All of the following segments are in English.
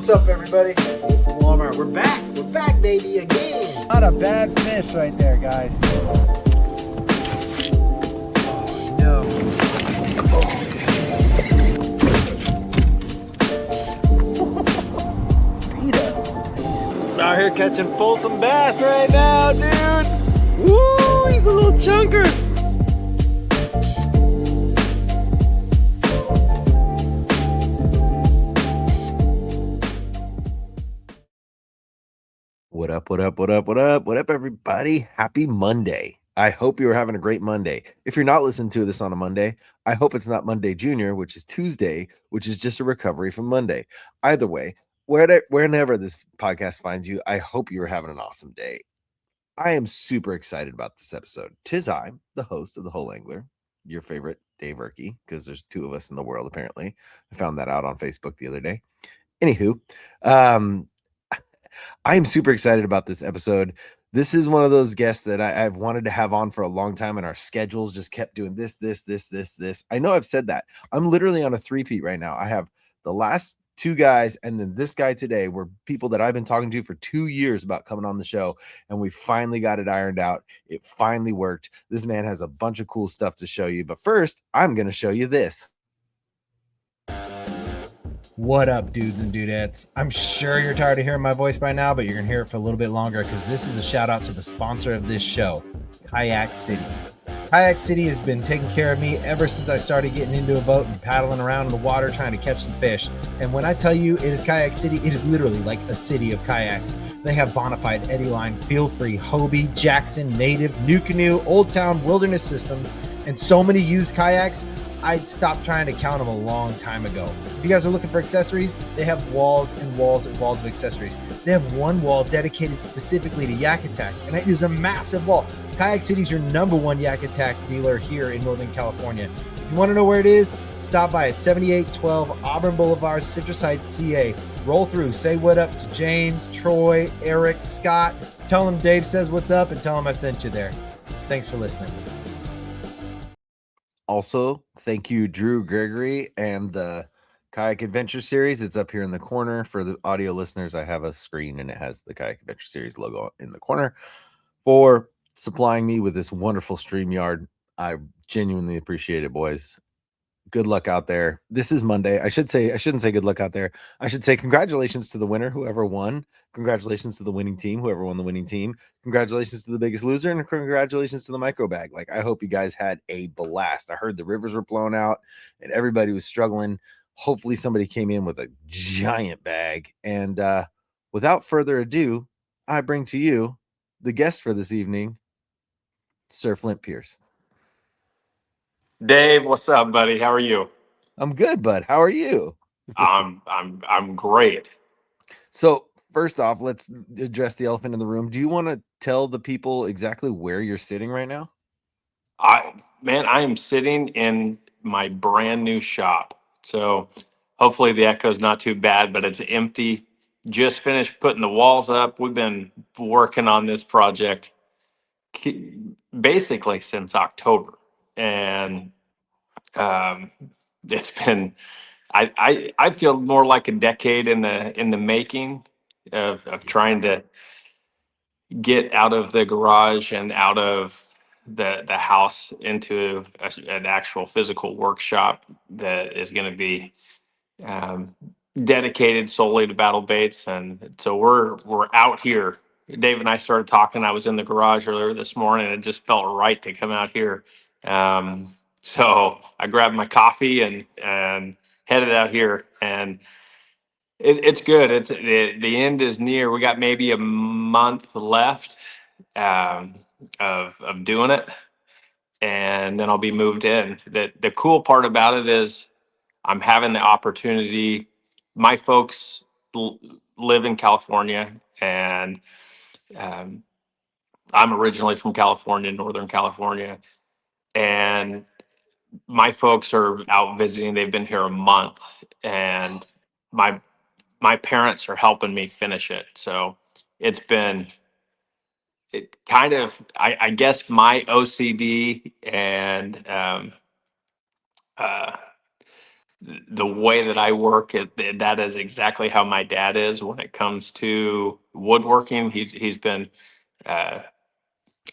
What's up, everybody? Wolf from Walmart. We're back. We're back, baby, again. Not a bad fish right there, guys. Oh, no. Out here catching Folsom bass right now, dude. Woo, he's a little chunker. What up, what up, what up, what up, what up, everybody? Happy Monday. I hope you're having a great Monday. If you're not listening to this on a Monday, I hope it's not Monday Junior, which is Tuesday, which is just a recovery from Monday. Either way, whenever this podcast finds you, I hope you're having an awesome day. I am super excited about this episode. 'Tis I, the host of The Whole Angler, your favorite Dave Erkey, because there's two of us in the world, apparently. I found that out on Facebook the other day. Anywho, I am super excited about this episode. This is one of those guests that I've wanted to have on for a long time, and our schedules just kept doing this. I know I've said that. I'm literally on a three-peat right now. I have the last two guys, and then this guy today were people that I've been talking to for 2 years about coming on the show, and we finally got it ironed out. It finally worked. This man has a bunch of cool stuff to show you, but first, I'm going to show you this. What up, dudes and dudettes? I'm sure you're tired of hearing my voice by now, but you're going to hear it for a little bit longer because this is a shout out to the sponsor of this show, Kayak City. Kayak City has been taking care of me ever since I started getting into a boat and paddling around in the water trying to catch some fish. And when I tell you it is Kayak City, it is literally like a city of kayaks. They have Bonafide, Eddyline, Feel Free, Hobie, Jackson, Native, New Canoe, Old Town, Wilderness Systems, and so many used kayaks. I stopped trying to count them a long time ago. If you guys are looking for accessories, they have walls and walls and walls of accessories. They have one wall dedicated specifically to Yak Attack, and it is a massive wall. Kayak City is your #1 Yak Attack dealer here in Northern California. If you want to know where it is, stop by at 7812 Auburn Boulevard, Citrus Heights, CA. Roll through, say what up to James, Troy, Eric, Scott. Tell them Dave says what's up and tell them I sent you there. Thanks for listening. Also, thank you, Drew Gregory and the Kayak Adventure Series. It's up here in the corner. For the audio listeners, I have a screen and it has the Kayak Adventure Series logo in the corner for supplying me with this wonderful StreamYard. I genuinely appreciate it, boys. Good luck out there. This is Monday. I shouldn't say good luck out there. I should say congratulations to the winner, whoever won. Congratulations to the winning team, whoever won the winning team. Congratulations to the biggest loser, and congratulations to the micro bag. Like, I hope you guys had a blast. I heard the rivers were blown out and everybody was struggling. Hopefully somebody came in with a giant bag. And without further ado, I bring to you the guest for this evening, Sir Flynt Pierce. Dave, what's up, buddy? How are you? I'm good, bud. How are you? I'm great. So first off, let's address the elephant in the room. Do you want to tell the people exactly where you're sitting right now? I am sitting in my brand new shop. So hopefully the echo's not too bad, but it's empty. Just finished putting the walls up. We've been working on this project basically since October. And it's been I feel more like a decade in the making of trying to get out of the garage and out of the house into an actual physical workshop that is going to be um, dedicated solely to battle baits. And so we're out here. Dave and I started talking. I was in the garage earlier this morning, and it just felt right to come out here. So I grabbed my coffee and headed out here, and it's good. The end is near. We got maybe a month left um, of doing it, and then I'll be moved in. The cool part about it is I'm having the opportunity. My folks live in California, and um, I'm originally from California, Northern California, and my folks are out visiting. They've been here a month, and my my parents are helping me finish it. So it's been it kind of I guess my OCD and uh, the way that I work, that is exactly how my dad is when it comes to woodworking. He's been uh,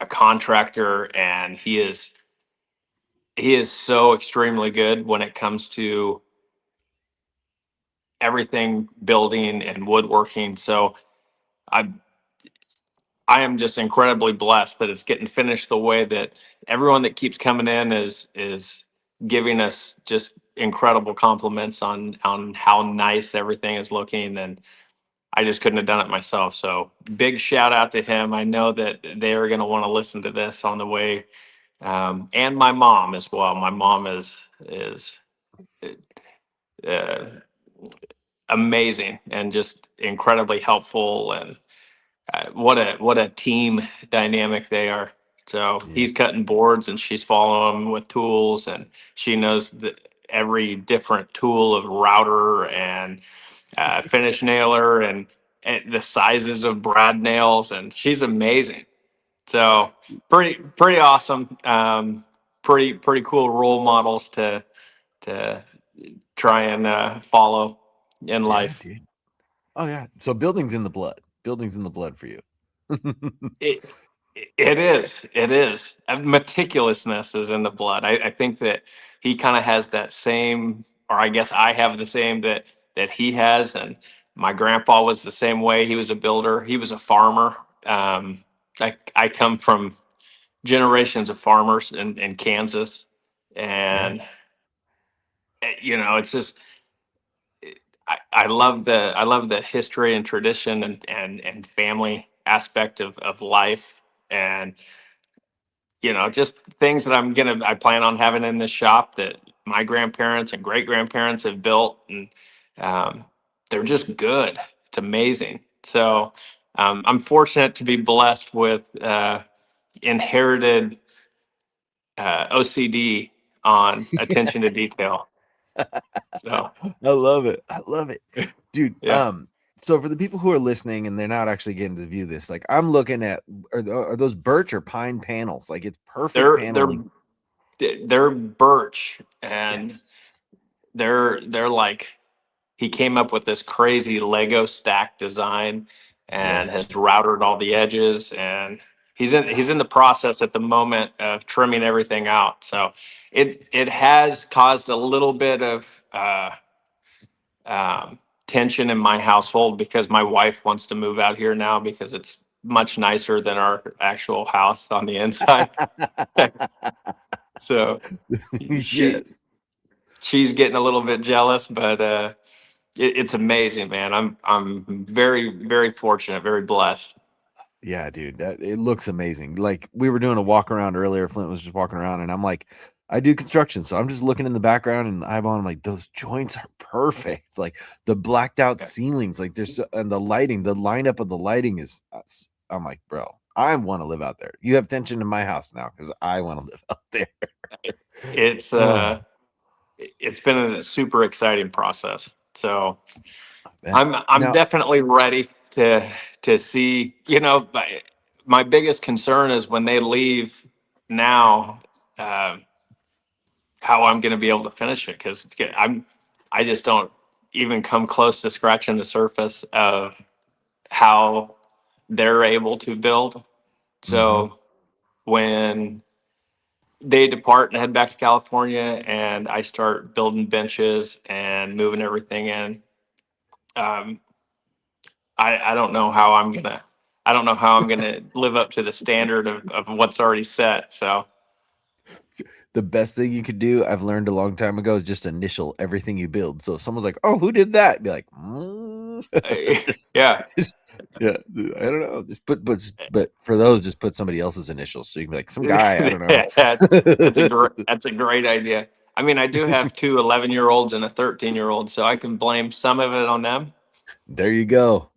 a contractor, and he is so extremely good when it comes to everything building and woodworking. So I I am just incredibly blessed that it's getting finished the way that everyone that keeps coming in is giving us just incredible compliments on how nice everything is looking, and I just couldn't have done it myself. So big shout out to him. I know that they are going to want to listen to this on the way, and my mom as well. My mom is uh, amazing and just incredibly helpful, and what a team dynamic they are. So Yeah. he's cutting boards and she's following him with tools, and she knows every different tool of router and finish nailer, and the sizes of brad nails, and she's amazing. So pretty awesome. Pretty cool role models to try and follow in Yeah, life. dude. Oh yeah. So building's in the blood. Building's in the blood for you. It it is. It is. Meticulousness is in the blood. I think that he kind of has that same, or I guess I have the same that he has. And my grandpa was the same way. He was a builder. He was a farmer. I come from generations of farmers in Kansas, Yeah. and it's just I love the history and tradition and family aspect of life, and just things that I plan on having in this shop that my grandparents and great grandparents have built, and um, they're just good. It's amazing. So I'm fortunate to be blessed with inherited OCD on attention to detail. So I love it. I love it. Dude, yeah, so for the people who are listening and they're not actually getting to view this, like I'm looking at are those birch or pine panels? Like it's perfect they're paneling. they're birch, and Yes. they're like, he came up with this crazy Lego stack design and Yes. has routed all the edges, and he's in the process at the moment of trimming everything out. So it has caused a little bit of um, tension in my household because my wife wants to move out here now because it's much nicer than our actual house on the inside. So she Yes. she's getting a little bit jealous, but it's amazing, man. I'm very, very fortunate, very blessed. Yeah, dude, that it looks amazing. Like we were doing a walk around earlier. Flint was just walking around, and I'm like, I do construction, so I'm just looking in the background and eyeballing. I'm like, those joints are perfect. Like the blacked out Yeah. ceilings, like and the lighting, the lineup of the lighting is. I'm like, bro, I want to live out there. You have tension in my house now because I want to live out there. It's Oh, it's been a super exciting process. So I bet. I'm Now, definitely ready to see. My biggest concern is when they leave now, uh, how I'm going to be able to finish it, because I just don't even come close to scratching the surface of how they're able to build. mhm. So when they depart and head back to California, and I start building benches and moving everything in, um, I don't know how I'm gonna live up to the standard of what's already set. So The best thing you could do, I've learned a long time ago, is just initial everything you build. So if someone's like, "Oh, who did that?" Be like, just, yeah, just, yeah, I don't know. Just but for those, just put somebody else's initials. So you can be like, some guy, I don't know. that's a great idea. I mean, I do have two 11-year-olds and a 13-year-old, so I can blame some of it on them. There you go.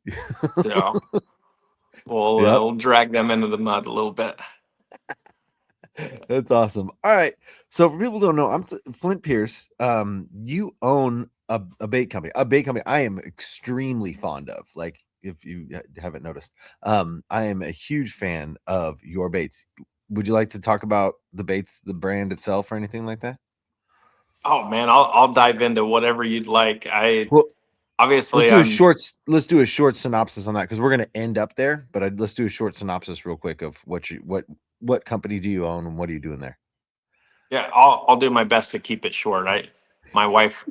So Yep, we'll drag them into the mud a little bit. that's awesome. All right, so for people who don't know, I'm Flint Pierce. You own a bait company, I am extremely fond of. Like, if you haven't noticed, I am a huge fan of your baits. Would you like to talk about the baits, the brand itself, or anything like that? Oh man, I'll dive into whatever you'd like. Well, Obviously I'm let's do a short synopsis on that because we're going to end up there. But let's do a short synopsis real quick of what company do you own and what are you doing there? Yeah, I'll do my best to keep it short. My wife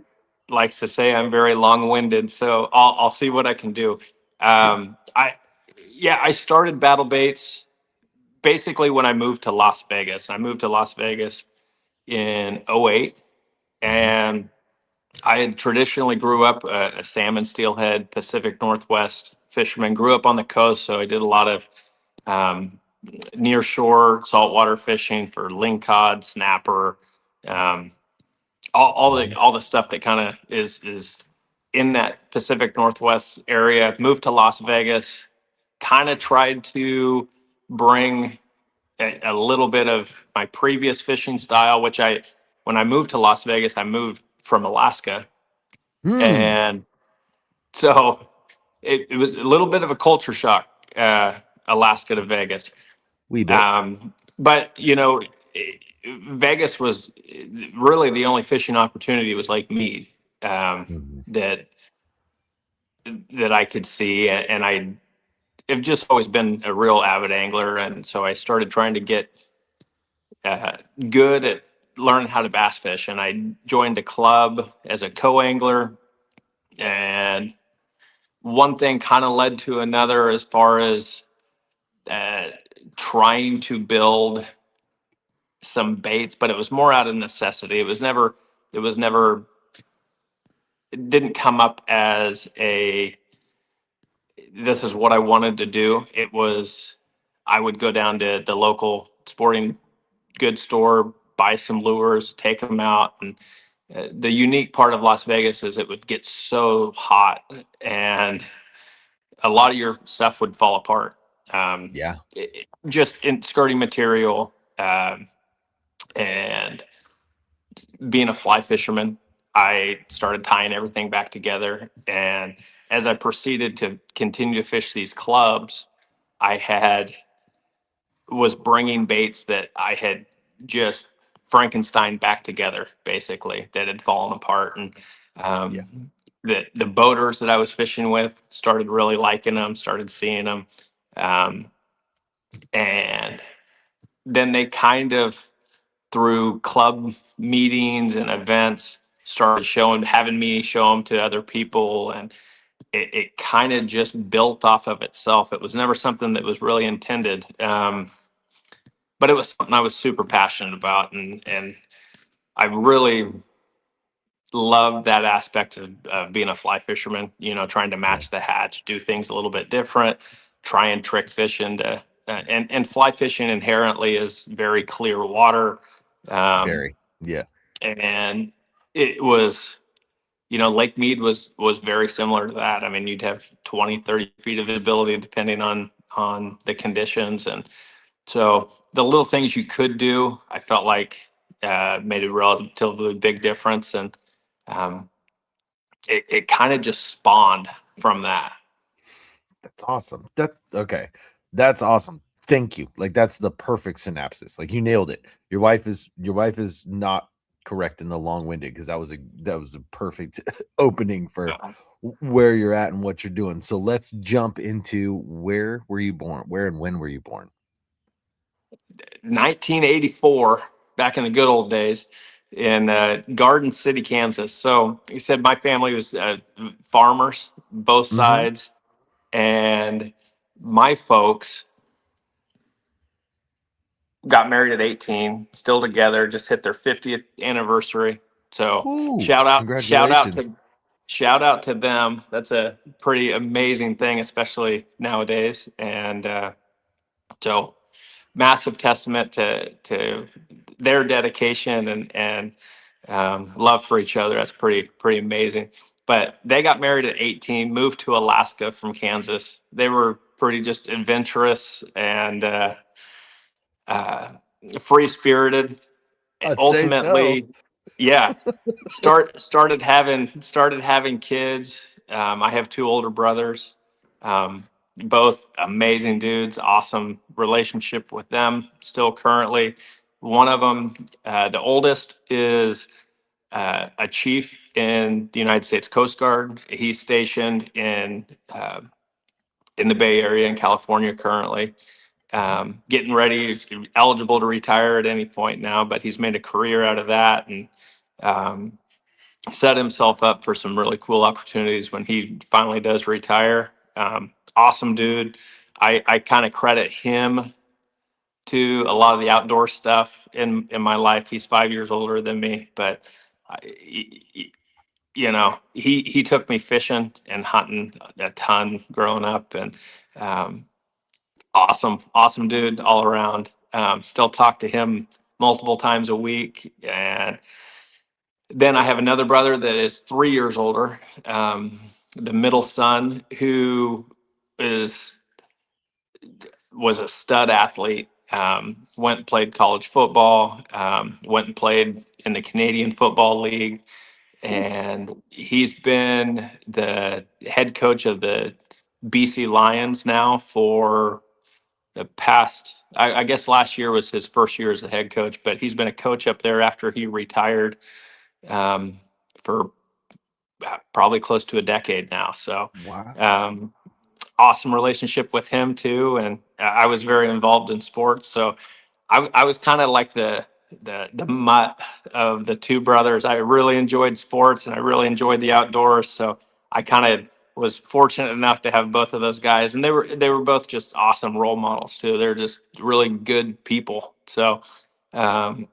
likes to say I'm very long-winded, so I'll see what I can do. I started Battle Baits basically when I moved to Las Vegas. I moved to Las Vegas in '08, and I had traditionally grew up a salmon steelhead Pacific Northwest fisherman. Grew up on the coast, so I did a lot of um, near shore saltwater fishing for lingcod, snapper, um, all the stuff that kind of is in that Pacific Northwest area. Moved to Las Vegas, kind of tried to bring a little bit of my previous fishing style, which when I moved to Las Vegas, I moved from Alaska, Hmm. and so it was a little bit of a culture shock, Alaska to Vegas. Wee bit. But Vegas was really the only fishing opportunity was Lake Mead, Mhm. that I could see, and I have just always been a real avid angler, and so I started trying to get uh, good at learning how to bass fish, and I joined a club as a co-angler, and one thing kind of led to another as far as uh, trying to build some baits, but it was more out of necessity. It was never, it didn't come up as this is what I wanted to do. It was, I would go down to the local sporting goods store, buy some lures, take them out. And the unique part of Las Vegas is it would get so hot and a lot of your stuff would fall apart. Yeah. Just in skirting material, and being a fly fisherman, I started tying everything back together. And as I proceeded to continue to fish these clubs, I had was bringing baits that I had just Frankenstein back together, basically, that had fallen apart. And Yeah. the boaters that I was fishing with started really liking them, started seeing them, um, and then they kind of through club meetings and events started having me show them to other people, and it kind of just built off of itself. It was never something that was really intended, but it was something I was super passionate about, and I really loved that aspect of being a fly fisherman. Trying to Yeah. match the hatch, do things a little bit different, try and trick fish into and fly fishing inherently is very clear water. Um, Very. Yeah. and it was, Lake Mead was very similar to that. I mean, you'd have 20, 30 feet of visibility depending on the conditions. And so the little things you could do, I felt like made a relatively big difference. And um, it kind of just spawned from that. That's awesome. That okay. That's awesome. Thank you. Like that's the perfect synopsis. Like you nailed it. Your wife is not correct in the long-winded because that was a perfect opening for where you're at and what you're doing. So let's jump into where were you born? Where and when were you born? 1984, back in the good old days, in Garden City, Kansas. So he said my family was farmers, both Mm-hmm. sides, and my folks got married at 18, still together, just hit their 50th anniversary. So Ooh, shout out, congratulations. shout out to them. That's a pretty amazing thing, especially nowadays. And so massive testament to their dedication and love for each other. That's pretty amazing. But they got married at 18, moved to Alaska from Kansas. They were pretty just adventurous and uh, free spirited. I'd say so. Ultimately, yeah, started having kids. I have two older brothers, um, both amazing dudes. Awesome relationship with them still currently. One of them, the oldest, is a chief in the United States Coast Guard. He's stationed in the Bay Area in California currently. Getting ready, he's eligible to retire at any point now, but he's made a career out of that and set himself up for some really cool opportunities when he finally does retire. Awesome dude. I kind of credit him to a lot of the outdoor stuff in my life. He's 5 years older than me, but he took me fishing and hunting a ton growing up, and awesome dude all around. Still talk to him multiple times a week. And then I have another brother that is 3 years older, the middle son, who was a stud athlete. Went and played college football, went and played in the Canadian Football League, and he's been the head coach of the BC Lions now for the past, I guess last year was his first year as a head coach, but he's been a coach up there after he retired for probably close to a decade now. So Wow. awesome relationship with him too. And I was very involved in sports. So I was kind of like the mutt of the two brothers. I really enjoyed sports and I really enjoyed the outdoors. So I kind of was fortunate enough to have both of those guys, and they were both just awesome role models too. They're just really good people. So, and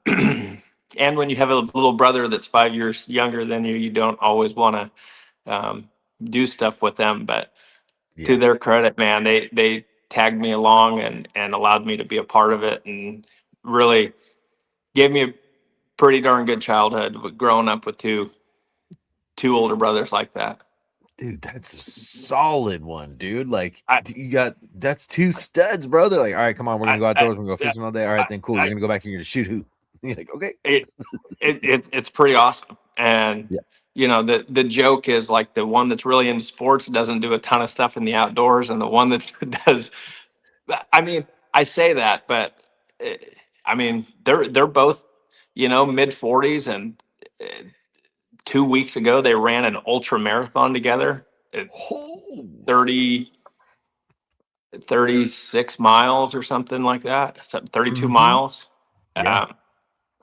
when you have a little brother that's 5 years younger than you, you don't always want to do stuff with them. But to Yeah. their credit, man, they tagged me along and allowed me to be a part of it, and really gave me a pretty darn good childhood growing up with two older brothers like that. Dude, that's a solid one, dude. Like I that's two studs, bro. They're like, all right, come on, we're gonna I go outdoors, we're gonna go I, fishing all day. All right, then cool. You're I, gonna go back and you're gonna shoot hoop. You're like, okay. it's pretty awesome. And Yeah. the joke is like the one that's really into sports doesn't do a ton of stuff in the outdoors, and the one that does. I mean, I say that, but uh, I mean they're both mid 40s, and 2 weeks ago they ran an ultra marathon together at Oh, 30 36 miles or something like that. So 32 mm-hmm. miles. Yeah. Um,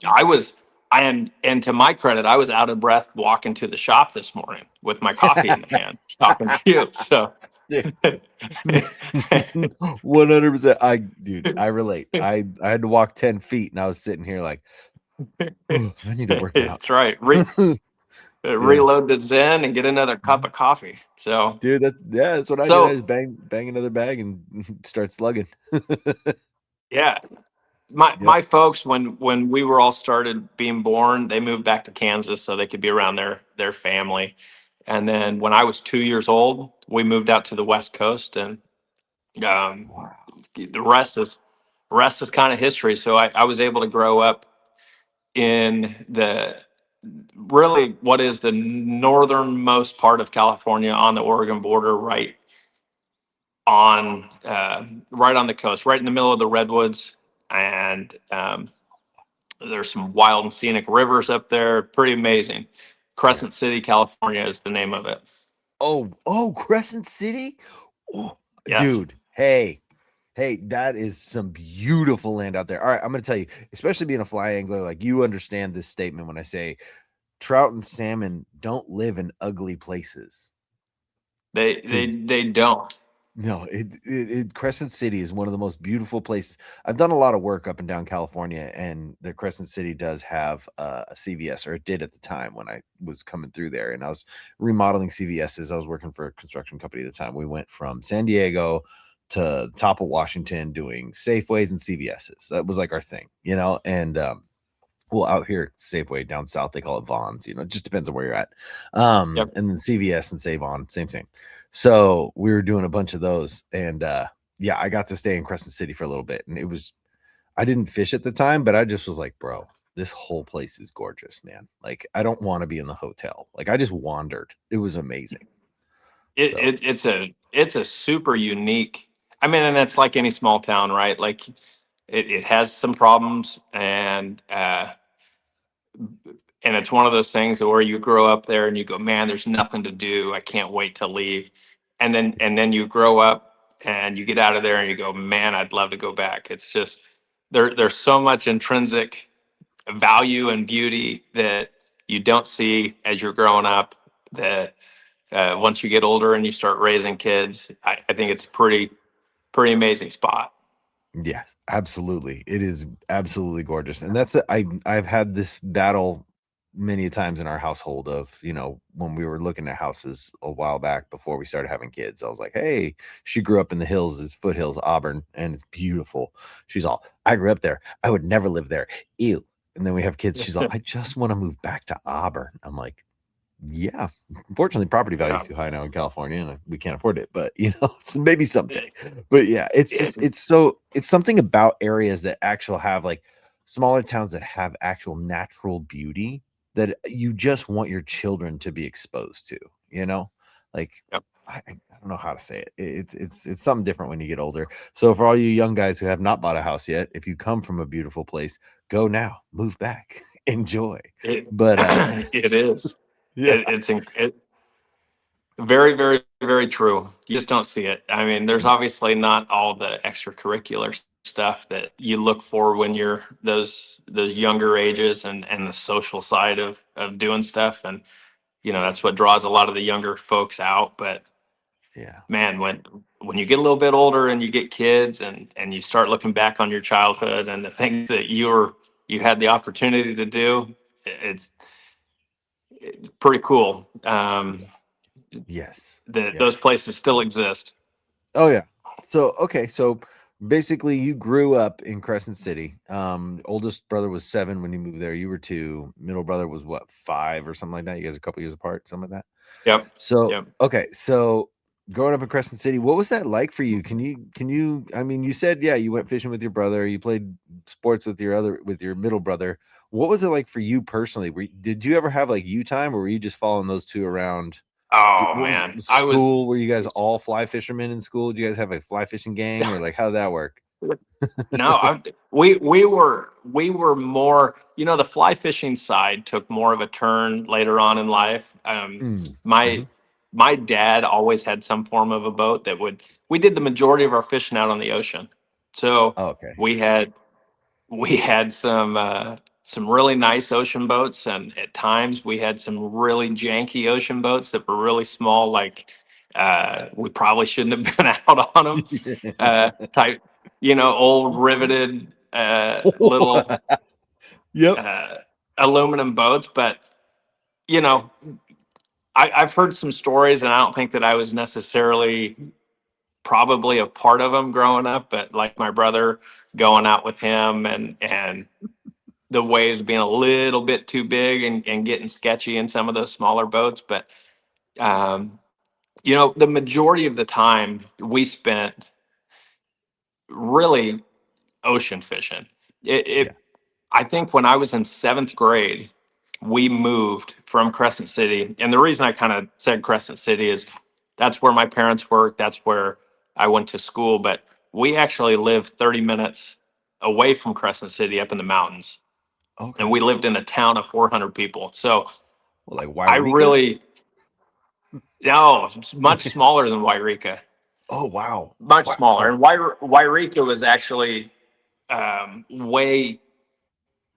I was, and to my credit, I was out of breath walking to the shop this morning with my coffee in the hand, talking to you. So, Dude. 100%. Dude, I relate. I had to walk 10 feet and I was sitting here like, oh, I need to work out. that's right. Yeah. Reload the Zen and get another cup of coffee. So, Dude, that's what I did. I just bang another bag and start slugging. yeah, Yep. my folks, when we were all started being born, they moved back to Kansas so they could be around their family. And then when I was 2 years old, we moved out to the West Coast, and um, Wow. the rest is kind of history. So I was able to grow up in the really what is the northernmost part of California on the Oregon border, right on the coast, right in the middle of the redwoods. And there's some wild and scenic rivers up there. Pretty amazing. Crescent City, California is the name of it. Oh, Crescent City? Oh, Yes. dude, hey, that is some beautiful land out there. All right, I'm gonna tell you, especially being a fly angler, like you understand this statement when I say trout and salmon don't live in ugly places. They don't. No, Crescent City is one of the most beautiful places. I've done a lot of work up and down California, and the Crescent City does have a CVS, or it did at the time when I was coming through there, and I was remodeling CVSs. I was working for a construction company at the time. We went from San Diego to the top of Washington doing Safeways and CVSs. That was like our thing, and well, out here, Safeway, down south, they call it Vons. It just depends on where you're at. Yep. And then CVS and Save On, same. So we were doing a bunch of those, and yeah, I got to stay in Crescent City for a little bit, and I didn't fish at the time, but I just was like, bro, this whole place is gorgeous, man. Like, I don't want to be in the hotel. Like, I just wandered. It was amazing. It's a super unique. I mean, and it's like any small town, right? Like it has some problems, and and it's one of those things where you grow up there and you go, man, there's nothing to do. I can't wait to leave. And then you grow up and you get out of there and you go, man, I'd love to go back. It's just there's so much intrinsic value and beauty that you don't see as you're growing up, that once you get older and you start raising kids, I think it's a pretty amazing spot. Yes, absolutely. It is absolutely gorgeous. And I've had this battle many times in our household of, when we were looking at houses a while back before we started having kids. I was like, hey, she grew up in the hills, it's foothills, Auburn, and it's beautiful. She's all, I grew up there. I would never live there. Ew. And then we have kids. She's all, I just want to move back to Auburn. I'm like, yeah, unfortunately property value is too high now in California and we can't afford it, but so maybe someday. But yeah, it's something about areas that actually have like smaller towns that have actual natural beauty that you just want your children to be exposed to, like Yep. I don't know how to say it. It's something different when you get older. So for all you young guys who have not bought a house yet, if you come from a beautiful place, go now, move back, enjoy. But it is. yeah. It's very, very, very true. You just don't see it. I mean, there's obviously not all the extracurricular stuff that you look for when you're those younger ages, and the social side of doing stuff, and that's what draws a lot of the younger folks out. But Yeah. man, when you get a little bit older and you get kids, and you start looking back on your childhood and the things that you had the opportunity to do, it's pretty cool. Yes. That those places still exist. Oh yeah. So basically you grew up in Crescent City. Oldest brother was 7 when you moved there. You were 2. Middle brother was what, 5 or something like that? You guys are a couple years apart, something like that. Yep. So Yep. okay, so growing up in Crescent City, what was that like for you? Can you I mean, you said you went fishing with your brother, you played sports with your middle brother. What was it like for you personally? Did you ever have like you time, or were you just following those two around? Oh What was man, school? Were you guys all fly fishermen in school? Did you guys have a fly fishing gang, or like how did that work? no, we were more. The fly fishing side took more of a turn later on in life. My my dad always had some form of a boat that we did the majority of our fishing out on the ocean. So Okay. we had some really nice ocean boats, and at times we had some really janky ocean boats that were really small, like we probably shouldn't have been out on them, type, old riveted little Yep. aluminum boats. But you know I've heard some stories, and I don't think that I was necessarily probably a part of them growing up, but like my brother, going out with him, and the waves being a little bit too big, and getting sketchy in some of those smaller boats. But the majority of the time we spent really ocean fishing. Yeah. I think when I was in 7th grade, we moved from Crescent City. And the reason I kind of said Crescent City is that's where my parents worked. That's where I went to school. But we actually lived 30 minutes away from Crescent City, up in the mountains. Okay. And we lived in a town of 400 people. So like I Wairika? really, no, it's much smaller than Wairika. Oh wow. Much Wow. smaller. And Wairika was actually way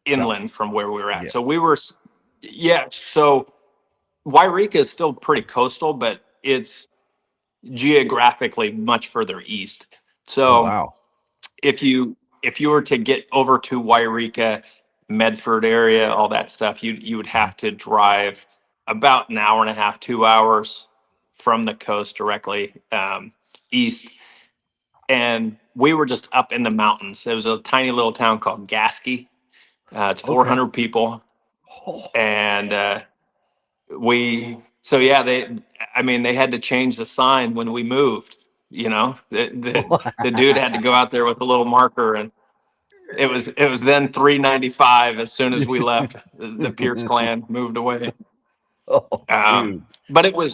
inland from where we were at. Yeah. So we were, so Wairika is still pretty coastal, but it's geographically much further east. So wow. if you were to get over to Wairika, Medford area, all that stuff, you would have to drive about an hour and a half, 2 hours from the coast directly east. And we were just up in the mountains. It was a tiny little town called Gasky. It's 400 people. And they had to change the sign when we moved. The dude had to go out there with a little marker, and it was then $3.95 as soon as we left. The Pierce clan moved away. Oh, dude. But it was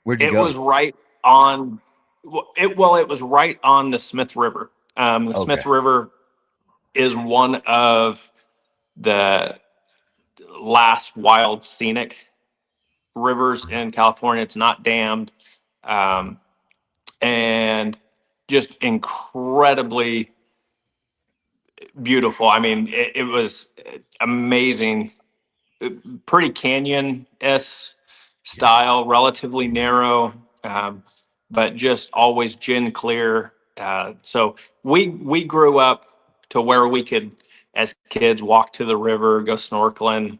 where'd you go? was right on it was right on the Smith River. The Smith River is one of the last wild scenic rivers in California. It's not dammed. Um, and just incredibly beautiful. I mean, it was amazing. Pretty canyon-esque style, relatively narrow, but just always gin clear. So we grew up to where we could, as kids, walk to the river, go snorkeling,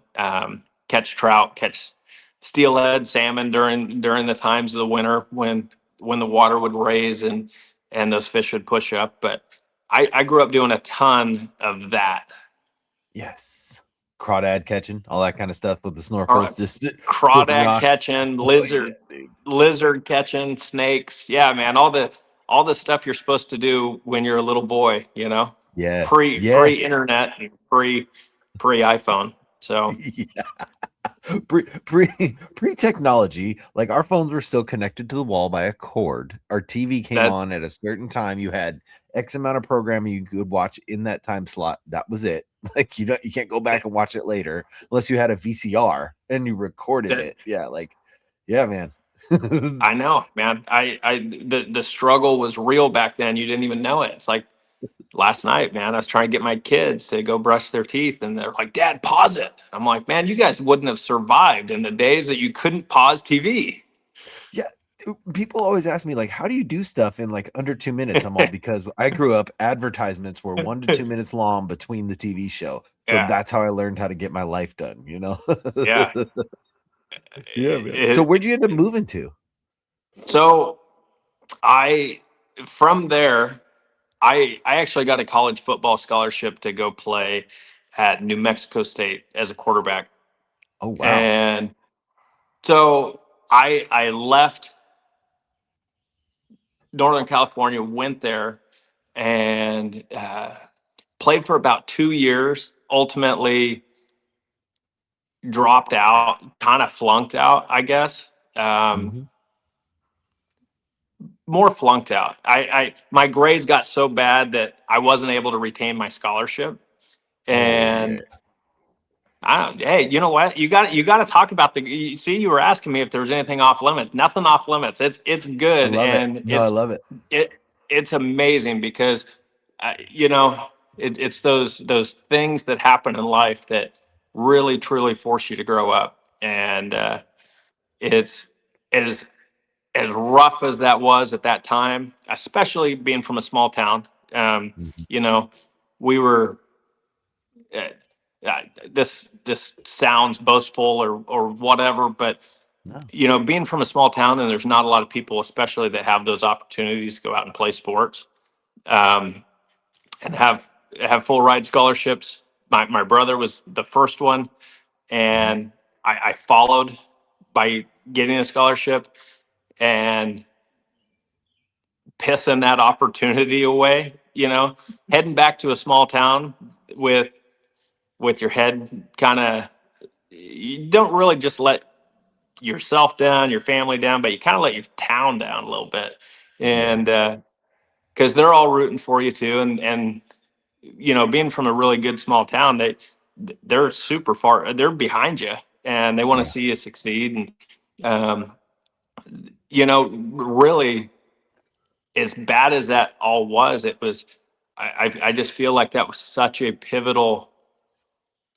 catch trout, catch steelhead, salmon during the times of the winter when the water would raise and those fish would push up. But I grew up doing a ton of that. Yes. Crawdad catching, all that kind of stuff with the Or snorkels, just with crawdad rocks. catching, Oh yeah, dude. lizard catching, snakes. Yeah, man, all the stuff you're supposed to do when you're a little boy, Yes. pre Yes. internet and pre iPhone. So Yeah. Pre technology, like our phones were still connected to the wall by a cord. Our TV came that's on at a certain time. You had X amount of programming you could watch in that time slot. That was it. Like you can't go back and watch it later unless you had a VCR and you recorded that it. Yeah, like yeah, man. I know, man. The struggle was real back then. You didn't even know it. It's like last night, man, I was trying to get my kids to go brush their teeth, and they're like, "Dad, pause it." I'm like, "Man, you guys wouldn't have survived in the days that you couldn't pause TV." Yeah, people always ask me like, how do you do stuff in like under 2 minutes? I'm all because I grew up advertisements were 1 to 2 minutes long between the TV show, so Yeah, that's how I learned how to get my life done. yeah. Yeah, man. So where'd you end up moving to? So I, from there, I actually got a college football scholarship to go play at New Mexico State as a quarterback, Oh wow. and so I left Northern California, went there, and played for about 2 years. Ultimately, dropped out, kind of flunked out, I guess. Mhm. More flunked out. I my grades got so bad that I wasn't able to retain my scholarship, Oh yeah. and I don't. Hey, you know what? You got to talk about see, you were asking me if there was anything off limits. Nothing off limits. It's I good, love it. and No, I love it. it's amazing because, it's those things that happen in life that really truly force you to grow up, and it's as as rough as that was at that time, especially being from a small town. Um, Mhm. you know, we were. Uh, this sounds boastful or whatever, but No. being from a small town and there's not a lot of people, especially that have those opportunities to go out and play sports, um, and have full ride scholarships. My brother was the first one, Mhm. and I followed by getting a scholarship and pissing that opportunity away. Heading back to a small town with your head kind of, you don't really just let yourself down, your family down, but you kind of let your town down a little bit, and Yeah. because they're all rooting for you too, and being from a really good small town, they're super far, they're behind you, and they want to Yeah. see you succeed, and um, really, as bad as that all was, it was. I just feel like that was such a pivotal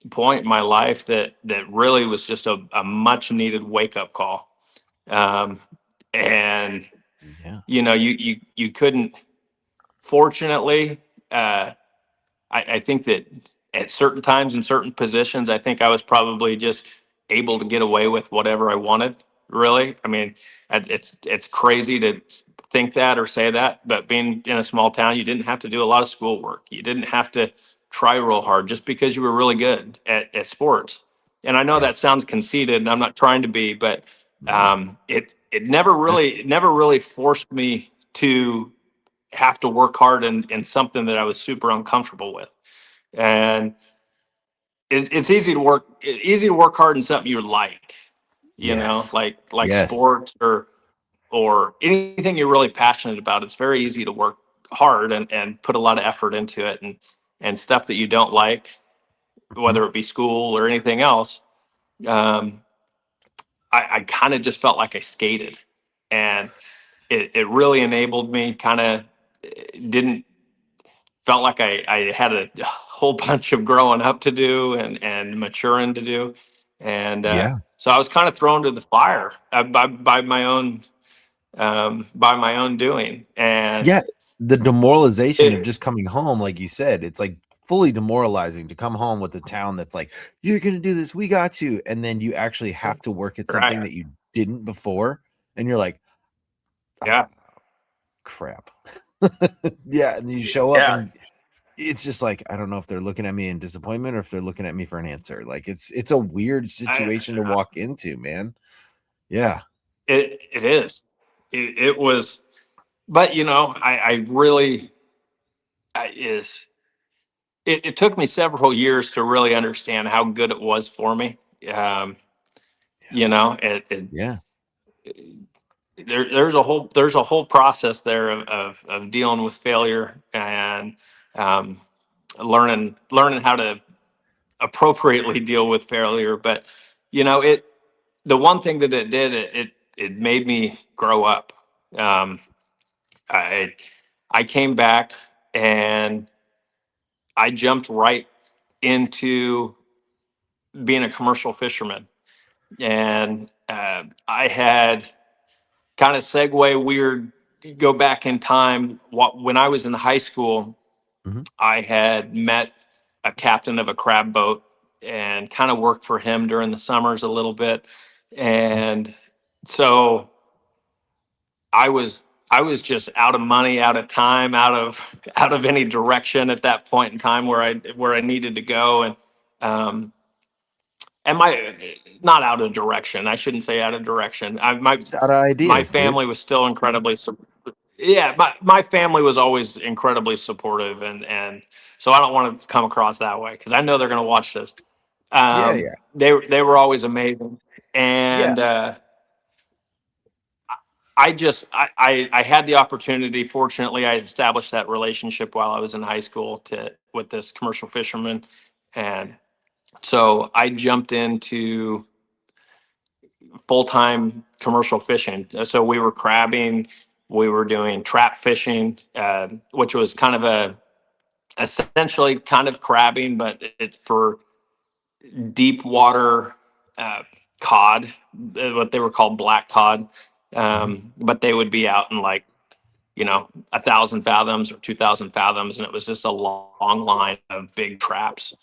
point in my life that really was just a much needed wake up call. Um, and Yeah. you couldn't. Fortunately, I think that at certain times in certain positions, I think I was probably just able to get away with whatever I wanted. Really, I mean, it's crazy to think that or say that, but being in a small town, you didn't have to do a lot of schoolwork. You didn't have to try real hard just because you were really good at sports. And I know Yeah. that sounds conceited, and I'm not trying to be, but No. it never really forced me to have to work hard in something that I was super uncomfortable with. And it's easy to work hard in something you like, Yes. like Yes. sports or anything you're really passionate about. It's very easy to work hard and put a lot of effort into it, and stuff that you don't like, whether it be school or anything else, um, I kind of just felt like I skated, and it really enabled me. Kind of didn't felt like I had a whole bunch of growing up to do and maturing to do, and Yeah. so I was kind of thrown to the fire by my own doing, and Yeah. The demoralization of it, just coming home, like you said, it's like fully demoralizing to come home with a town that's like, you're going to do this. We got you. And then you actually have to work at something right, that you didn't before. And you're like, yeah, ah, crap. Yeah. And you show up yeah. and it's just like, I don't know if they're looking at me in disappointment or if they're looking at me for an answer. Like it's a weird situation to walk into, man. Yeah. It is. It was, but I really is. It took me several years to really understand how good it was for me. Um, Yeah. there's a whole process there of dealing with failure and um, learning how to appropriately deal with failure. But it the one thing that it did, it made me grow up. Um, I I came back and I jumped right into being a commercial fisherman, and I had kind of segue weird. Go back in time. When I was in high school, Mhm. I had met a captain of a crab boat and kind of worked for him during the summers a little bit, and so I was just out of money, out of time, out of any direction at that point in time where I needed to go, and my not out of direction. I shouldn't say out of direction. Just out of My ideas, dude. family was still incredibly yeah, my family was always incredibly supportive, and so I don't want to come across that way because I know they're going to watch this. Yeah. Yeah. They were always amazing, Yeah. and I had the opportunity. Fortunately, I established that relationship while I was in high school to with this commercial fisherman, and so I jumped into full time commercial fishing. So we were crabbing, we were doing trap fishing, which was kind of essentially kind of crabbing, but it's for deep water uh, cod, what they were called black cod. Mhm. But they would be out in like 1,000 fathoms or 2,000 fathoms, and it was just a long line of big traps.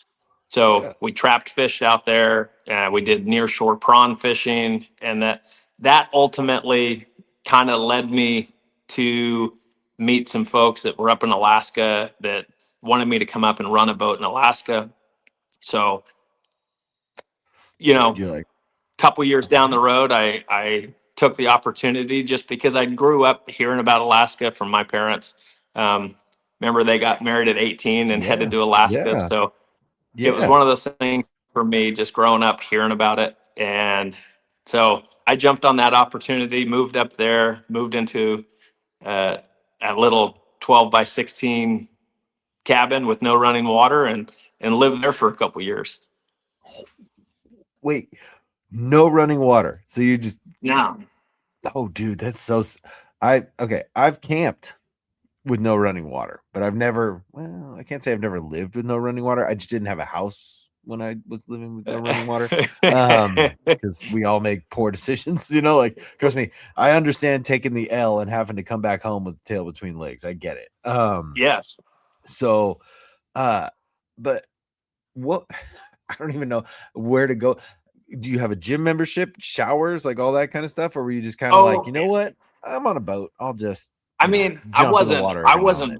So Yeah. we trapped fish out there. We did nearshore prawn fishing, and that ultimately kind of led me to meet some folks that were up in Alaska that wanted me to come up and run a boat in Alaska. So, a You're like, couple years all down right. the road, I took the opportunity just because I grew up hearing about Alaska from my parents. Um, Remember, they got married at 18 and headed Yeah. to Alaska. Yeah. So it was Yeah. one of those things for me, just growing up hearing about it. And so I jumped on that opportunity, moved up there, moved into uh, a little 12 by 16 cabin with no running water, and lived there for a couple years. Wait, no running water. So you just, Now, oh, dude, that's so. Okay, I've camped with no running water, but I've never, well, I can't say I've never lived with no running water. I just didn't have a house when I was living with no running water. Because we all make poor decisions, like, trust me, I understand taking the L and having to come back home with the tail between legs. I get it. yes. So, uh, but what, I don't even know where to go. Do you have a gym membership, showers, like all that kind of stuff? Or were you just kind of like, Oh, you know what? I'm on a boat. I'll just, I mean, jump in the water every now and then.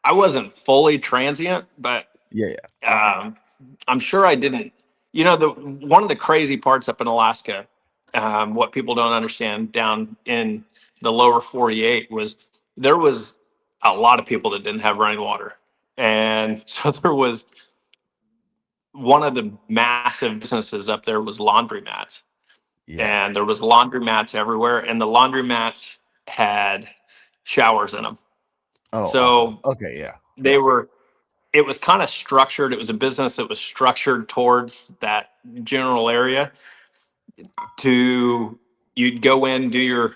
I wasn't fully transient, but Yeah, yeah. um, I'm sure I didn't. The one of the crazy parts up in Alaska, what people don't understand down in the lower 48 was there was a lot of people that didn't have running water, and so there was one of the massive businesses up there was laundromats, Yeah. and there was laundromats everywhere, and the laundromats had showers in them. Oh, awesome. So Okay, yeah. they Yeah. were it was kind of structured. It was a business that was structured towards that general area. You'd go in, do your.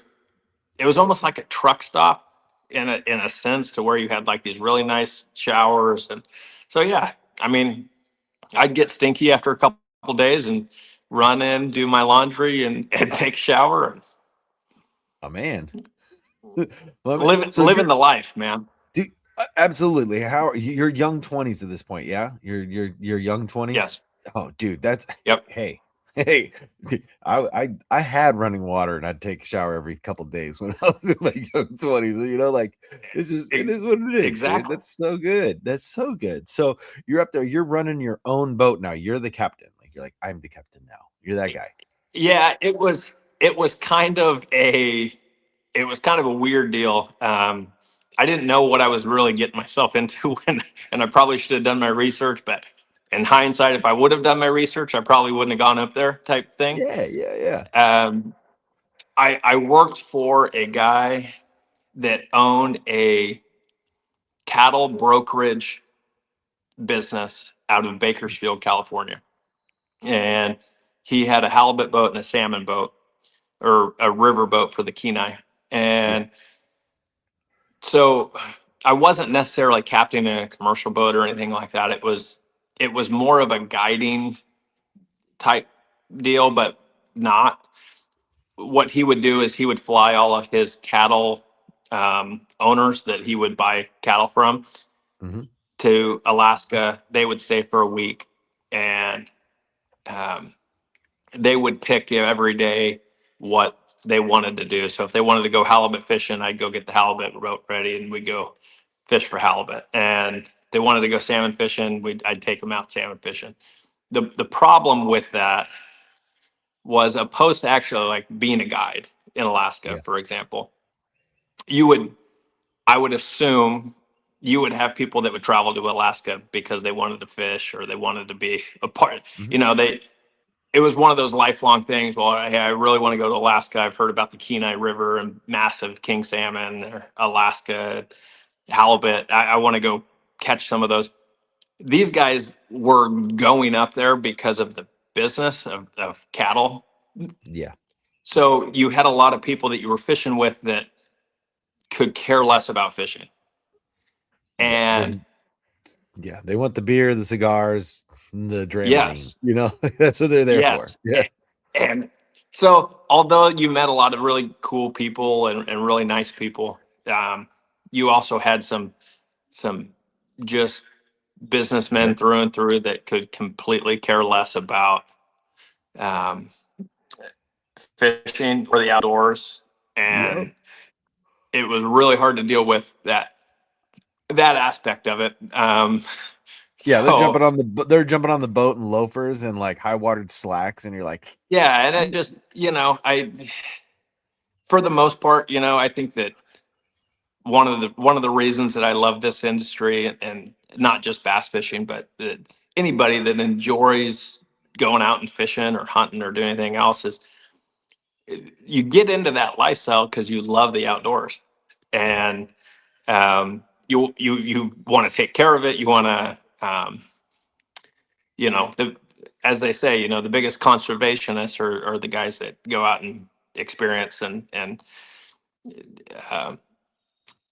It was almost like a truck stop in a sense, to where you had like these really nice showers, and so yeah. I mean, I'd get stinky after a couple days and run in, do my laundry, and take a shower. Oh man. Well, so Living the life, man. absolutely. How you're young 20s at this point? Yeah, you're young 20s. Yes. Oh, dude, that's Yep. Hey, I had running water and I'd take a shower every couple days when I was in my young 20s. You know, like it's just it is what it is. Exactly. Dude. That's so good. That's so good. So you're up there. You're running your own boat now. You're the captain. Like you're like, I'm the captain now. You're that guy. Yeah, it was kind of a weird deal. I didn't know what I was really getting myself into and I probably should have done my research, but in hindsight, if I would have done my research, I probably wouldn't have gone up there, type thing. Yeah. I worked for a guy that owned a cattle brokerage business out of Bakersfield, California. And he had a halibut boat and a salmon boat, or a river boat for the Kenai. And so I wasn't necessarily captaining a commercial boat or anything like that. It was more of a guiding type deal, but not. What he would do is he would fly all of his cattle owners that he would buy cattle from to Alaska. They would stay for a week, and they would pick every day what they wanted to do. So if they wanted to go halibut fishing, I'd go get the halibut boat ready, and we'd go fish for halibut. And if they wanted to go salmon fishing, I'd take them out salmon fishing. The problem with that was, opposed to actually like being a guide in Alaska, for example, I would assume you would have people that would travel to Alaska because they wanted to fish or they wanted to be a part. It was one of those lifelong things. Well, I really want to go to Alaska. I've heard about the Kenai River and massive king salmon, or Alaska halibut. I want to go catch some of those. These guys were going up there because of the business of cattle. Yeah. So you had a lot of people that you were fishing with that could care less about fishing. And they want the beer, the cigars, the Dramamine. Yes. You know, that's what they're there for. Yeah. And so, although you met a lot of really cool people and really nice people, you also had some just businessmen through and through that could completely care less about fishing or the outdoors. And it was really hard to deal with that aspect of it. Yeah, they're jumping on the boat in loafers and like high watered slacks, and you're like, yeah, and it just, for the most part, I think that one of the reasons that I love this industry, and not just bass fishing, but anybody that enjoys going out and fishing or hunting or doing anything else, is you get into that lifestyle because you love the outdoors, and you want to take care of it. You want to, as they say, the biggest conservationists are the guys that go out and experience and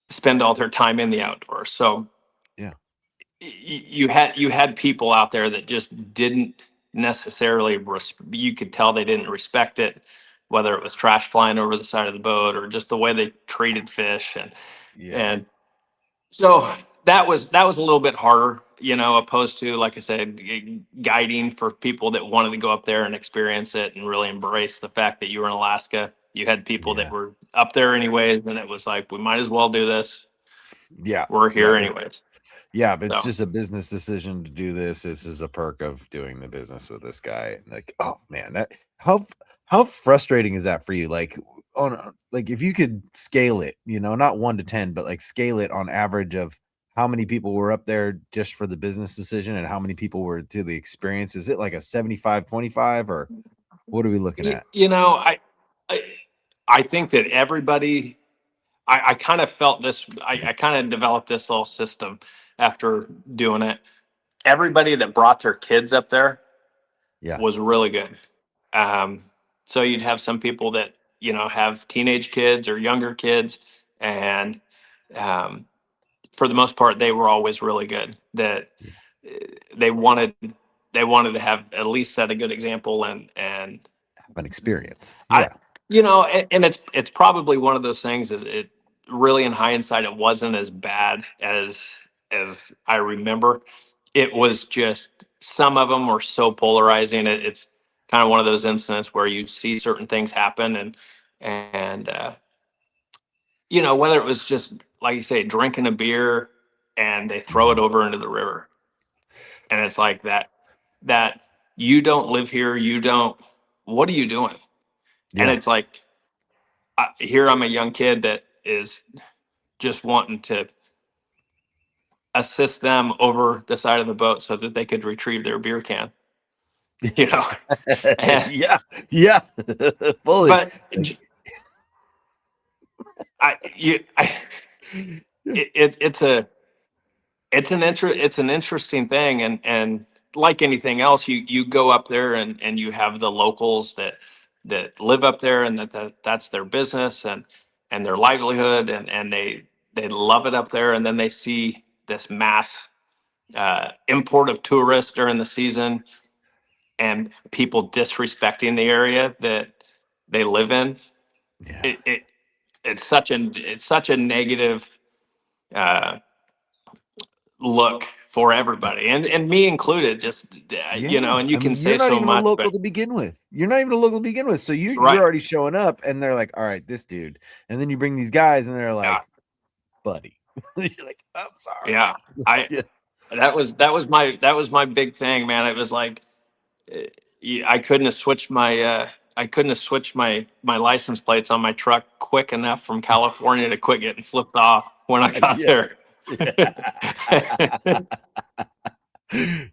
spend all their time in the outdoors. So you had people out there that just didn't necessarily you could tell they didn't respect it, whether it was trash flying over the side of the boat or just the way they treated fish. And so that was a little bit harder, opposed to, like I said, guiding for people that wanted to go up there and experience it and really embrace the fact that you were in Alaska. You had people that were up there anyways, and it was like, we might as well do this. Yeah, we're here anyways. Yeah, but it's just a business decision to do this. This is a perk of doing the business with this guy. Like, oh man, that how frustrating is that for you? Like, if you could scale it, not 1 to 10, but like scale it on average of how many people were up there just for the business decision and how many people were to the experience. Is it like a 75-25, or what are we looking at? I think that everybody, I kind of felt this, I kind of developed this little system. after doing it. Everybody that brought their kids up there Yeah. was really good. So you'd have some people that, have teenage kids or younger kids, and um, for the most part, they were always really good. That Yeah. they wanted to have at least set a good example, and Have an experience. I, Yeah. and it's probably one of those things. Is it really, in hindsight, it wasn't as bad as I remember. It was just some of them were so polarizing. It's kind of one of those incidents where you see certain things happen, and whether it was just like you say, drinking a beer and they throw it over into the river, and it's like that you don't live here, you don't. What are you doing? And Yeah. it's like, here I'm a young kid that is just wanting to assist them over the side of the boat so that they could retrieve their beer can, you know. And, Yeah. Yeah. Fully. but Like, I, you, I, it, it's an interesting thing, and like anything else, you go up there and you have the locals that live up there, and that's their business and their livelihood, and they love it up there, and then they see this mass import of tourists during the season, and people disrespecting the area that they live in. yeah. It's such a negative uh, look for everybody, and me included. Just Yeah. and you I can mean, you're say not so even a much, local but to begin with. You're not even a local to begin with. So you're right, already showing up and they're like, all right, this dude. And then you bring these guys and they're yeah, like, buddy. You're like, I'm sorry. yeah. I Yeah. that was my big thing, man. It was like, eh, I couldn't have switched my license plates on my truck quick enough from California to quit getting flipped off when I got Yeah. there. Yeah.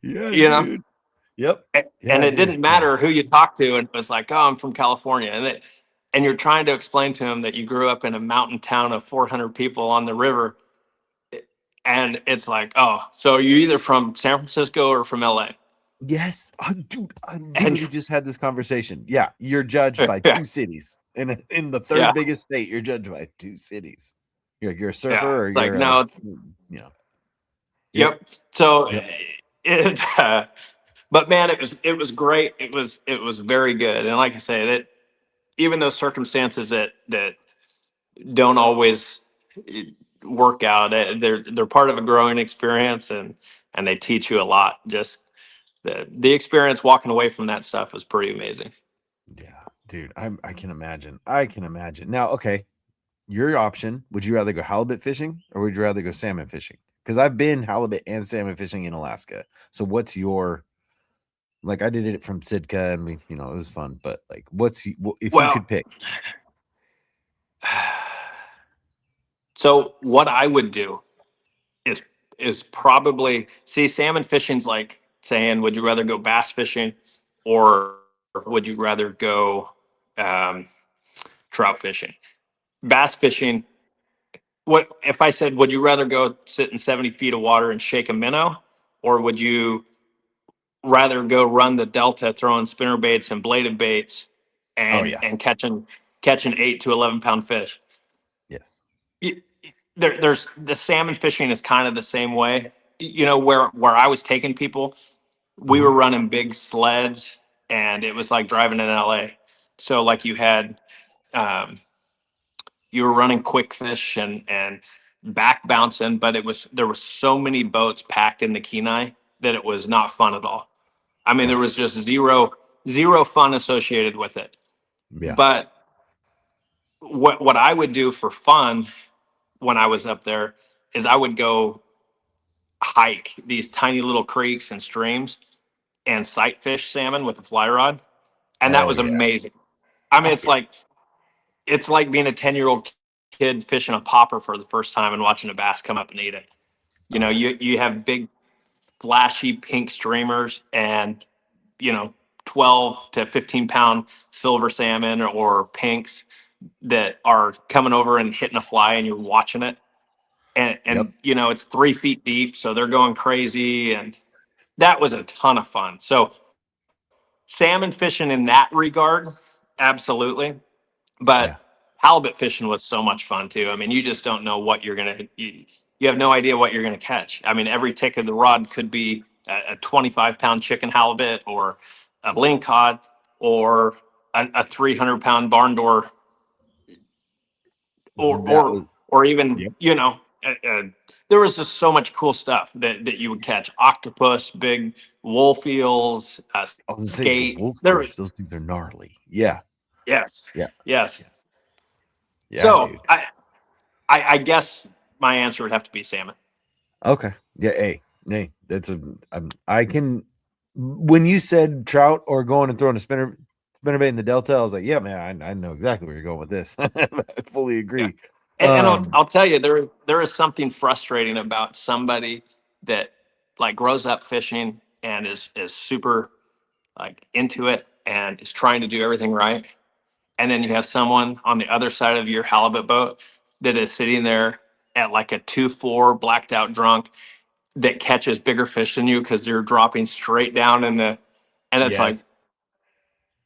Yeah, you know, dude. Yep. and Yeah, it dude. didn't Yeah. matter who you talked to, and it was like, oh, I'm from California, and you're trying to explain to them that you grew up in a mountain town of 400 people on the river, and it's like, oh, so you're either from San Francisco or from LA. Yes. Dude, I And literally just had this conversation. Yeah. You're judged by yeah, two cities. In the yeah, third biggest state, you're judged by two cities. You're a yeah. surfer or It's like, you're a, no, you know. Yep. yep. So Yep. it, but man, it was great. It was very good. And like I say, that even those circumstances that don't always eh, work out, they're part of a growing experience, and they teach you a lot. Just the experience walking away from that stuff was pretty amazing. Yeah, dude. I can imagine. I can imagine. Now, okay. Your option, would you rather go halibut fishing or would you rather go salmon fishing? Because I've been halibut and salmon fishing in Alaska. So what's your, like, I did it from Sitka and we, it was fun, but like, if you Well, could pick? so what I would do is is probably, see, salmon fishing's like saying, would you rather go bass fishing, or would you rather go um, trout fishing? Bass fishing. What if I said, would you rather go sit in 70 feet of water and shake a minnow, or would you rather go run the delta throwing spinner baits and bladed baits Oh, and yeah. and catching 8 to 11 pound fish? Yes. Y- there's the salmon fishing is kind of the same way. Where I was taking people, we were Mhm. running big sleds, and it was like driving in LA. So like um, you were running quick fish and back bouncing, but there was so many boats packed in the Kenai that it was not fun at all. I mean, Yeah. there was just zero fun associated with it. Yeah. But what I would do for fun when I was up there is I would go hike these tiny little creeks and streams and sight fish salmon with a fly rod, and that Hell was yeah. amazing. I mean, Oh, yeah. it's like being a 10-year-old kid fishing a popper for the first time and watching a bass come up and eat it. You Oh, know, yeah. you have big flashy pink streamers, and 12 to 15 pound silver salmon or pinks that are coming over and hitting a fly, and you're watching it. and Yep. you know, it's 3 feet deep, so they're going crazy, and that was a ton of fun. So salmon fishing in that regard, absolutely. Yeah. But halibut fishing was so much fun too. I mean, you just don't know what you have no idea what you're gonna catch. I mean, every tick of the rod could be a 25-pound chicken halibut, or a lingcod, or a 300-pound barn door, or That was even, yep. you know, there was just so much cool stuff that you would catch: octopus, big wolf eels, I was gonna say the skate. wolf There, fish, those things are gnarly. Yeah. yes, Yeah. yes. Yeah. Yeah, So dude. I guess my answer would have to be salmon. Okay. Yeah. Hey, that's I can. When you said trout or going and throwing a spinner bait in the Delta, I was like, yeah, man, I know exactly where you're going with this. I fully Yeah, agree. and I'll tell you, there is something frustrating about somebody that like grows up fishing and is super like into it and is trying to do everything right, and then you have someone on the other side of your halibut boat that is sitting there at like a 2-4 blacked out drunk, that catches bigger fish than you because they're dropping straight down in the, and it's like,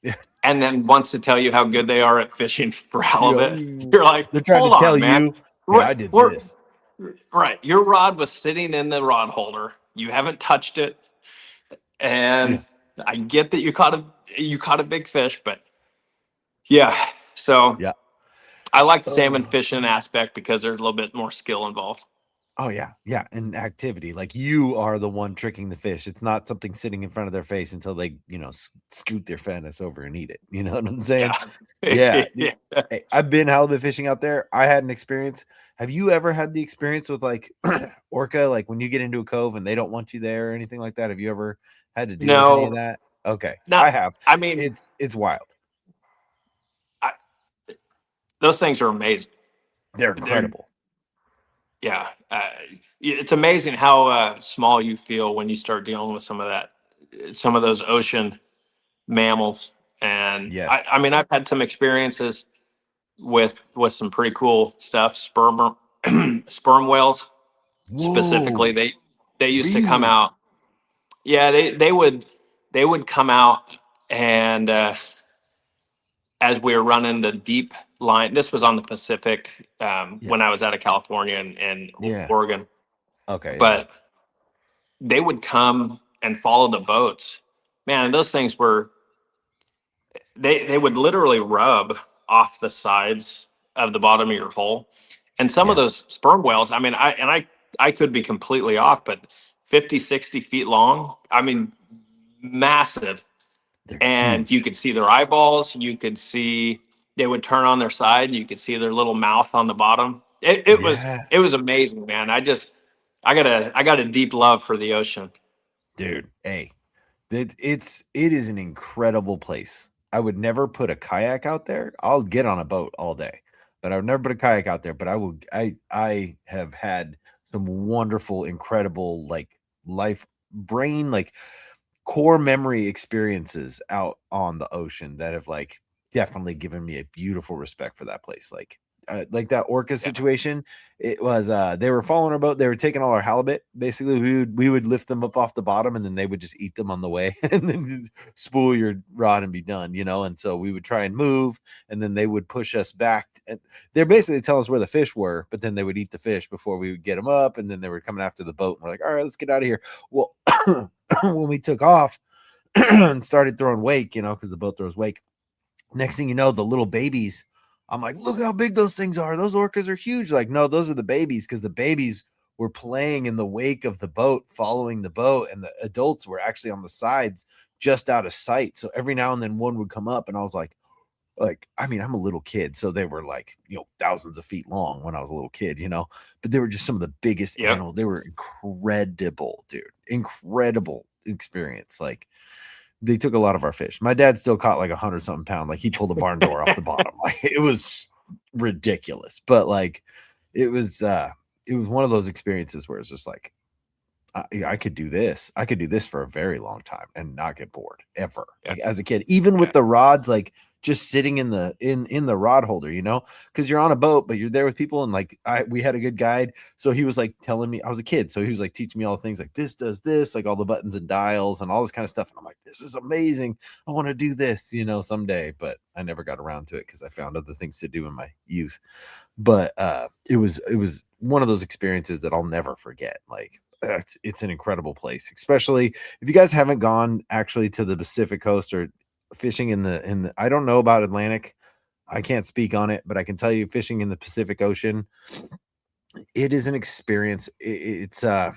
Yes. and then wants to tell you how good they are at fishing for halibut. They're You're like, trying to hold tell on, man. you, hey, We're, I did we're this. right. Your rod was sitting in the rod holder. You haven't touched it, Yeah. and I get that you caught a big fish, but yeah. So Yeah. I like the salmon Oh. fishing aspect because there's a little bit more skill involved. Oh yeah, yeah, and activity. Like you are the one tricking the fish. It's not something sitting in front of their face until they, scoot their fanus over and eat it. You know what I'm saying? Yeah. Yeah. Yeah. Hey, I've been halibut fishing out there. I had an experience. Have you ever had the experience with like orca, like when you get into a cove and they don't want you there or anything like that? Have you ever had to deal with any of No, that? Okay, I not. have. I mean, It's wild. I, those things are amazing. They're They're incredible. Yeah, it's amazing how small you feel when you start dealing with some of those ocean mammals. And Yes. I mean, I've had some experiences with some pretty cool stuff. Sperm whales specifically. Whoa, They used to come really? out. Yeah, they would come out, and as we were running the deep line. This was on the Pacific, Yeah. when I was out of California and Yeah. Oregon, Okay. Yeah. but they would come and follow the boats. Man, those things were, they would literally rub off the sides of the bottom of your hole. And some of Yeah. those sperm whales, I mean, I could be completely off, but 50, 60 feet long. I mean, massive. They're And you huge. could see their eyeballs. You could see, they would turn on their side. You could see their little mouth on the bottom. It was Yeah. it was amazing, man. I got a deep love for the ocean. Dude, hey, it is an incredible place. I would never put a kayak out there. I'll get on a boat all day, but I would never put a kayak out there. But I have had some wonderful, incredible like life brain, like core memory experiences out on the ocean that have like definitely given me a beautiful respect for that place. Like that orca Yeah. situation, it was they were following our boat, they were taking all our halibut. Basically, we would lift them up off the bottom and then they would just eat them on the way and then just spool your rod and be done. And so we would try and move and then they would push us back, and they're basically telling us where the fish were, but then they would eat the fish before we would get them up, and then they were coming after the boat, and we're like, all right, let's get out of here. Well, when we took off and started throwing wake, because the boat throws wake. Next thing you know, the little babies, I'm like, look how big those things are. Those orcas are huge. Like, no, those are the babies, because the babies were playing in the wake of the boat, following the boat, and the adults were actually on the sides just out of sight. So every now and then one would come up, and I was like, I mean, I'm a little kid, so they were like, thousands of feet long when I was a little kid, but they were just some of the biggest Yep. animals. They were incredible, dude. Incredible experience. Like, they took a lot of our fish. My dad still caught like 100-something pound. Like, he pulled a barn door off the bottom. Like, it was ridiculous, but like, it was one of those experiences where it's just like, I could do this. I could do this for a very long time and not get bored ever. Yeah. Like, as a kid, even with Yeah. the rods, like just sitting in the rod holder, you know, because you're on a boat, but you're there with people. And like we had a good guide. So he was like telling me, I was a kid. So he was like teaching me all the things like this does this, like all the buttons and dials and all this kind of stuff. And I'm like, this is amazing. I want to do this, you know, someday. But I never got around to it because I found other things to do in my youth. But it was one of those experiences that I'll never forget. Like it's an incredible place, especially if you guys haven't gone actually to the Pacific coast or fishing in the I don't know about Atlantic. I can't speak on it, but I can tell you fishing in the Pacific Ocean, it is an experience. It's I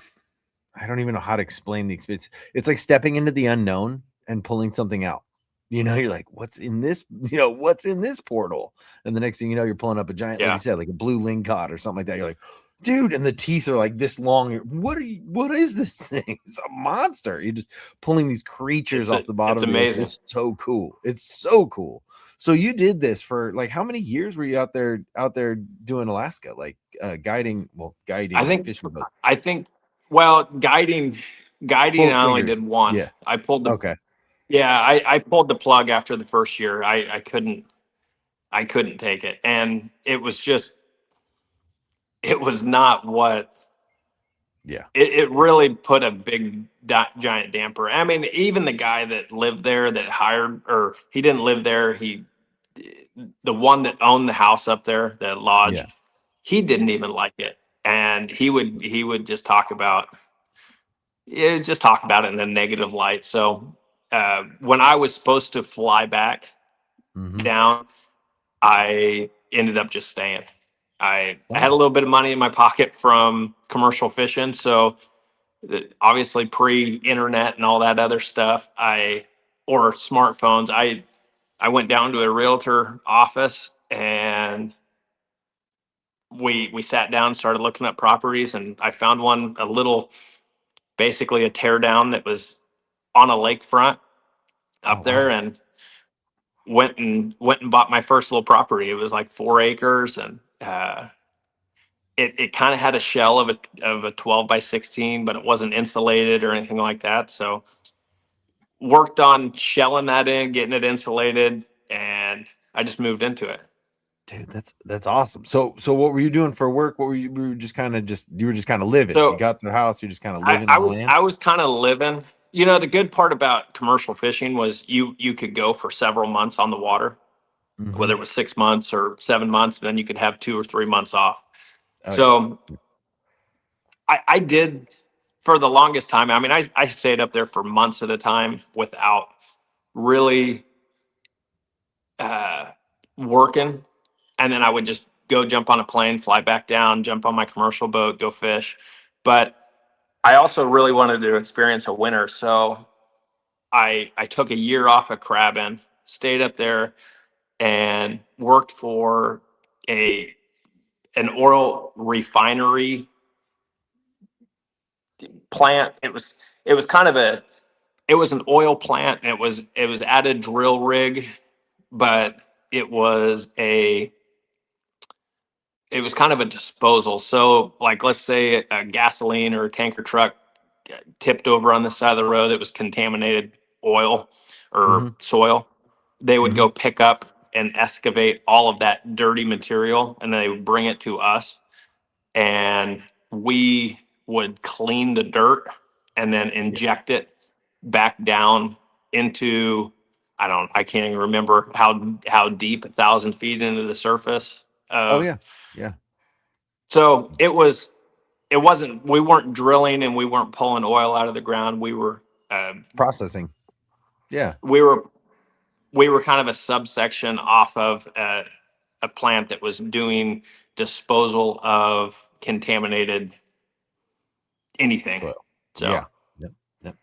don't even know how to explain the experience. It's like stepping into the unknown and pulling something out. You know, you're like, what's in this? You know, what's in this portal? And the next thing you know, you're pulling up a giant, like you said, like a blue lingcod or something like that. You're like, dude, and the teeth are like this long. What is this thing? It's a monster. You're just pulling these creatures off the bottom. It's amazing. It's so cool. It's so cool. So you did this for like how many years were you out there doing Alaska, like guiding I think fishing boats? I think well, guiding I only did one. Yeah. I pulled the Okay. Yeah, I pulled the plug after the first year. I couldn't take it. And it was not what it really put a big giant damper. I mean, even the guy that lived there that hired, or he didn't live there, the one that owned the house up there, the lodge, he didn't even like it. And he would just talk about it in a negative light. So when I was supposed to fly back down, I ended up just staying. I had a little bit of money in my pocket from commercial fishing, so obviously pre-internet and all that other stuff, or smartphones. I went down to a realtor office and we sat down, started looking at properties, and I found one, basically a tear down that was on a lakefront up there, and went and bought my first little property. It was like 4 acres, and it kind of had a shell of a 12 by 16, but it wasn't insulated or anything like that. So worked on shelling that in, getting it insulated, and I just moved into it. Dude, that's awesome. So what were you doing for work? What were you were just kind of living? So you got the house, you're just kind of living I in the was land? I was kind of living. You know, the good part about commercial fishing was you could go for several months on the water, whether it was 6 months or 7 months, then you could have 2 or 3 months off. I did for the longest time. I mean, I stayed up there for months at a time without really working. And then I would just go jump on a plane, fly back down, jump on my commercial boat, go fish. But I also really wanted to experience a winter. So I took a year off of crabbing, stayed up there, and worked for an oil refinery plant. It was kind of it was an oil plant, and it was at a drill rig, but it was kind of a disposal. So like, let's say a gasoline or a tanker truck tipped over on the side of the road that was contaminated oil or soil. They would go pick up and excavate all of that dirty material, and then they would bring it to us, and we would clean the dirt and then inject it back down into, I can't even remember how deep, 1,000 feet into the surface. Yeah. So we weren't drilling and we weren't pulling oil out of the ground. We were Processing. Yeah. We were kind of a subsection off of a plant that was doing disposal of contaminated anything. Soil. So Yep.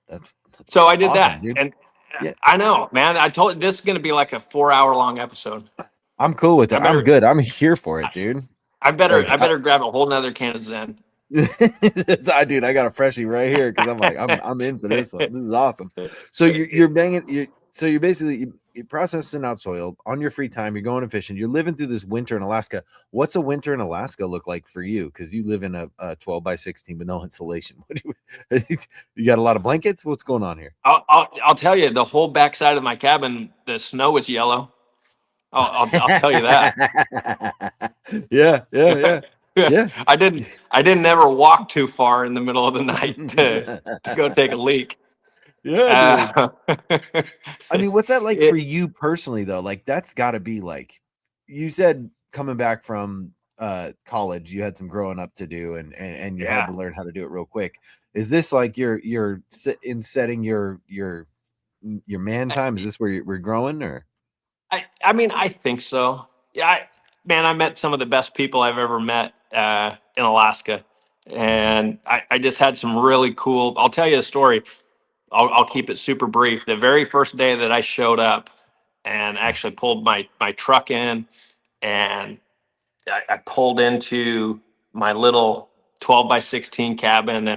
That's so I did awesome, that, dude. and I know, man. I told you this is going to be like a 4-hour long episode. I'm cool with that. I'm good. I'm here for it, dude. I better grab a whole nother can of Zen. Dude, I got a freshie right here because I'm like, I'm in for this one. This is awesome. So you're basically processing out soil on your free time. You're going fishing. You're living through this winter in Alaska. What's a winter in Alaska look like for you? Because you live in a 12 by 16 with no insulation. You got a lot of blankets? What's going on here? I'll tell you, the whole backside of my cabin, the snow was yellow. I'll tell you that. Yeah. I didn't ever walk too far in the middle of the night to go take a leak. Yeah, dude. Uh, I mean, what's that like for it, you personally though? Like that's got to be like you said coming back from college, you had some growing up to do and you had yeah. to learn how to do it real quick. Is this like you're in setting your man time? Is this where we're growing or? I mean, I think so. Yeah, man, I met some of the best people I've ever met in Alaska, and I just had some really cool. I'll tell you a story. I'll keep it super brief. The very first day that I showed up and actually pulled my truck in, and I pulled into my little 12 by 16 cabin,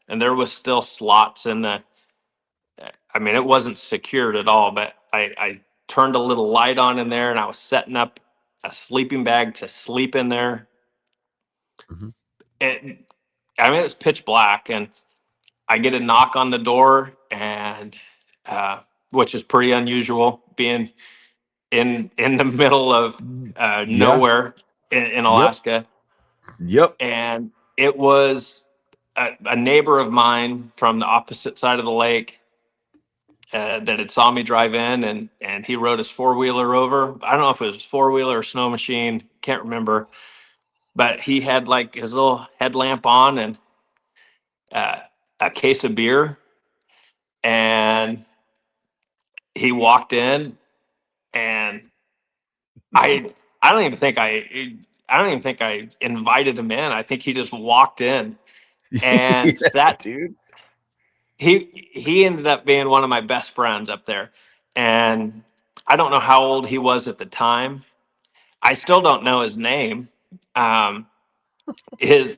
and there was still slots in the. I mean, it wasn't secured at all, but I turned a little light on in there, and I was setting up a sleeping bag to sleep in there. Mhm. It, I mean, it was pitch black, and I get a knock on the door, and which is pretty unusual, being in the middle of Yeah. nowhere in Yep. Alaska, Yep. and it was a neighbor of mine from the opposite side of the lake that had saw me drive in, and he rode his four-wheeler over. I don't know if it was his four-wheeler or snow machine, can't remember, but he had like his little headlamp on and uh, a case of beer, and he walked in, and I don't even think I don't even think I invited him in. I think he just walked in and Yeah, sat. dude. He ended up being one of my best friends up there, and I don't know how old he was at the time. I still don't know his name. Um, his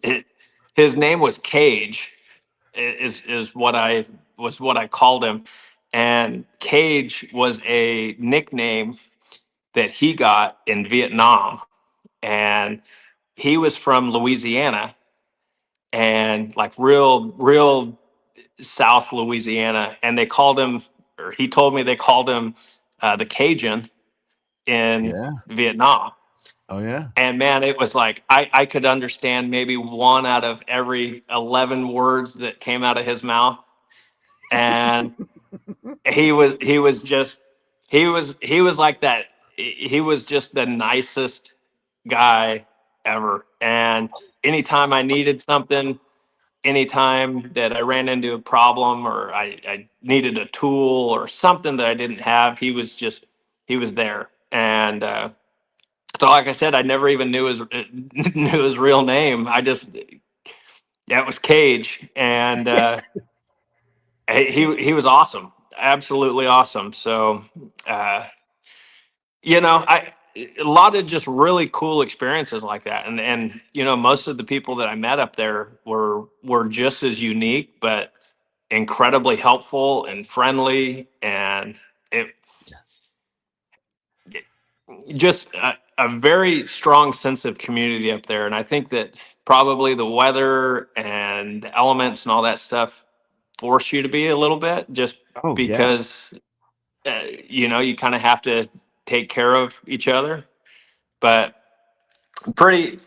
his name was Cage. Is what I called him, and Cage was a nickname that he got in Vietnam, and he was from Louisiana, and like real South Louisiana, and they called him, or he told me they called him the Cajun in Yeah. Vietnam. Oh yeah. And man, it was like I could understand maybe one out of every 11 words that came out of his mouth. And he was just he was like that. He was just the nicest guy ever. And anytime I needed something, anytime that I ran into a problem or I needed a tool or something that I didn't have, he was there. And so, like I said, I never even knew his knew his real name. Yeah, it was Cage, and he was awesome, absolutely awesome. So, uh, I a lot of just really cool experiences like that, and most of the people that I met up there were just as unique, but incredibly helpful and friendly, and it just a very strong sense of community up there. And I think that probably the weather and the elements and all that stuff force you to be a little bit, just Oh yeah. because you kind of have to take care of each other. But pretty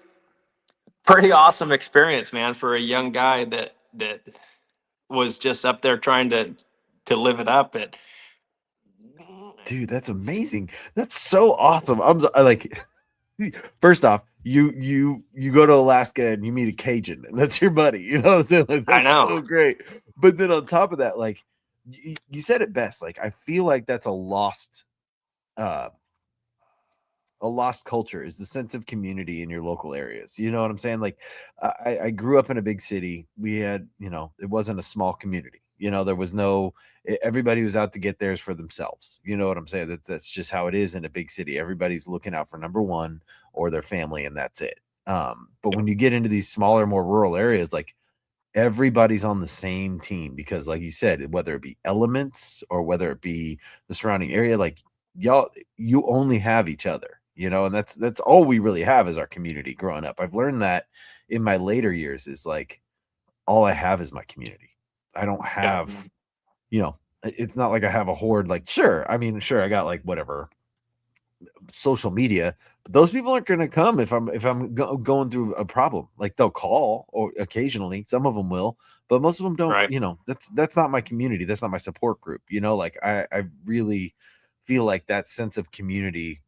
pretty awesome experience, man, for a young guy that was just up there trying to live it up. At Dude, that's amazing. That's so awesome. I like first off, you go to Alaska and you meet a Cajun, and that's your buddy. You know what I'm saying? Like I that's know. so great. But then on top of that, like you said it best. Like I feel like that's uh a lost culture is the sense of community in your local areas. You know what I'm saying? Like I grew up in a big city. We had, it wasn't a small community. There was no everybody was out to get theirs for themselves. You know what I'm saying? That's just how it is in a big city. Everybody's looking out for number one or their family, and that's it. But when you get into these smaller, more rural areas, like everybody's on the same team because, like you said, whether it be elements or whether it be the surrounding area, like y'all, you only have each other, and that's all we really have is our community growing up. I've learned that in my later years is like all I have is my community. I don't Yeah. have, it's not like I have a horde. Like, sure, I mean, sure, I got like whatever social media. But those people aren't going to come if I'm going through a problem. Like they'll call or occasionally, some of them will, but most of them don't. Right. You know, that's not my community. That's not my support group. You know, like I really feel like that sense of community,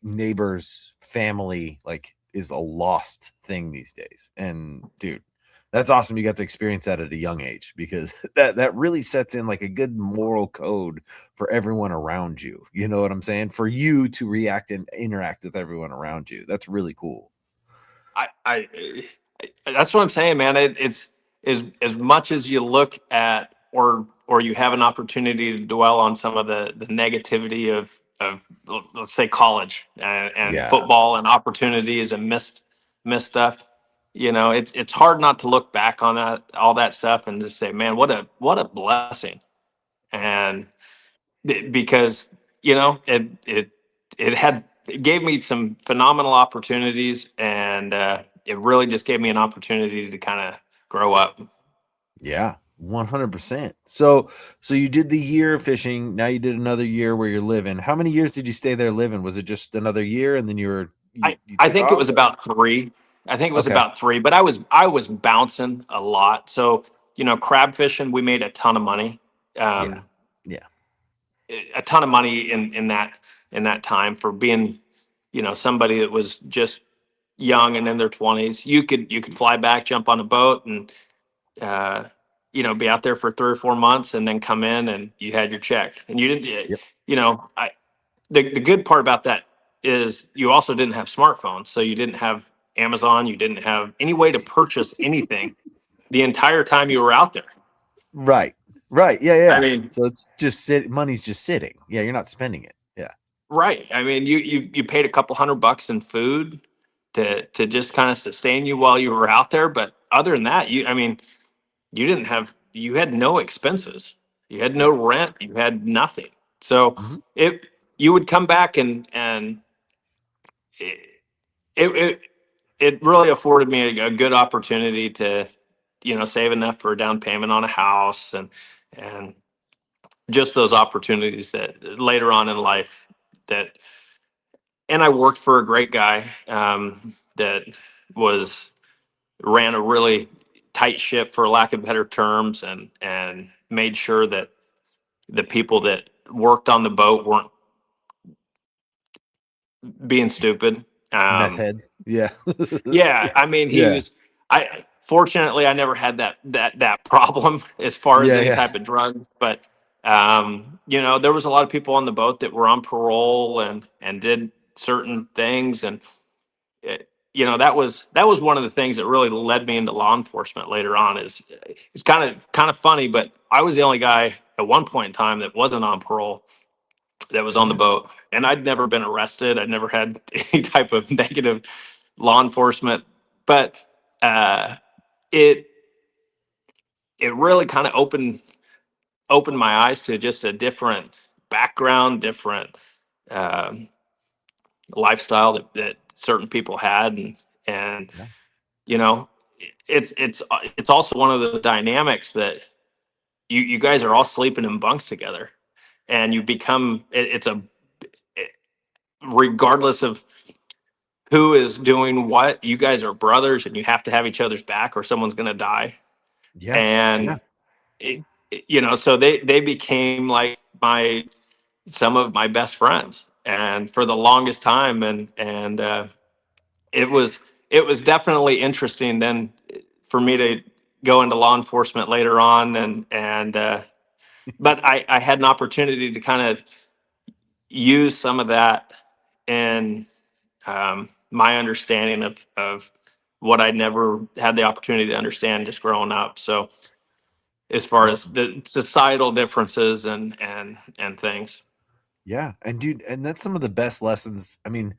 neighbors, family, like is a lost thing these days. And dude, that's awesome. You got to experience that at a young age, because that really sets in like a good moral code for everyone around you. You know what I'm saying? For you to react and interact with everyone around you. That's really cool. I that's what I'm saying, man. It's as much as you look at or you have an opportunity to dwell on some of the negativity of let's say college and Yeah. football and opportunities and missed stuff. You know, it's hard not to look back on that all that stuff and just say, man, what a blessing. And because you know it gave me some phenomenal opportunities, and it really just gave me an opportunity to kind of grow up. Yeah. 100%. So you did the year of fishing. Now you did another year where you're living. How many years did you stay there living? Was it just another year and then you I took think it off? was about three. I think it was Okay. about three, but I was bouncing a lot. So you know, crab fishing, we made a ton of money. Yeah. Um, Yeah. a ton of money in that time for being, you know, somebody that was just young and in their 20s. You could fly back, jump on a boat, and uh, you know, be out there for 3 or 4 months, and then come in and you had your check. And you didn't, Yep. you know, the good part about that is you also didn't have smartphones, so you didn't have Amazon, you didn't have any way to purchase anything the entire time you were out there. Right. Right. Yeah, I yeah. mean, So it's just money's just sitting. Yeah, you're not spending it. Yeah. right. I mean, you paid a couple $100 in food to just kind of sustain you while you were out there, but other than that, I mean, you had no expenses. You had no Yep. rent, you had nothing. So Mhm. it you would come back and it it, it really afforded me a good opportunity to, you know, save enough for a down payment on a house, and just those opportunities that later on in life that. And I worked for a great guy that was ran a really tight ship, for lack of better terms, and made sure that the people that worked on the boat weren't being stupid. Meth heads. Yeah. Yeah, I mean, he Yeah. was. I fortunately I never had that problem as far as Yeah, any yeah. type of drug, but you know, there was a lot of people on the boat that were on parole and did certain things, and you know, that was one of the things that really led me into law enforcement later on. Is it's kind of funny, but I was the only guy at one point in time that wasn't on parole, that was on the Yeah. boat, and I'd never been arrested. I'd never had any type of negative law enforcement, but uh, it it really kind of opened my eyes to just a different background, different um, lifestyle that certain people had, and Yeah. you know, it's also one of the dynamics that you guys are all sleeping in bunks together, and you become it, regardless of who is doing what, you guys are brothers, and you have to have each other's back or someone's going to die. Yeah. Yeah. And you know, so they became like my some of my best friends, and for the longest time, and it was it was definitely interesting then for me to go into law enforcement later on, and but I had an opportunity to kind of use some of that in my understanding of what I'd never had the opportunity to understand just growing up. So as far Well, as the societal differences and things. yeah. And dude, and that's some of the best lessons. I mean,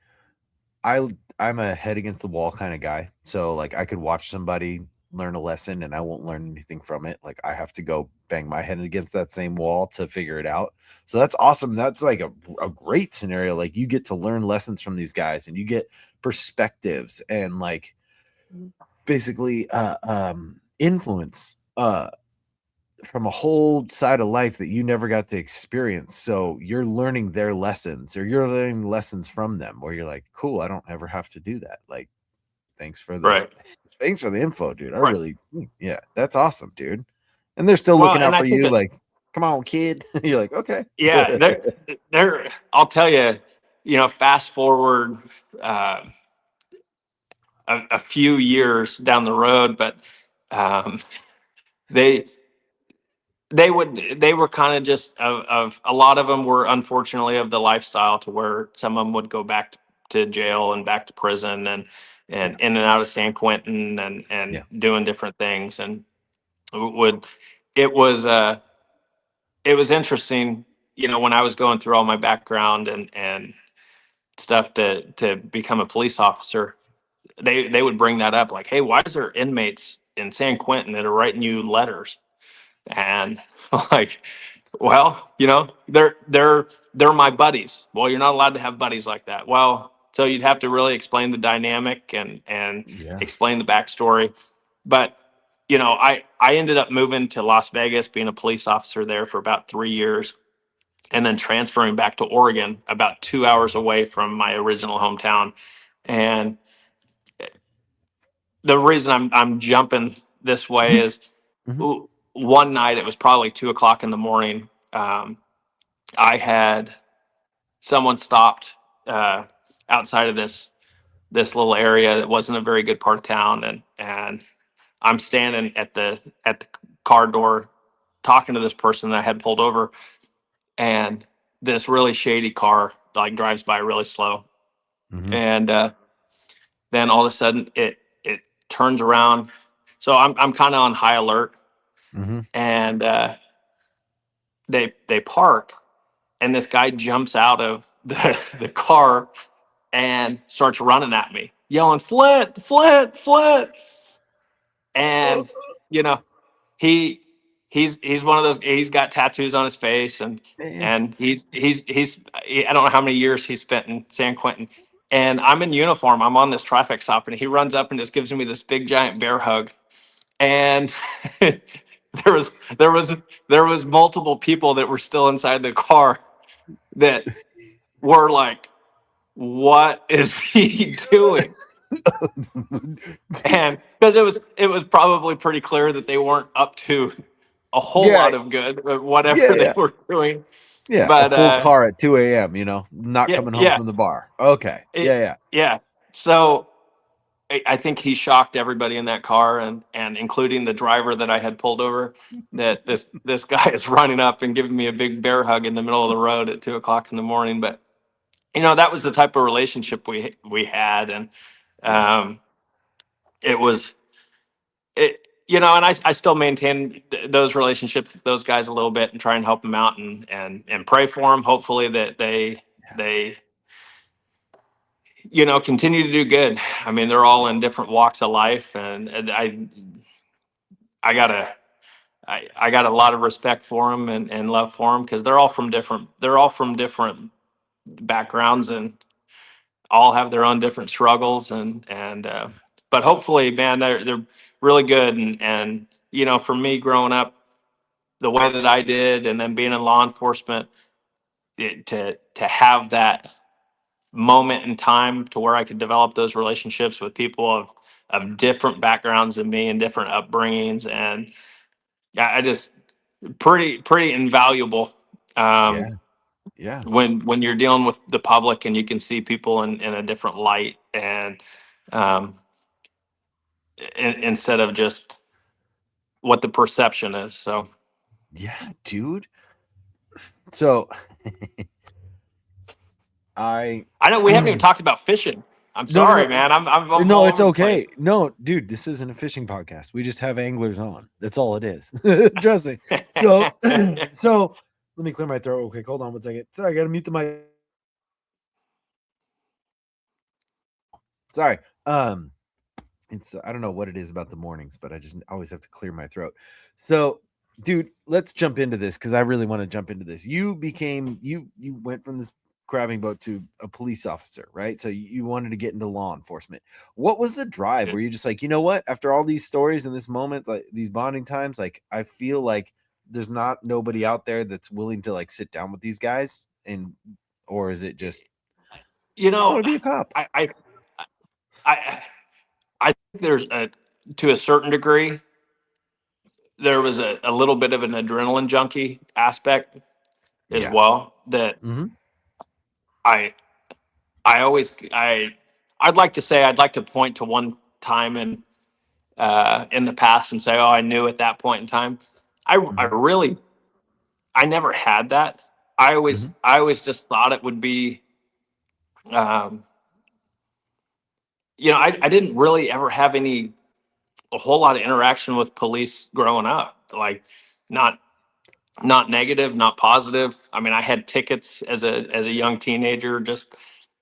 I'm a head against the wall kind of guy. So like I could watch somebody learn a lesson and I won't learn anything from it. Like I have to go bang my head against that same wall to figure it out. So that's awesome. That's like a great scenario. Like you get to learn lessons from these guys and you get perspectives and like basically influence from a whole side of life that you never got to experience. So you're learning their lessons, or you're learning lessons from them, where you're like, cool, I don't ever have to do that. Like, thanks for the Right. thanks for the info, dude. I Right. really, yeah, that's awesome, dude. And they're still Well, looking and out I for think you, that, like, come on, kid. You're like, okay. yeah, they're, I'll tell you, fast forward uh, a few years down the road, but um, they, they were kind of just of a lot of them were unfortunately of the lifestyle to where some of them would go back to jail and back to prison and Yeah. in and out of San Quentin and Yeah. doing different things and would it was it was interesting, when I was going through all my background and stuff to become a police officer. They would bring that up like, hey, why is there inmates in San Quentin that are writing you letters? And like, well, they're my buddies. Well, you're not allowed to have buddies like that. Well, so you'd have to really explain the dynamic and Yeah. explain the backstory. But I ended up moving to Las Vegas, being a police officer there for about 3 years, and then transferring back to Oregon, about 2 hours away from my original hometown. And the reason I'm jumping this way is Mhm. one night, it was probably 2 o'clock in the morning. I had someone stopped outside of this little area that wasn't a very good part of town, and I'm standing at the car door talking to this person that I had pulled over, and this really shady car like drives by really slow, Mhm. and then all of a sudden it turns around. So I'm kind of on high alert, Mhm. and they park, and this guy jumps out of the car and starts running at me, yelling, "Flynt, Flynt, Flynt!" And you know, he he's one of those. He's got tattoos on his face, Yeah. and I don't know how many years he's spent in San Quentin. And I'm in uniform. I'm on this traffic stop, and he runs up and just gives me this big giant bear hug. And there was there was there was multiple people that were still inside the car that were like, "What is he doing?" And because it was probably pretty clear that they weren't up to a whole Yeah. lot of good with whatever Yeah. they Yeah. were doing. Yeah. A But full car at 2 a.m., not yeah, coming home yeah, from the bar. Okay. it, Yeah. Yeah. yeah. So I think he shocked everybody in that car, and including the driver that I had pulled over. That this guy is running up and giving me a big bear hug in the middle of the road at 2 o'clock in the morning. But that was the type of relationship we had, and Yeah. um, it was and I still maintain those relationships with those guys a little bit and try and help them out and pray for them. Hopefully that they continue to do good. I mean, they're all in different walks of life, and I gotta I got a lot of respect for them and love for them because they're all from different backgrounds and all have their own different struggles and but hopefully, man, they're really good and for me growing up the way that I did, and then being in law enforcement, to have that moment in time to where I could develop those relationships with people of different backgrounds than me and different upbringings, and I just pretty invaluable Yeah. Yeah. when you're dealing with the public and you can see people in a different light and um, instead of just what the perception is. So Yeah, dude. So I I know we haven't even talked about fishing. I'm no, no, sorry, no. man. I'm No, all it's over the place. okay. No, dude, this isn't a fishing podcast. We just have anglers on. That's all it is. Trust me. So, so let me clear my throat. Okay, hold on 1 second. Sorry, I gotta mute the mic. Sorry. It's I don't know what it is about the mornings, but I just always have to clear my throat. So, dude, let's jump into this because I really want to jump into this. You went from this crabbing boat to a police officer, right? So you wanted to get into law enforcement. What was the drive? Were you just like, you know what? After all these stories in this moment, like these bonding times, like I feel like there's not nobody out there that's willing to like sit down with these guys, or is it just You I want know, to be a cop? I I think there's to a certain degree there was a little bit of an adrenaline junkie aspect as Yeah. well that Mm-hmm. I I always I'd like to say I'd like to point to one time in the past and say, oh, I knew at that point in time. I really I never had that. Mm-hmm. I always just thought it would be um, I didn't really ever have a whole lot of interaction with police growing up. Like not not negative, not positive. I mean, I had tickets as a young teenager just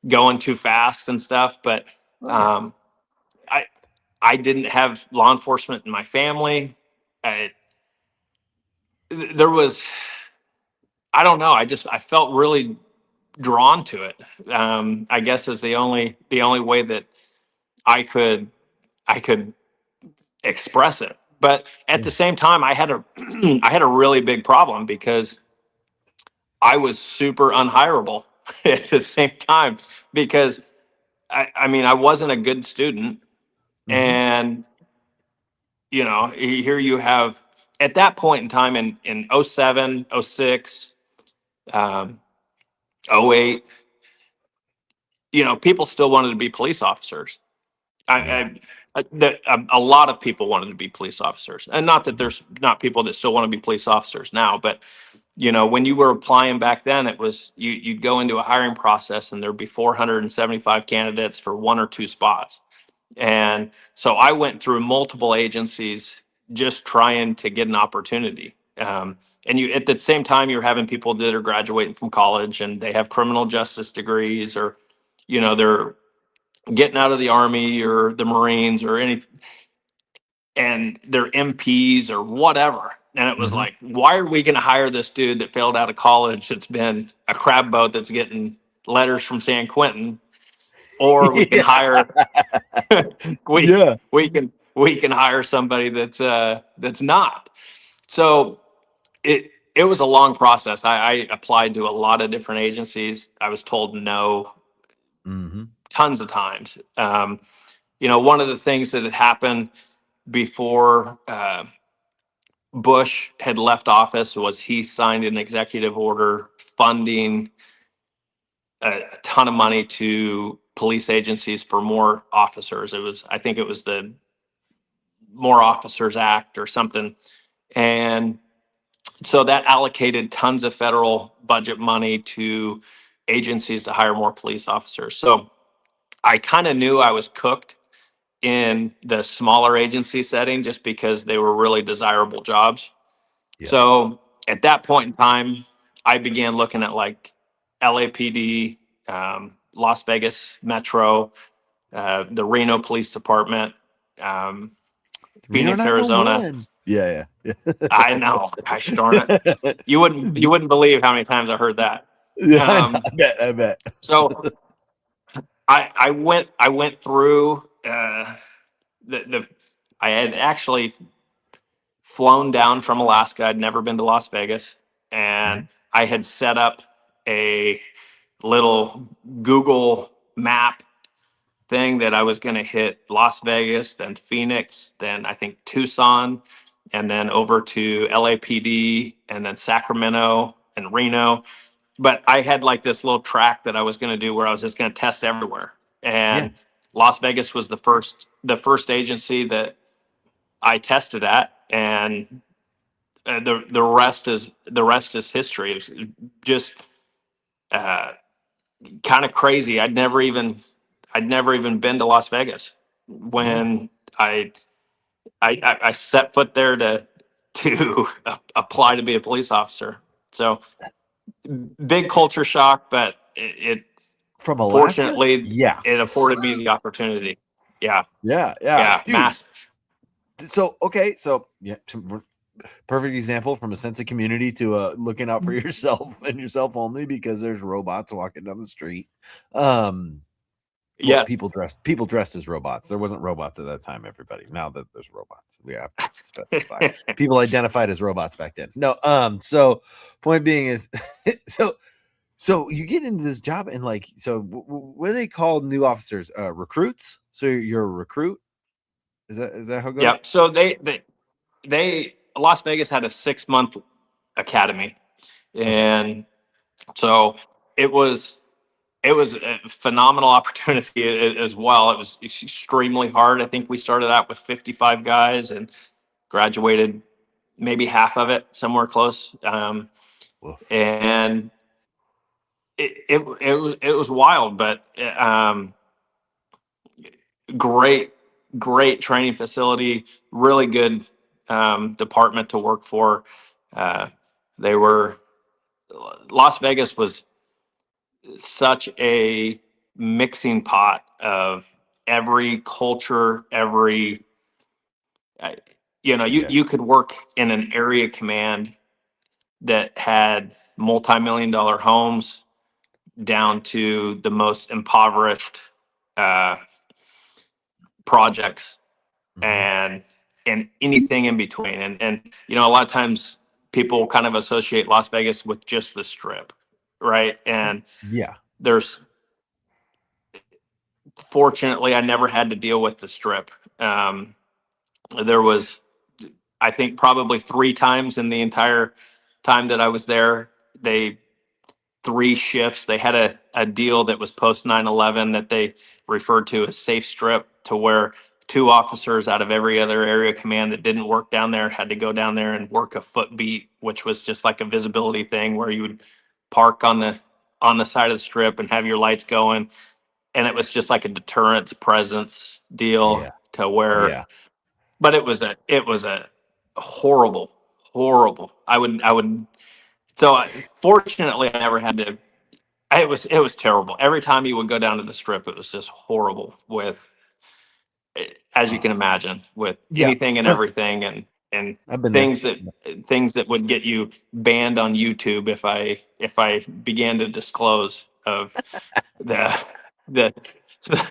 going too fast and stuff, but Oh, yeah. um, I I didn't have law enforcement in my family. I, there was I don't know. I felt really drawn to it. I guess is the only way that I could I could express it. But at the same time, I had a I had a really big problem because I was super unhireable at the same time because I mean I wasn't a good student, Mm-hmm. and here you have at that point in time in '07, '06, um, '08, people still wanted to be police officers. Yeah. A lot of people wanted to be police officers, and not that there's not people that still want to be police officers now, but when you were applying back then, it was you'd go into a hiring process and there'd be 475 candidates for one or two spots. And so I went through multiple agencies just trying to get an opportunity. And you at the same time you're having people that are graduating from college and they have criminal justice degrees, or they're getting out of the army or the Marines or any, and they're MPs or whatever. And it was Mm-hmm. like, why are we going to hire this dude that failed out of college that's been a crab boat that's getting letters from San Quentin? Or we can Yeah. hire we Yeah. we can hire somebody that's not. So it was a long process. I applied to a lot of different agencies. I was told no Mm-hmm. tons of times. One of the things that had happened before Bush had left office was he signed an executive order funding a ton of money to police agencies for more officers. I think it was the More Officers Act or something. And so that allocated tons of federal budget money to agencies to hire more police officers. So I kind of knew I was cooked in the smaller agency setting just because they were really desirable jobs. Yep. So at that point in time, I began looking at like LAPD, Las Vegas Metro, the Reno Police Department, um, Reno Phoenix, Arizona. 911. Yeah, yeah. I know, gosh darn it. Yeah. You wouldn't believe how many times I heard that. Yeah, Um, I bet. so I went through the I had actually flown down from Alaska. I'd never been to Las Vegas, and Mhm. I had set up a little Google map thing that I was going to hit Las Vegas, then Phoenix, then I think Tucson, and then over to LAPD, and then Sacramento and Reno. But I had like this little track that I was going to do where I was just going to test everywhere. Yeah. And Las Vegas was the first agency that I tested at, and the rest is history. It was just uh, kind of crazy. I'd never even been to Las Vegas Yeah. when I set foot there to apply to be a police officer. So big culture shock, but it From Alaska? fortunately Yeah. it afforded me the opportunity. Yeah, Yeah. Yeah. yeah, Dude. massive. So okay. So yeah. Perfect example from a sense of community to looking out for yourself and yourself only because there's robots walking down the street. Well, Yes. people dressed as robots. There wasn't robots at that time, everybody. Now that there's robots, we have to specify. People identified as robots back then. No, so point being is so you get into this job and like what do they call new officers? Recruits. So you're a recruit. Is that how it goes? Yep. So they Las Vegas had a 6-month academy, Okay. and so it was a phenomenal opportunity as well. It was extremely hard. I think we started out with 55 guys and graduated maybe half of it, somewhere close. Woof. And it was wild, but great training facility, really good department to work for. They were Las Vegas was such a mixing pot of every culture, every uh, Yes. you could work in an area command that had multi-million-dollar homes down to the most impoverished uh, projects Mhm. and anything in between. And a lot of times people kind of associate Las Vegas with just the strip, right? And Yeah. there's fortunately I never had to deal with the strip. There was, I think, probably 3 times in the entire time that I was there. They 3 shifts. They had a deal that was post 9/11 that they referred to as safe strip, to where 2 officers out of every other area command that didn't work down there had to go down there and work a foot beat, which was just like a visibility thing where you would park on the side of the strip and have your lights going, and it was just like a deterrence presence deal Yeah. to where. Yeah. But it was a horrible. I would. So fortunately, I never had to. It was terrible. Every time you would go down to the strip, it was just horrible. With, as you can imagine, with Yeah. anything and everything, and I've been there. things that would get you banned on YouTube if I began to disclose of the the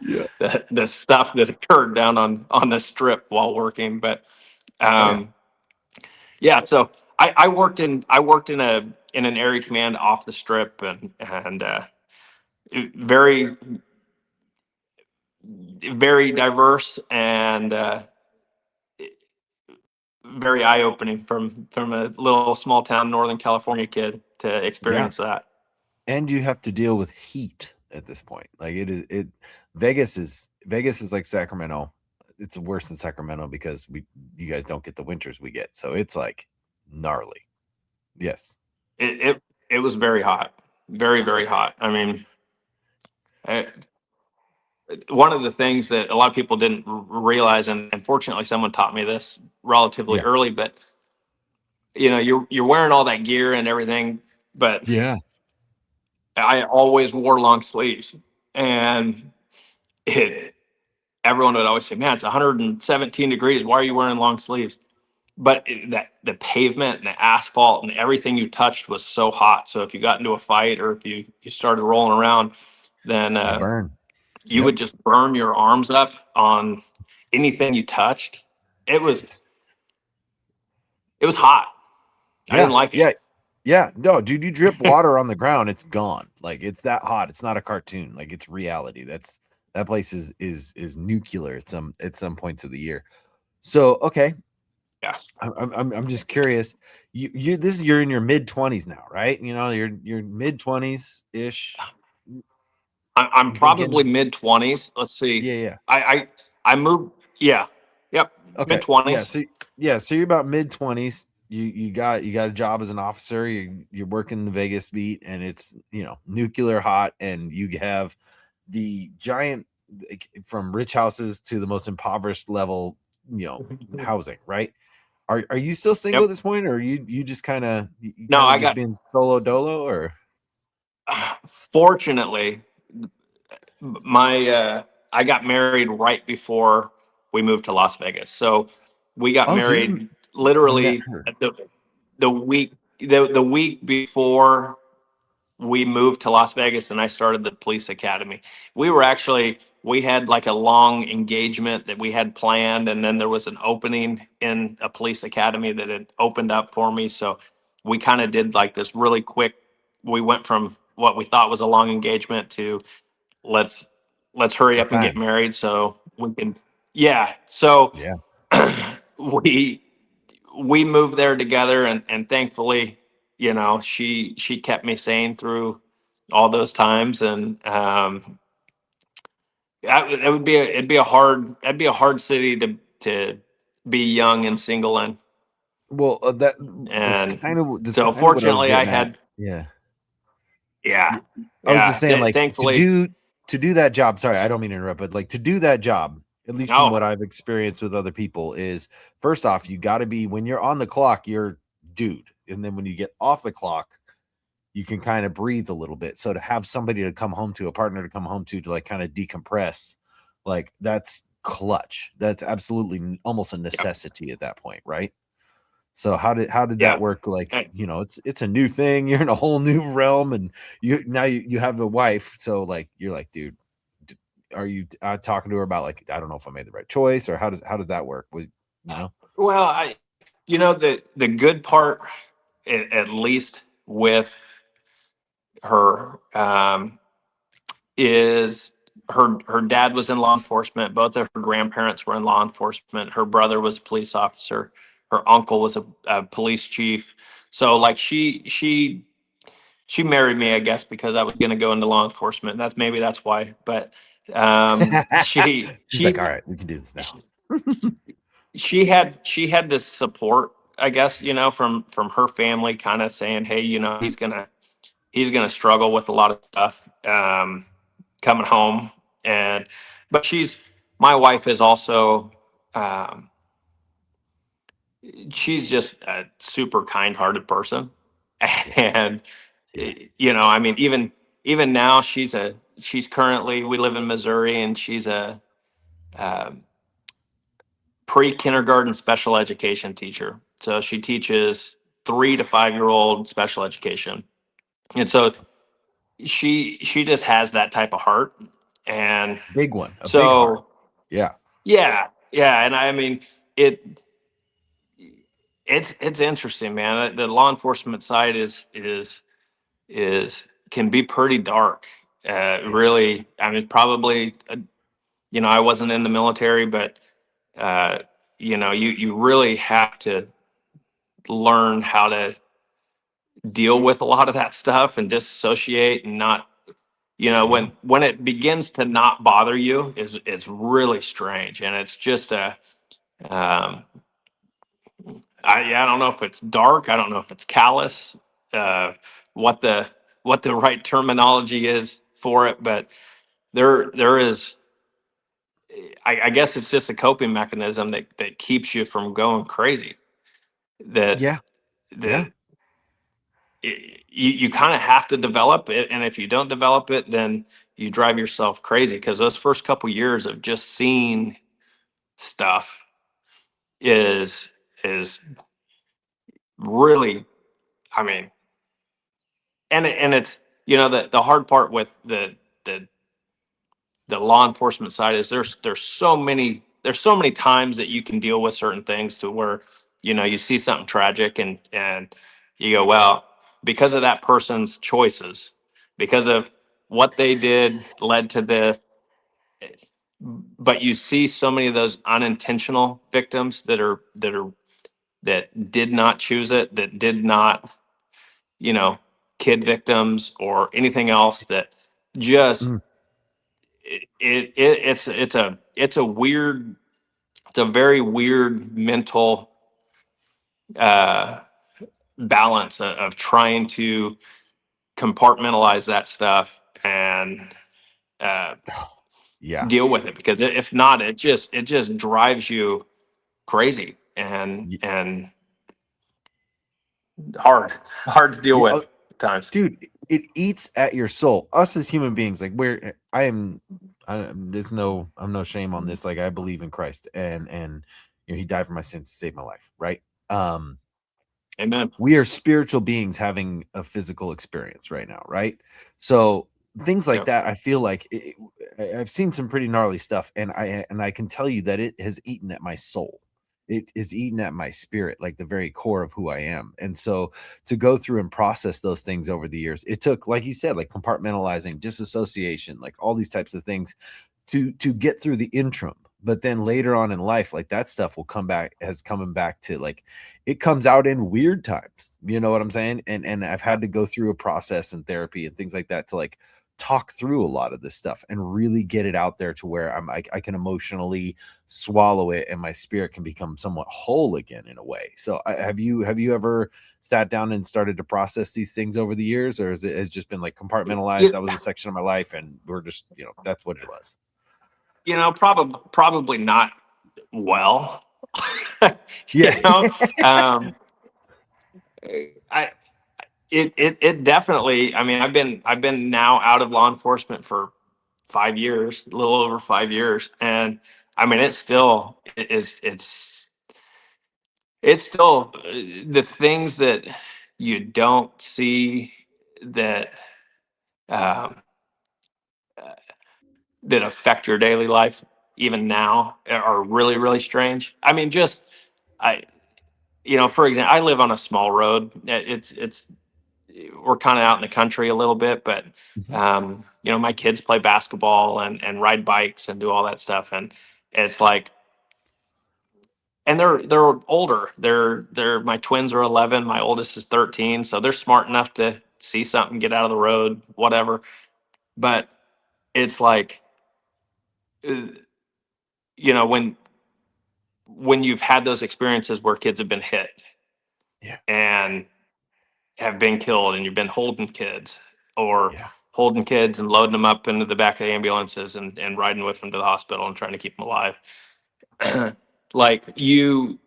Yeah. the stuff that occurred down on the strip while working. But Oh yeah. um, yeah, so I worked in an area command off the strip, and very very diverse and very eye opening from a little small town Northern California kid to Yeah. experience that. And you have to deal with heat at this point. Like Vegas is like Sacramento. It's worse than Sacramento because you guys don't get the winters we get. So it's like gnarly. Yes. It was very hot, very hot. I mean, I, one of the things that a lot of people didn't realize, and fortunately, someone taught me this relatively Yeah. early, but you're wearing all that gear and everything, but Yeah. I always wore long sleeves, and it everyone would always say, "Man, it's 117 degrees. Why are you wearing long sleeves?" But that the pavement and the asphalt and everything you touched was so hot. So if you got into a fight or if you started rolling around, then You burn. you Yep. would just burn your arms up on anything you touched. It was Yes. it was hot. I Yeah. didn't like it. Yeah. Yeah. No, dude, you drip water on the ground, it's gone. Like it's that hot. It's not a cartoon. Like it's reality. That place is nuclear at some points of the year. So okay, Yeah. I'm just curious. You're in your mid-20s now, right? You're mid-20s ish. I'm I'm probably thinking, mid-20s. Let's see. yeah, yeah. I moved. Yeah. Yep. Okay. Yeah. Mid-20s. So you're about mid-20s. You got a job as an officer. You're working the Vegas beat, and it's nuclear hot, and you have the giant, like, from rich houses to the most impoverished level, housing, right? Are you still single Yep. at this point, or you just kind of No, I just got. being solo dolo, or Fortunately, my I got married right before we moved to Las Vegas. So we got oh, so you married met literally her? at the week before we moved to Las Vegas and I started the police academy. We were actually we had like a long engagement that we had planned, and then there was an opening in a police academy that had opened up for me. So we kind of did like this really quick. We went from what we thought was a long engagement to let's let's hurry It's up and get time. married so we can. Yeah. So Yeah. we we moved there together, and thankfully, you know, she kept me sane through all those times. And it would be it'd be a hard city to be young and single in. Well, And that's so kind of what I was fortunately I getting at. had, Yeah. yeah, I was just yeah, saying, like, thankfully. to do that job. Sorry, I don't mean to interrupt, but like to do that job, at least from what No. I've experienced with other people, is first off, you got to be when you're on the clock, you're dude, and then when you get off the clock, you can kind of breathe a little bit. So to have somebody to come home to, a partner to come home to like kind of decompress, like that's clutch. That's absolutely almost a Yeah, necessity at that point, right? So how did that yeah. work? Like, Eh, you know, it's a new thing. You're in a whole new realm, and you have a wife. So like, you're like, dude, are you talking to her about like, I don't know if I made the right choice, or how does that work? Was you know? well, you know, the good part, at least with her, is her dad was in law enforcement. Both of her grandparents were in law enforcement. Her brother was a police officer. Her uncle was a police chief. So like she married me, I guess, because I was going to go into law enforcement. That's why. But she She's like, all right, we can do this now. she had this support, I guess, you know, from her family, kind of saying, hey, you know, he's gonna struggle with a lot of stuff coming home. And but my wife is also, um, she's just a super kind-hearted person. And Yeah. you know, I mean, even now she's currently, we live in Missouri, and she's a um, pre-kindergarten special education teacher. So she teaches 3 to 5 year old special education. And so Awesome. she just has that type of heart. And Big one, a big heart. so Yeah. yeah, yeah. And I mean, it it's interesting, man. The law enforcement side is can be pretty dark. Really, I mean, probably, you know, I wasn't in the military, but uh, you know, you really have to learn how to deal with a lot of that stuff and disassociate and not, you know, Yeah. when it begins to not bother you is it's really strange. And it's just a, um I don't know if it's dark, I don't know if it's callous, uh what the what the right terminology is for it. But there is, I guess it's just a coping mechanism that keeps you from going crazy. That Yeah. Yeah. that you kind of have to develop it, and if you don't develop it, then you drive yourself crazy, because those first couple years of just seeing stuff is is really, I mean, and it's, you know, the hard part with the the law enforcement side is there's so many times that you can deal with certain things to where, you know, you see something tragic, and you go, well, because of that person's choices, because of what they did led to this. But you see so many of those unintentional victims that did not choose it, that did not, you know, kid victims or anything else, that just Mm. it's a weird, it's a very weird mental uh balance of trying to compartmentalize that stuff and uh Yeah. deal with it, because if not, it just drives you crazy, Y- and hard to deal Yeah. with at times. Dude, it eats at your soul. Us as human beings, like I'm no shame on this. Like, I believe in Christ, and you know, he died for my sins to save my life, right? Amen. We are spiritual beings having a physical experience right now, right? So things like Yep. that, I feel like I've seen some pretty gnarly stuff, and I can tell you that it has eaten at my soul. It is eaten at my spirit, like the very core of who I am. And so to go through and process those things over the years, it took, like you said, like compartmentalizing, disassociation, like all these types of things to get through the interim. But then later on in life, like that stuff will come back, has coming back to, like, it comes out in weird times. You know what I'm saying? And I've had to go through a process and therapy and things like that to like talk through a lot of this stuff and really get it out there to where I can emotionally swallow it and my spirit can become somewhat whole again in a way. So have you ever sat down and started to process these things over the years, or is it has just been like compartmentalized? That was a section of my life and we're just, that's what it was. Probably not well. Yeah. Um, I it definitely. I mean, I've been now out of law enforcement for 5 years, a little over 5 years, and I mean, it's still the things that you don't see that um, uh, that affect your daily life even now are really really strange. I mean, just I for example, I live on a small road. It's we're kind of out in the country a little bit, but Mhm. my kids play basketball and ride bikes and do all that stuff, and it's like, and they're older. They're my twins are 11, my oldest is 13, so they're smart enough to see something, get out of the road, whatever. But it's like, uh, when you've had those experiences where kids have been hit Yeah. and have been killed, and you've been holding kids, or Yeah. holding kids and loading them up into the back of the ambulances and riding with them to the hospital and trying to keep them alive. Like you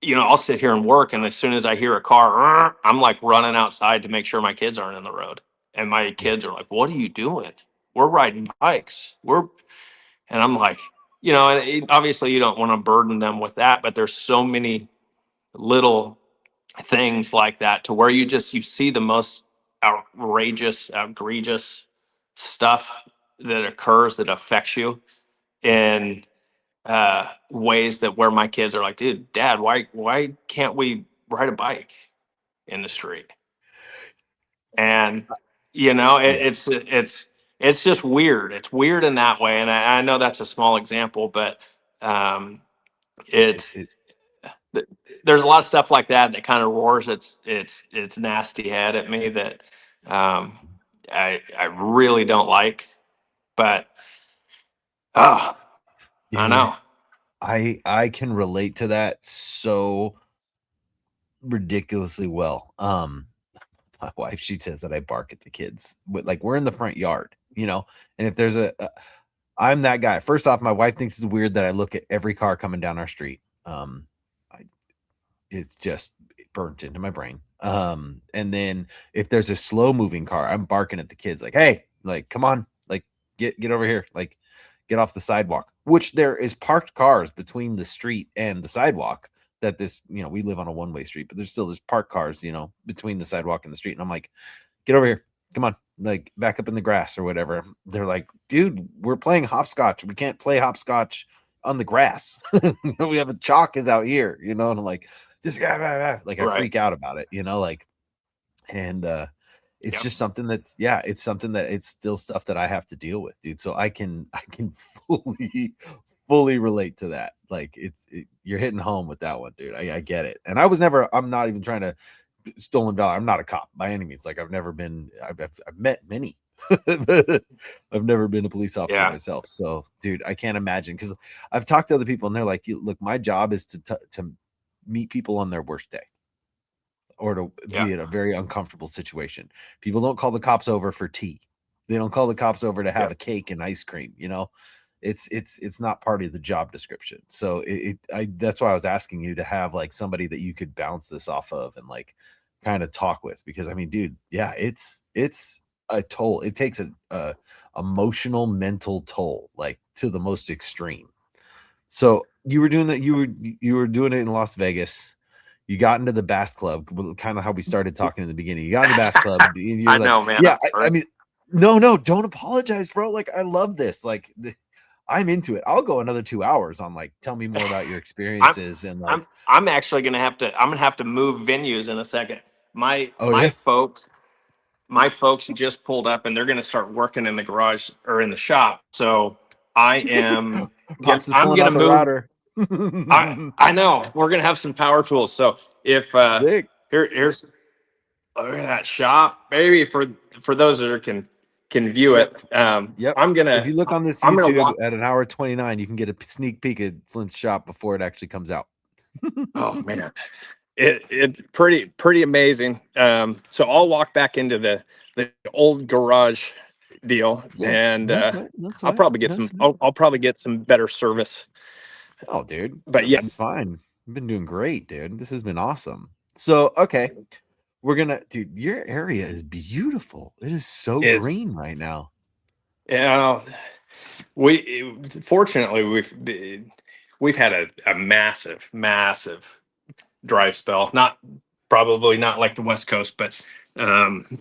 I'll sit here and work, and as soon as I hear a car, I'm like running outside to make sure my kids aren't in the road. And my Yeah. kids are like, "What are you doing? We're riding bikes. And I'm like, obviously you don't want to burden them with that, but there's so many little things like that to where you see the most outrageous, egregious stuff that occurs that affects you in ways that where my kids are like, dude, dad, why can't we ride a bike in the street? And Yeah. it's just weird. It's weird in that way, and I know that's a small example, but um, It, it's it, th- there's a lot of stuff like that that kind of roars its nasty head at me that um, I really don't like. But oh, yeah, I man, know. I can relate to that so ridiculously well. My wife, she says that I bark at the kids, but like we're in the front yard, and if there's I'm that guy. First off, my wife thinks it's weird that I look at every car coming down our street. I, it's just burnt into my brain. And then if there's a slow moving car, I'm barking at the kids like, "Hey, like, come on, like, get over here, like, get off the sidewalk." Which there is parked cars between the street and the sidewalk. That this, we live on a one-way street, but there's parked cars, between the sidewalk and the street. And I'm like, "Get over here, come on, like, back up in the grass or whatever." They're like, "Dude, we're playing hopscotch. We can't play hopscotch on the grass. We have a chalk is out here, and I'm like, just like I Right. freak out about it, like, and it's Yep. just something that's, yeah, it's something that it's still stuff that I have to deal with, dude. So I can fully relate to that. Like you're hitting home with that one, dude. I get it. And I'm not even trying to stolen valor. I'm not a cop by any means. Like I've never been, I've met many, but I've never been a police officer Yeah. myself. So, dude, I can't imagine, because I've talked to other people and they're like, Look, my job is to meet people on their worst day, or to Yeah. be in a very uncomfortable situation. People don't call the cops over for tea. They don't call the cops over to have Yep. a cake and ice cream. It's not part of the job description. So that's why I was asking you to have like somebody that you could bounce this off of and like kind of talk with, because I mean, dude, yeah, it's a toll. It takes a emotional, mental toll, like to the most extreme. So you were doing that. You were doing it in Las Vegas. You got into the bass club, kind of how we started talking in the beginning. You got in the bass club. And you're I like, know, man. yeah, I'm sorry. I mean, no, don't apologize, bro. Like, I love this. Like, I'm into it. I'll go another 2 hours on like, tell me more about your experiences and like, I'm actually gonna have to move venues in a second. My oh my yeah, folks my folks just pulled up and they're gonna start working in the garage or in the shop. So Pops is I'm pulling gonna out the move. router. I know we're gonna have some power tools. So if Sick. here's look at that shop, maybe for those that can view Yep. it. Yep. I'm If you look on this gonna YouTube walk. at an hour 29, you can get a sneak peek at Flint's shop before it actually comes out. Oh man, it's pretty amazing. So I'll walk back into the old garage deal, Yeah, and no sweat, no I'll sweat, probably get no some. sweat. I'll probably get some better service. Oh, dude, But yeah, that's fine. You've been doing great, dude. This has been awesome. So, okay, dude, your area is beautiful. It is so it's green right now. yeah. We fortunately we've had a massive dry spell. Not probably not like the West Coast, but um,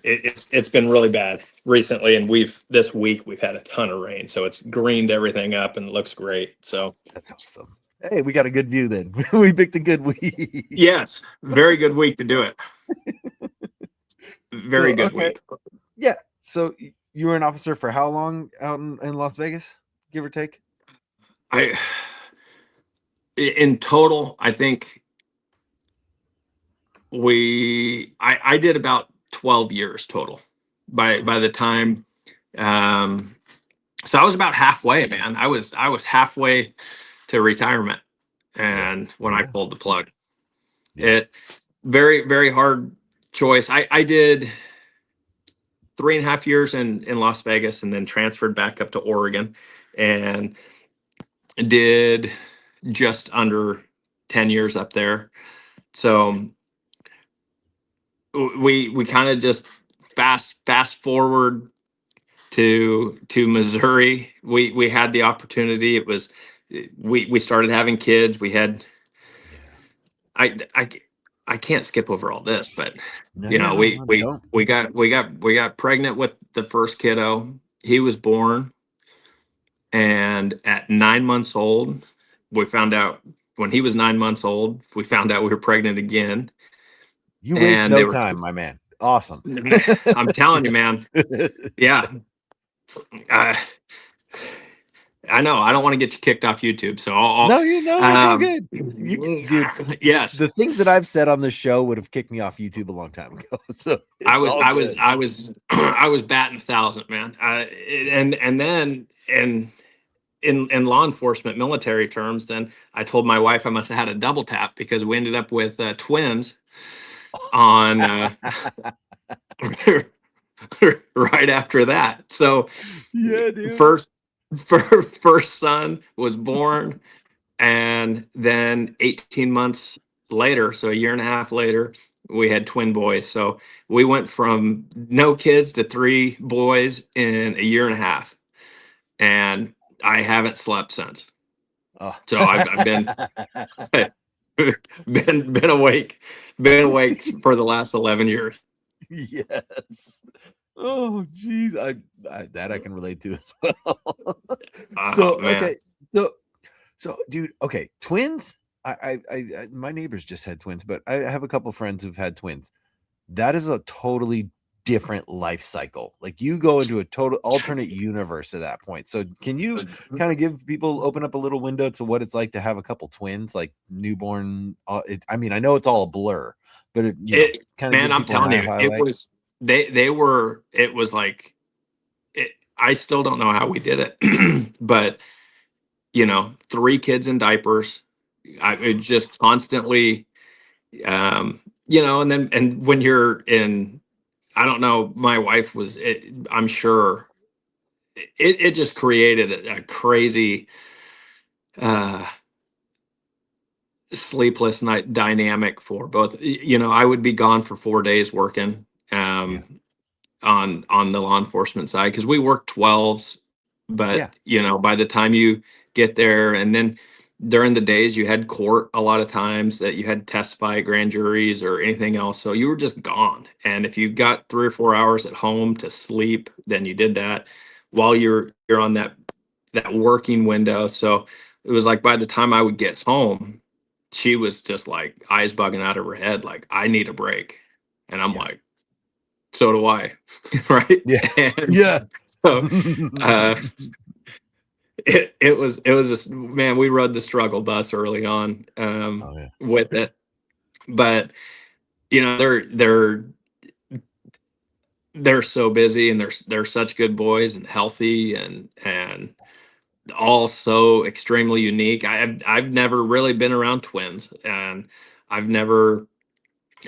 it's been really bad recently, and this week we've had a ton of rain, so it's greened everything up and it looks great. So That's awesome. Hey, we got a good view then. We picked a good week. yes, very good week to do it. Very So, good okay. week. Yeah. So you were an officer for how long out in Las Vegas, give or take? In total, I think I did about 12 years total by the time so I was about halfway, man. I was halfway to retirement, and when I Yeah. pulled the plug. Yeah. It very hard choice. I did 3.5 years in Las Vegas and then transferred back up to Oregon and did just under 10 years up there. So we kind of just fast forward to Missouri. We had the opportunity. It was we started having kids. We had Yeah. I I can't skip over all this, but No, you yeah, know, no, no, don't. we got pregnant with the first kiddo. He was born, and at 9 months old, we found out when he was 9 months old, we found out we were pregnant again. You waste And they no were, time, my man. Awesome. I'm telling you, man. Yeah. Uh, I know. I don't want to get you kicked off YouTube, so No, you know, it's all um, good. Dude, yes. the things that I've said on the show would have kicked me off YouTube a long time ago. So it's all good. I was I was batting 1,000, man. And then in law enforcement military terms, then I told my wife I must have had a double tap because we ended up with twins on right after that. So Yeah, dude. first son was born, and then 18 months later, so a year and a half later, we had twin boys. So we went from no kids to 3 boys in a year and a half, and I haven't slept since. Oh. So I've been been awake for the last 11 years. Yes. Oh, geez. I can relate to as well. Oh So man. okay. So dude, okay, twins. I my neighbors just had twins, but I have a couple friends who've had twins. That is a totally different life cycle. Like you go into a total alternate universe at that point. So can you kind of give people open up a little window to what it's like to have a couple twins, like newborn? I mean, I know it's all a blur, but kind of Man, give I'm people an telling you, it highlight. was it was like I still don't know how we did it, but 3 kids in diapers. I it just constantly, and when you're in, I don't know, my wife was, I'm sure it just created a crazy, uh, sleepless night dynamic for both. I would be gone for 4 days working, Yeah. on the law enforcement side because we work 12s, Yeah. but by the time you get there, and then during the days you had court a lot of times that you had to testify at grand juries or anything else. So you were just gone. And if you got 3 or 4 hours at home to sleep, then you did that while you're on that working window. So it was like by the time I would get home, she was just like eyes bugging out of her head, like, I need a break. And I'm Yeah. like, so do I. Right. Yeah. And Yeah. so it was just, man, we rode the struggle bus early on Oh, yeah. with it. But they're so busy, and they're such good boys and healthy and all so extremely unique. I've never really been around twins, and I've never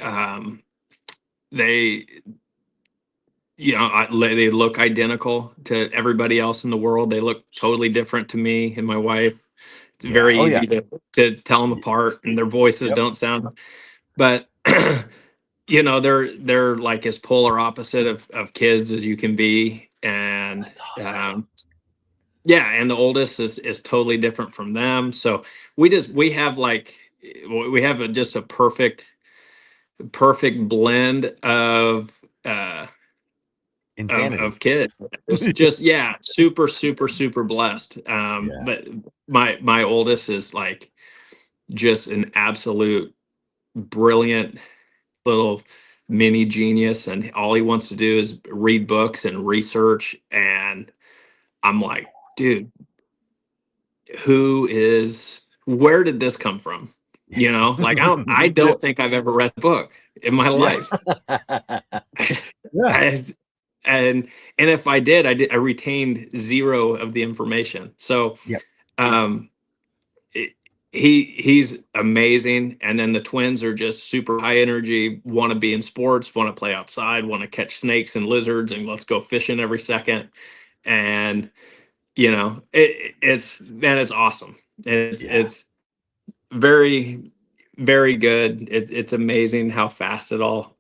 um they they look identical to everybody else in the world. They look totally different to me and my wife. It's Yeah. very Oh, yeah. easy to tell them apart, and their voices Yep. don't sound, but they're like as polar opposite of kids as you can be. And That's awesome. yeah, and the oldest is totally different from them. So we have like we have just a perfect blend Insanity. of kids. Just yeah, super super super blessed. Yeah. But my oldest is like just an absolute brilliant little mini genius, and all he wants to do is read books and research. And I'm like, dude, where did this come from? Like I Yeah. don't think I've ever read a book in my Yeah. life. Yeah. I, and if I retained zero of the information. So Yep. um it- he's amazing. And then the twins are just super high energy, want to be in sports, want to play outside, want to catch snakes and lizards, and let's go fishing every second. And it's awesome. Yeah. It's very very good. It's amazing how fast it all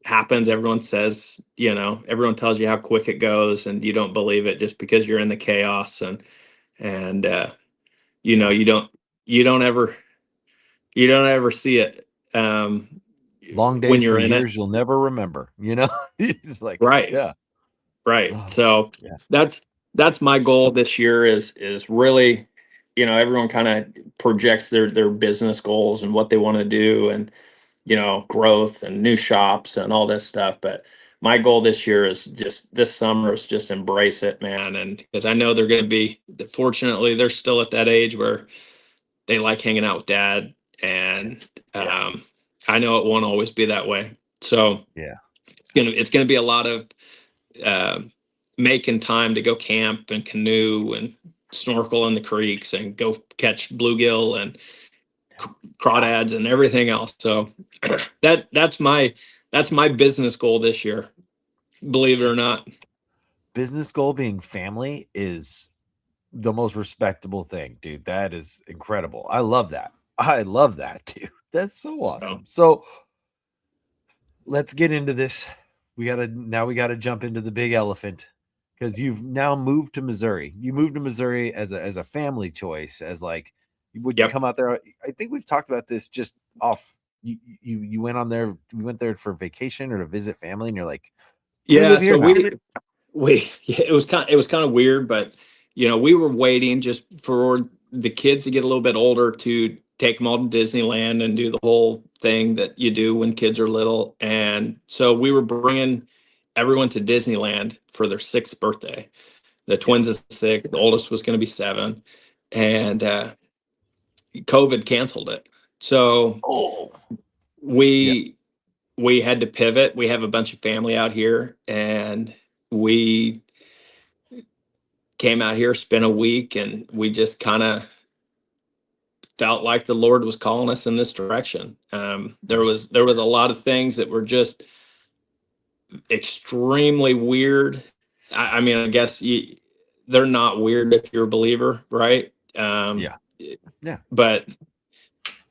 happens. Everyone tells you how quick it goes, and you don't believe it just because you're in the chaos. And Yeah. you don't ever see it Long when days for you're in it. years you'll never remember, you know? It's like, Right. yeah. Right. Oh, So yeah. that's my goal this year is really, everyone kind of projects their business goals and what they want to do, and growth and new shops and all this stuff. But my goal this year is just this summer is just embrace it, man. And because I know they're going to be, fortunately, they're still at that age where they like hanging out with dad. Yeah. And Yeah. I know it won't always be that way. So Yeah. it's gonna be a lot of uh, making time to go camp and canoe and snorkel in the creeks and go catch bluegill and crawdads and everything else. So that's my business goal this year, believe it or not. Business goal being family is the most respectable thing, dude. That is incredible. I love that. I love that, dude. That's so So, awesome. So let's get into this. We gotta jump into the big elephant, because you've now moved to Missouri. You moved to Missouri as a family choice, as like, would you yep. come out there? I think we've talked about this just off. You went on there. We went there for vacation or to visit family, and you're like, we Yeah. live here So now. yeah, it was kind of weird, but we were waiting just for the kids to get a little bit older to take them all to Disneyland and do the whole thing that you do when kids are little. And so we were bringing everyone to Disneyland for their 6th birthday. The Yep. twins is 6, the oldest was going to be 7, and COVID canceled it. So Oh. Yep. we had to pivot. We have a bunch of family out here, and we came out here, spent a week, and we just kind of felt like the Lord was calling us in this direction. There was a lot of things that were just extremely weird. I mean, I guess they're not weird if you're a believer, right? Yeah. Yeah. But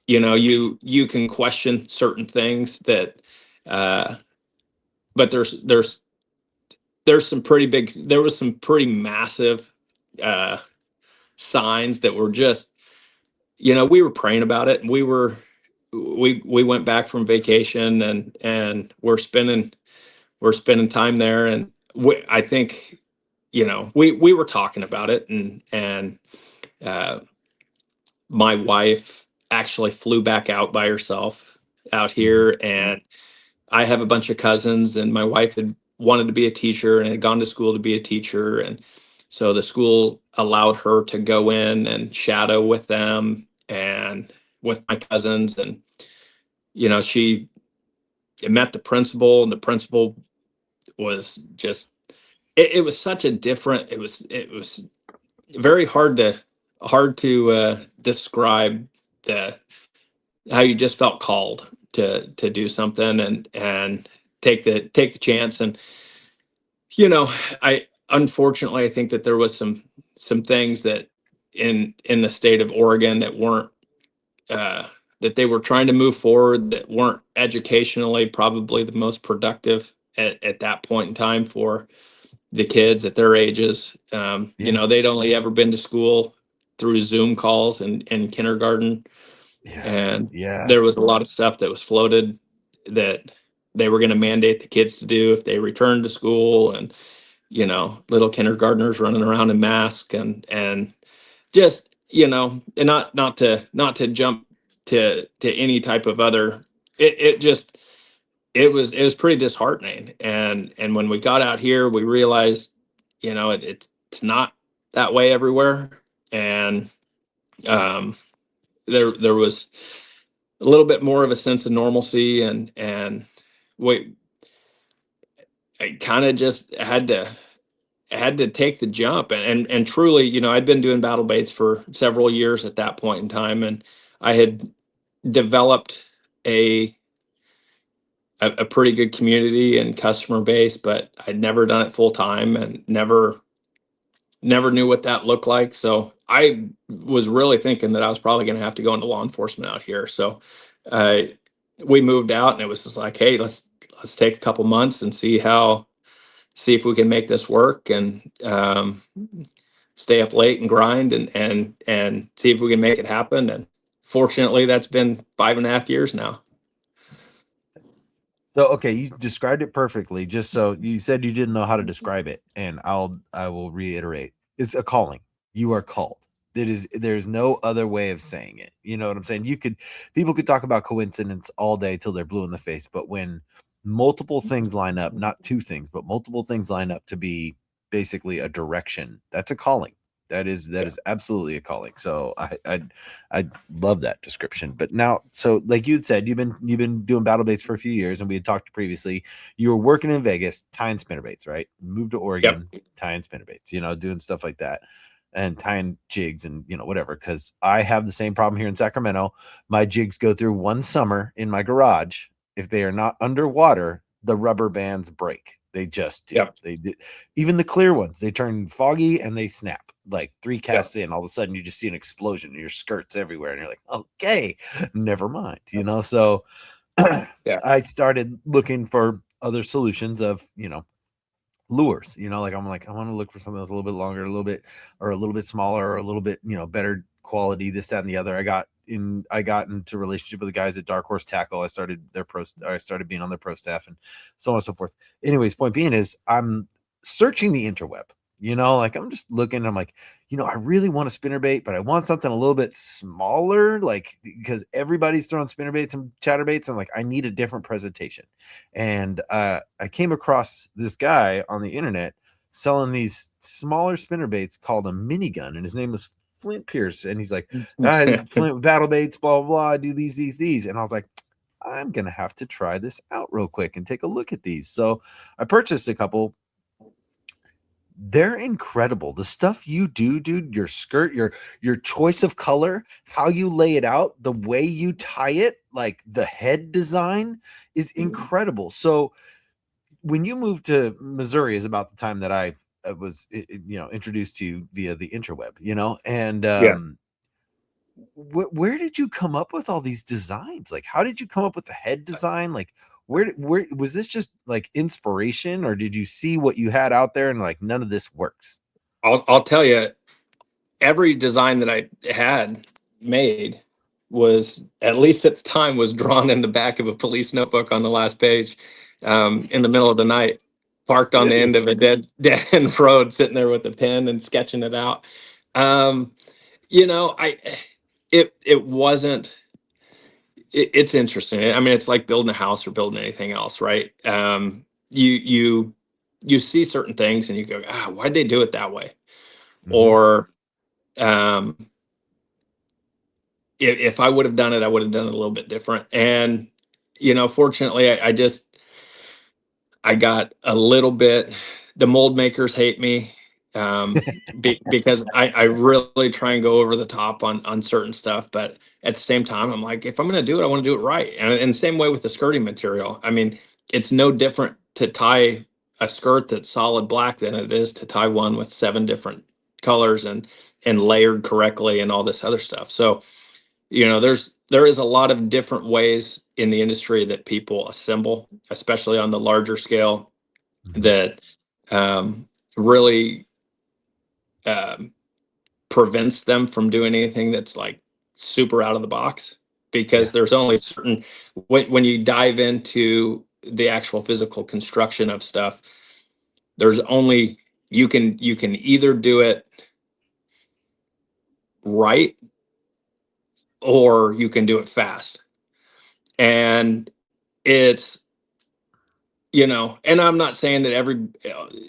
you can question certain things that, uh, but there's some pretty big. There was some pretty massive uh, signs that were just we were praying about it, and we went back from vacation, and we're spending time there, and I think, we were talking about it, and uh, my wife actually flew back out by herself out here, and I have a bunch of cousins, and my wife had wanted to be a teacher and had gone to school to be a teacher. And so the school allowed her to go in and shadow with them and with my cousins. And, she met the principal, and the principal was just, it was such a different, it was very hard to describe the how you just felt called to do something, and take the chance. And I unfortunately, I think that there was some things that in the state of Oregon that weren't, uh that they were trying to move forward, that weren't educationally probably the most productive at that point in time for the kids at their ages. Yeah. They'd only ever been to school through Zoom calls in kindergarten, Yeah. and Yeah. there was a lot of stuff that was floated that they were going to mandate the kids to do if they returned to school. And little kindergartners running around in masks, and just, and not to jump to any type of other, it just, it was pretty disheartening. And when we got out here, we realized, it's not that way everywhere. And um there was a little bit more of a sense of normalcy, and we I kind of just had to take the jump. And truly, I'd been doing battle baits for several years at that point in time, and I had developed a pretty good community and customer base, but I'd never done it full time, and never knew what that looked like. So I was really thinking that I was probably going to have to go into law enforcement out here. So uh, we moved out, and it was just like, hey, let's take a couple months and see if we can make this work, and stay up late and grind, and see if we can make it happen. And fortunately, that's been 5.5 years now. So okay, you described it perfectly. Just so you said you didn't know how to describe it, and I will reiterate. It's a calling. You are called. There's no other way of saying it. You know what I'm saying? People could talk about coincidence all day till they're blue in the face, but when multiple things line up, not two things, but multiple things line up to be basically a direction, that's a calling. That is absolutely a calling. So I love that description. But now, so like you had said, you've been doing battle baits for a few years, and we had talked previously. You were working in Vegas, tying spinner baits, right? Moved to Oregon, tying spinner baits, doing stuff like that, and tying jigs and whatever. Because I have the same problem here in Sacramento. My jigs go through one summer in my garage. If they are not underwater, the rubber bands break. They just do. They do. Even the clear ones, they turn foggy and they snap. Like 3 casts in, all of a sudden you just see an explosion and your skirt's everywhere, and you're like, okay, never mind. So I started looking for other solutions of lures. Like I want to look for something that's a little bit longer, a little bit smaller, or a little bit better quality, this, that, and the other. I got into a relationship with the guys at Dark Horse Tackle. I started being on their pro staff, and so on and so forth. Anyways, point being is I'm searching the interweb. Like I'm just looking, I'm like, I really want a spinnerbait, but I want something a little bit smaller, like, because everybody's throwing spinnerbaits and chatterbaits, and like I need a different presentation. And I came across this guy on the internet selling these smaller spinnerbaits called a minigun, and his name was Flynt Pierce, and he's like, Flynt battle baits, blah blah blah, I do these, and I was like, I'm gonna have to try this out real quick and take a look at these. So I purchased a couple. They're incredible. The stuff you do, dude, your skirt, your choice of color, how you lay it out, the way you tie it, like the head design is incredible. So when you moved to Missouri is about the time that I was introduced to you via the interweb, and where did you come up with all these designs? Like, how did you come up with the head design? Like, where was this just like inspiration, or did you see what you had out there and like none of this works? I'll tell you, every design that I had, made was, at least at the time, was drawn in the back of a police notebook on the last page, in the middle of the night, parked on the end of a dead end road, sitting there with a pen and sketching it out. Um, it wasn't. It's interesting. I mean, it's like building a house or building anything else, right? You see certain things and you go, why'd they do it that way? Or um, if I would have done it, I would have done it a little bit different. And fortunately, I got a little bit. The mold makers hate me, because I really try and go over the top on certain stuff. But at the same time, I'm like, if I'm going to do it, I want to do it right. And the same way with the skirting material. I mean, it's no different to tie a skirt that's solid black than it is to tie one with 7 different colors and layered correctly and all this other stuff. So there is a lot of different ways in the industry that people assemble, especially on the larger scale, that really prevents them from doing anything that's like super out of the box, because there's only certain, when you dive into the actual physical construction of stuff, there's only, you can either do it right or you can do it fast. And it's, and I'm not saying that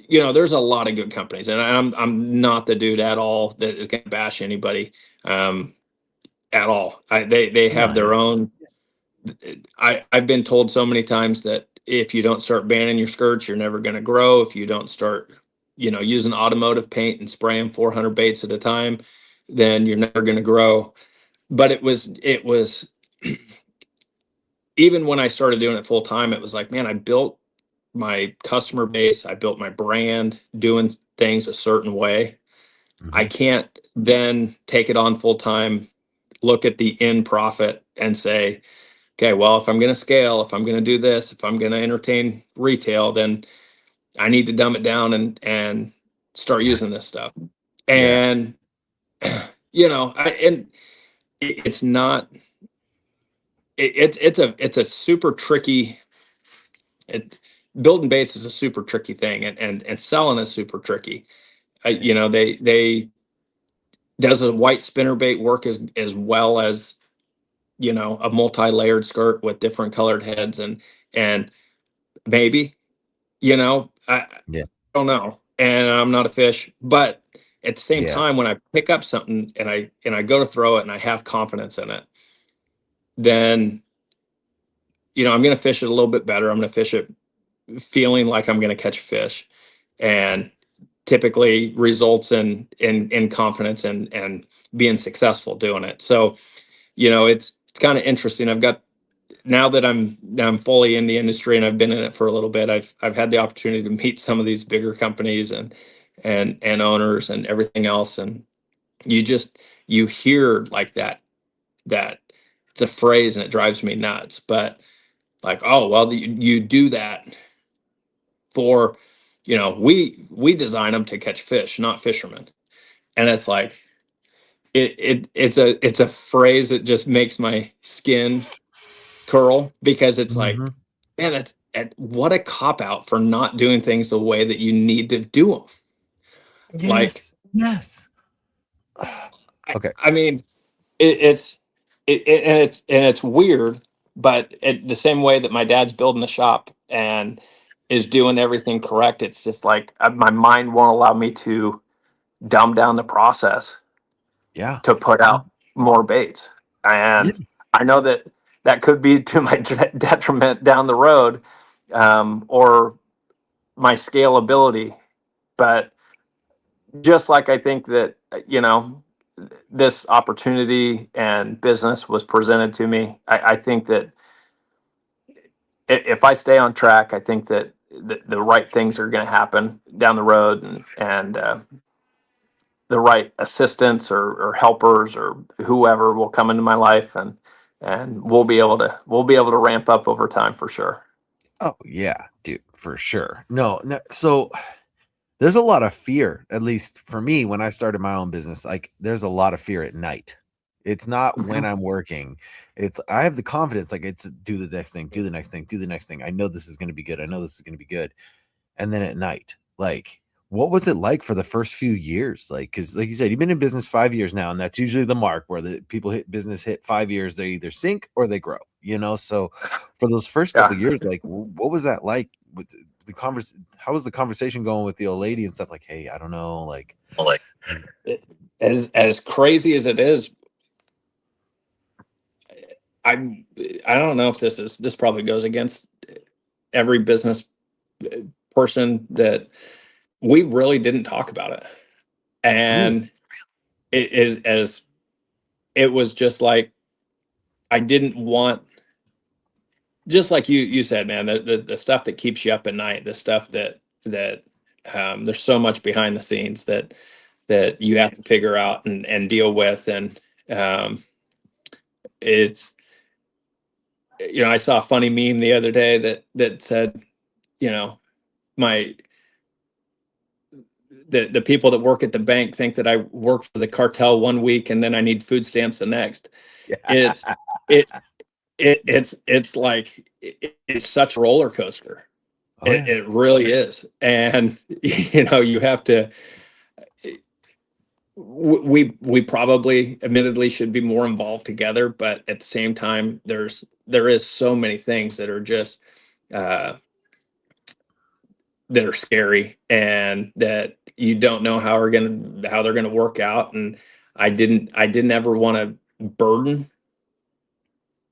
there's a lot of good companies, and I'm not the dude at all that is going to bash anybody, at all. They have their own. I've been told so many times that if you don't start banning your skirts, you're never going to grow. If you don't start, using automotive paint and spraying 400 baits at a time, then you're never going to grow. But it was even when I started doing it full time, it was like, man, I built my customer base, I built my brand doing things a certain way. I can't then take it on full time, look at the end profit and say, okay, well, if I'm going to scale, if I'm going to do this, if I'm going to entertain retail, then I need to dumb it down and start using this stuff. And, it's not, it's a super tricky, building baits is a super tricky thing, and selling is super tricky. They does a white spinner bait work as well as a multi-layered skirt with different colored heads, and maybe I don't know, and I'm not a fish, but at the same time, when I pick up something and I go to throw it and I have confidence in it, then I'm going to fish it a little bit better. I'm going to fish it feeling like I'm going to catch a fish, and typically results in confidence and being successful doing it. So, it's kind of interesting. I've got, now that I'm fully in the industry and I've been in it for a little bit, I've had the opportunity to meet some of these bigger companies and owners and everything else. And you hear like that it's a phrase and it drives me nuts, but like, oh, well, you do that for, we design them to catch fish, not fishermen. And it's like, it's a phrase that just makes my skin curl, because it's like, man, what a cop out for not doing things the way that you need to do them. Yes. Okay. I mean, it's weird, but the same way that my dad's building the shop and is doing everything correct, it's just like, my mind won't allow me to dumb down the process to put out more baits. And I know that could be to my detriment down the road, or my scalability. But just like I think that, this opportunity and business was presented to me, I think that if I stay on track, I think that the right things are going to happen down the road, and the right assistants or helpers or whoever will come into my life, and we'll be able to ramp up over time for sure. Oh yeah, dude, for sure. No. So there's a lot of fear, at least for me, when I started my own business. Like, there's a lot of fear at night It's not when I'm working. It's I have the confidence, like it's do the next thing, do the next thing, do the next thing. I know this is going to be good. I know this is going to be good. And then at night, like, what was it like for the first few years? Like, because like you said, you've been in business 5 years now, and that's usually the mark where the people hit 5 years, they either sink or they grow, you know. So for those first couple of years, like what was that like with the how was the conversation going with the old lady and stuff? Like, hey, I don't know, like as crazy as it is, I I don't know if this probably goes against every business person, that we really didn't talk about it. really? And it is, as it was just like, I didn't want, just like you said, man, the stuff that keeps you up at night, the stuff that there's so much behind the scenes that you have to figure out and deal with. And um, it's, I saw a funny meme the other day that said, you know, my the people that work at the bank think that I work for the cartel one week and then I need food stamps the next. It's it it's like it's such a roller coaster. Oh yeah. It really is. And you have to, we probably admittedly should be more involved together, but at the same time, there is so many things that are just uh that are scary, and that you don't know how they're gonna work out. And I didn't ever want to burden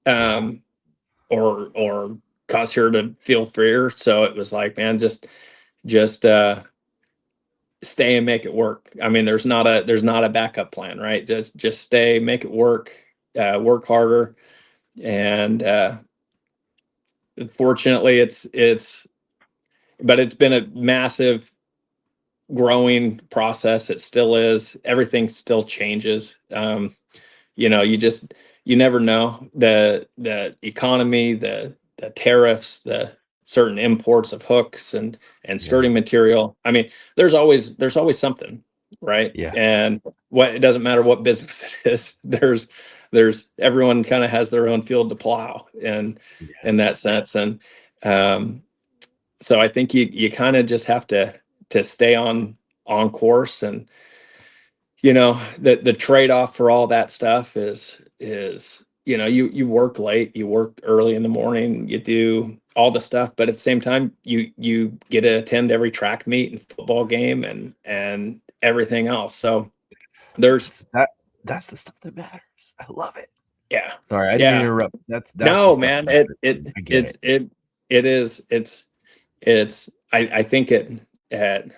Yeah. um or cause her to feel fear. So it was like, man, just stay and make it work. I mean, there's not a backup plan, right? Just stay, make it work, work harder. And fortunately, but it's been a massive growing process. It still is. Everything still changes. You never know, the economy, the tariffs, the certain imports of hooks and Yeah. skirting material. I mean, there's always something, right? Yeah. And it doesn't matter what business it is. There's everyone kind of has their own field to plow, and Yeah. in that sense. And um, so I think you kind of just have to stay on course. And the trade-off for all that stuff is you work late, you work early in the morning, you do all the stuff, but at the same time you get to attend every track meet and football game and everything else. So there's That's the stuff that matters. I love it. yeah. Sorry, I didn't mean to Yeah. interrupt. That's the No, stuff man, that matters. I get it. it is I think at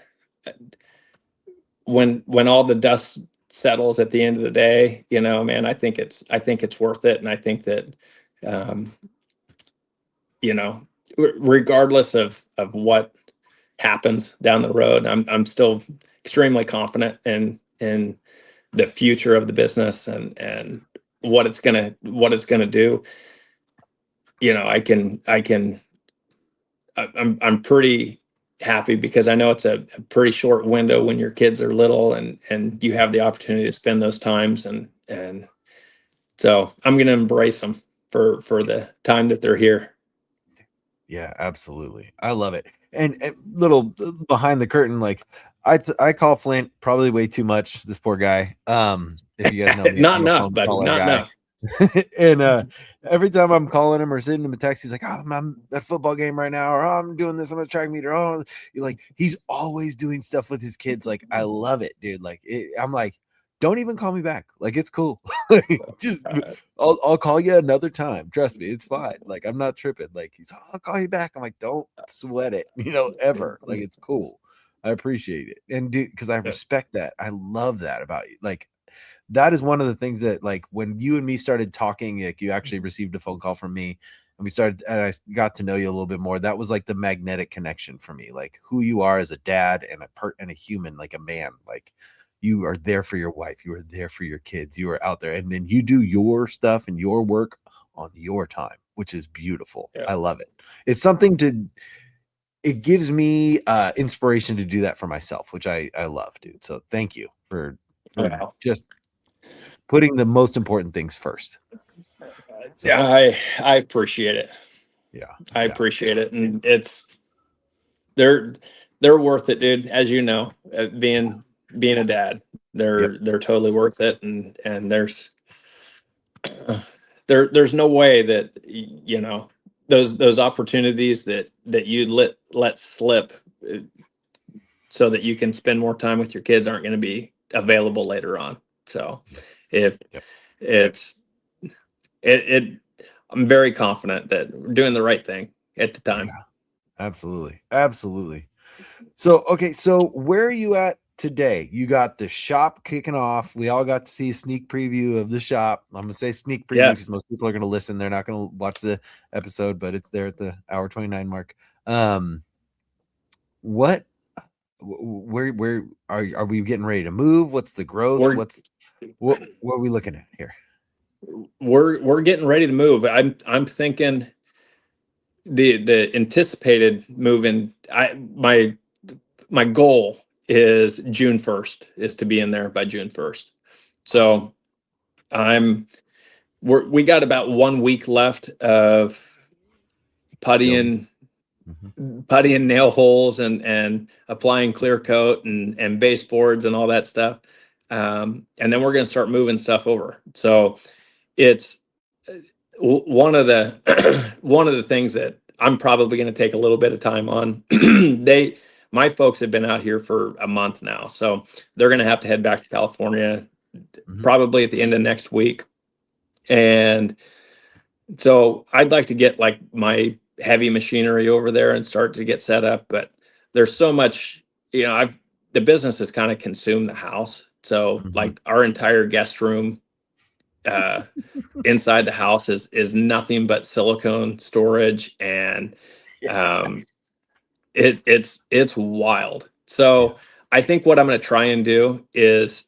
when all the dust settles at the end of the day, man, I think it's worth it. And I think that, um, regardless of what happens down the road, I'm still extremely confident in the future of the business and what it's gonna do. I'm pretty happy, because I know it's a pretty short window when your kids are little, and you have the opportunity to spend those times, and so I'm going to embrace them for the time that they're here. Yeah, absolutely. I love it. And little behind the curtain, like I call Flynt probably way too much. This poor guy. If you guys know me, Not I'm a enough, phone buddy. caller Not guy. enough. And every time I'm calling him or sending him a text, he's like, "Oh, I'm at a football game right now," or, "Oh, I'm doing this. I'm at a track meet," or, "Oh," like he's always doing stuff with his kids. Like I love it, dude. Like I'm like, don't even call me back. Like it's cool. Just I'll call you another time. Trust me, it's fine. Like I'm not tripping. Like I'll call you back. I'm like, don't sweat it. Ever. Like it's cool. I appreciate it, and dude, because I respect that. I love that about you. Like that is one of the things that, like, when you and me started talking, like you actually received a phone call from me and I got to know you a little bit more. That was like the magnetic connection for me, like who you are as a dad and a human, like a man. Like you are there for your wife, you are there for your kids, you are out there, and then you do your stuff and your work on your time, which is beautiful. Yeah. I love it. It's something it gives me inspiration to do that for myself, which I love, dude. So thank you for Wow. just putting the most important things first. So, Yeah, I appreciate it. yeah, I appreciate it, and they're worth it, dude. As you know, being a dad, they're totally worth it, and there's no way that those opportunities that you let slip so that you can spend more time with your kids aren't going to be available later on. So if it's it I'm very confident that we're doing the right thing at the time. Yeah, absolutely. So, okay, so where are you at today? You got the shop kicking off. We all got to see a sneak preview of the shop. I'm gonna say sneak preview because most people are gonna listen. They're not gonna watch the episode, but it's there at the hour 29 mark. Where are we getting ready to move? What's the growth? What are we looking at here? We're getting ready to move. I'm thinking the anticipated move in. My goal is June 1st is to be in there by June 1st. So we got about 1 week left of puttying nail holes and applying clear coat and baseboards and all that stuff. And then we're going to start moving stuff over. So it's one of the things that I'm probably going to take a little bit of time on. My folks have been out here for a month now, so they're going to have to head back to California probably at the end of next week. And so I'd like to get like my heavy machinery over there and start to get set up, but there's so much, the business has kind of consumed the house. So like our entire guest room inside the house is nothing but silicone storage, and it's wild. So I think what I'm going to try and do is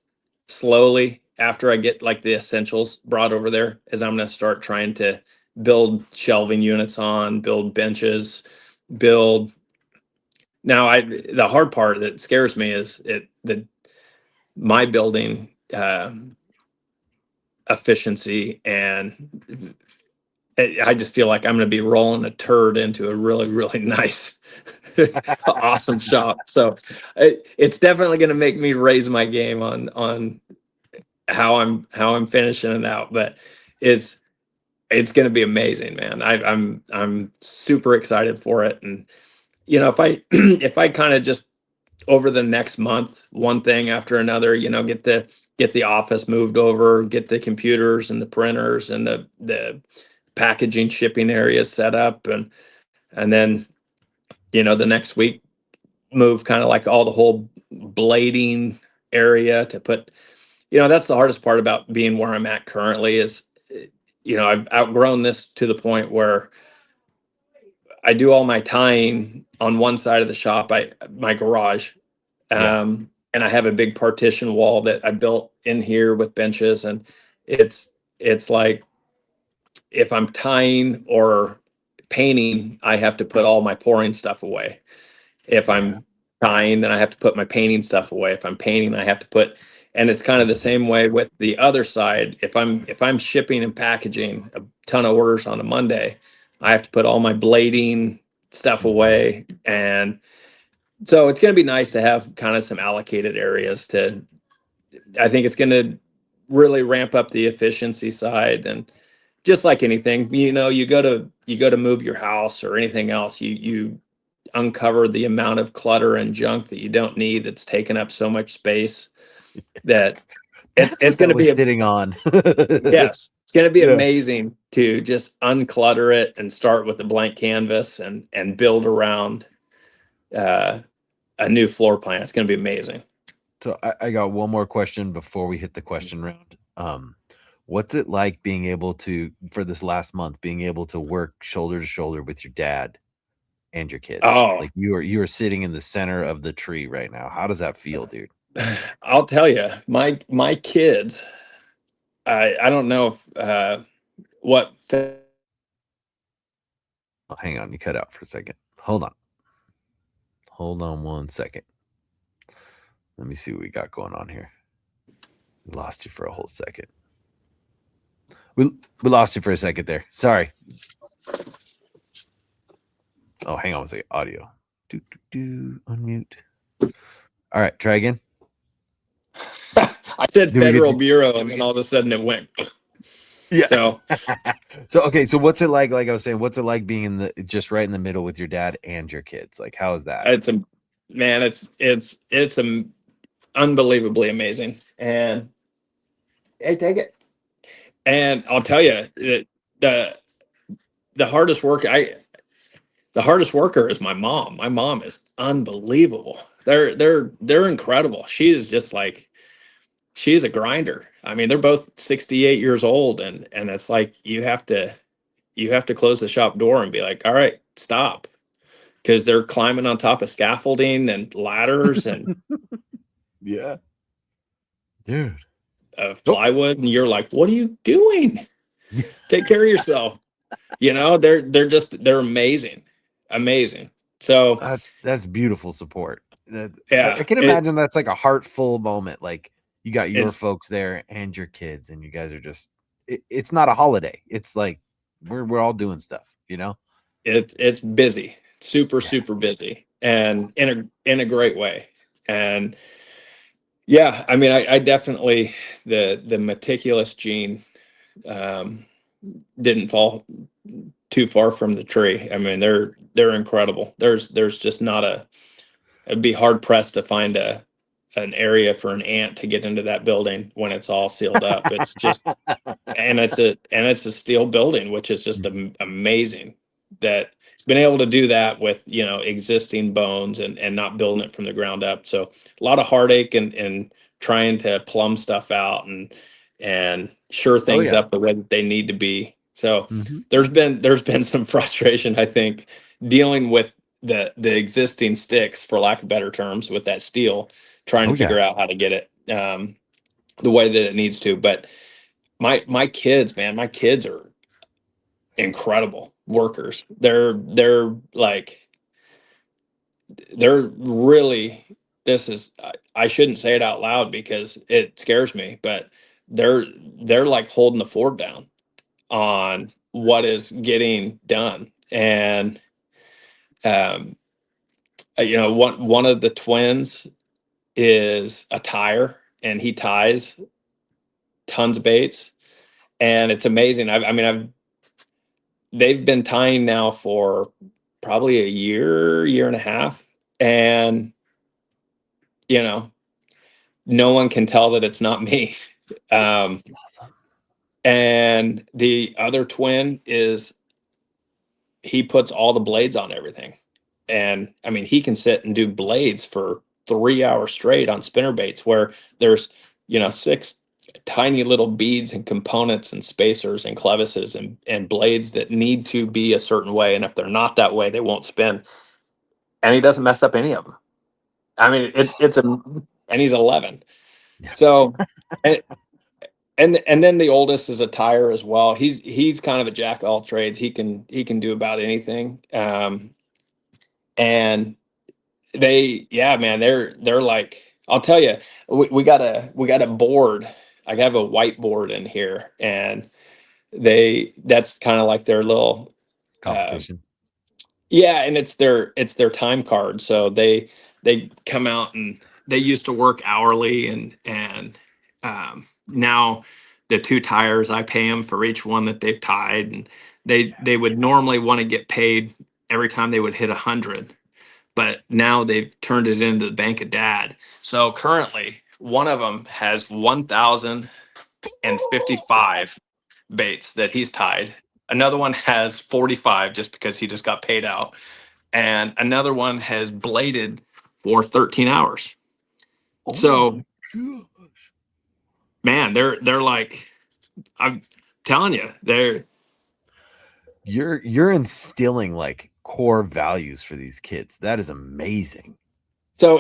slowly, after I get like the essentials brought over there, is I'm going to start trying to build shelving units build benches, build. Now the hard part that scares me is my building efficiency, and I just feel like I'm going to be rolling a turd into a really, really nice, awesome shop. So it's definitely going to make me raise my game on how I'm finishing it out. But it's going to be amazing, man. I'm super excited for it. And if I if I kind of just over the next month, one thing after another, get the office moved over, get the computers and the printers and the packaging shipping areas set up, and then the next week move kind of like all the whole blading area to put. That's the hardest part about being where I'm at currently is I've outgrown this to the point where I do all my tying on one side of the shop, my garage, and I have a big partition wall that I built in here with benches, and it's like if I'm tying or painting, I have to put all my pouring stuff away. If I'm tying, then I have to put my painting stuff away. If I'm painting, I have to put, and it's kind of the same way with the other side. If I'm shipping and packaging a ton of orders on a Monday, I have to put all my blading stuff away. And so it's going to be nice to have kind of some allocated areas I think it's going to really ramp up the efficiency side. And just like anything, you go to move your house or anything else, you uncover the amount of clutter and junk that you don't need that's taken up so much space that it's going to be sitting on. Yes, it's going to be amazing to just unclutter it and start with a blank canvas and build around a new floor plan. It's going to be amazing. So I got one more question before we hit the question round. What's it like being able to, for this last month, being able to work shoulder to shoulder with your dad and your kids? Like you are sitting in the center of the tree right now. How does that feel, dude? I'll tell you, my kids, I don't know if what. Oh, hang on, you cut out for a second. Hold on 1 second. Let me see what we got going on here. We lost you for a whole second. We lost you for a second there. Sorry. Oh, hang on a second. Audio. Unmute. All right, try again. I said Did we get Federal you? Bureau, and then all of a sudden it went. Yeah. So So okay, so what's it like? Like I was saying, what's it like being in the just right in the middle with your dad and your kids? Like, how is that? it's a man. It's unbelievably amazing. And hey, take it. And I'll tell you that the hardest work the hardest worker is my mom. My mom is unbelievable. They're incredible. She is just like she's a grinder. I mean, they're both 68 years old, and it's like you have to close the shop door and be like, all right, stop. Because they're climbing on top of scaffolding and ladders and Yeah, dude. plywood, and you're like, what are you doing? Take care of yourself. You know, they're amazing. Amazing. So That's beautiful support. I yeah, can imagine that's like a heartful moment. Like you got your it's folks there and your kids, and you guys are just. It's not a holiday. It's like we're all doing stuff. You know. it's busy, super Yeah. super busy, and in a great way. And yeah, I mean, I definitely the meticulous gene um, didn't fall too far from the tree. I mean, they're incredible. There's just not it'd be hard pressed to find an area for an ant to get into that building when it's all sealed up. It's just and it's a steel building, which is just amazing that it's been able to do that with existing bones and not building it from the ground up. So a lot of heartache and trying to plumb stuff out and sure Oh things yeah. up the way that they need to be. So Mhm. there's been some frustration, I think, dealing with the existing sticks, for lack of better terms, with that steel, trying Oh to yeah. figure out how to get it the way that it needs to. But my kids, man, my kids are incredible workers. They're like they're really this is I shouldn't say it out loud because it scares me, but they're they're like holding the fort down on what is getting done. And um one of the twins is a tire, and he ties tons of baits, and it's amazing. I mean, I've they've been tying now for probably a year and a half, and you know, no one can tell that it's not me. Um, Awesome. and the other twin is he puts all the blades on everything, and I mean, he can sit and do blades for 3 hours straight on spinner baits where there's six tiny little beads and components and spacers and clevises and blades that need to be a certain way, and if they're not that way they won't spin, and he doesn't mess up any of them. I mean, and he's 11. Yeah. So and and then the oldest is a tire as well. He's kind of a jack of all trades. He can do about anything. And yeah, man, they're like, I'll tell you, we got a board. I have a whiteboard in here, and that's kind of like their little uh, Competition. yeah, and it's their time card. So they come out, and they used to work hourly, and now the two tires, I pay them for each one that they've tied, and they would normally want to get paid every time they would hit 100, but now they've turned it into the bank of dad. So currently, one of them has 1,055 baits that he's tied. Another one has 45 just because he just got paid out. And another one has bladed for 13 hours. Oh So, my gosh. man, they're like, I'm telling you, You're instilling like core values for these kids. That is amazing. so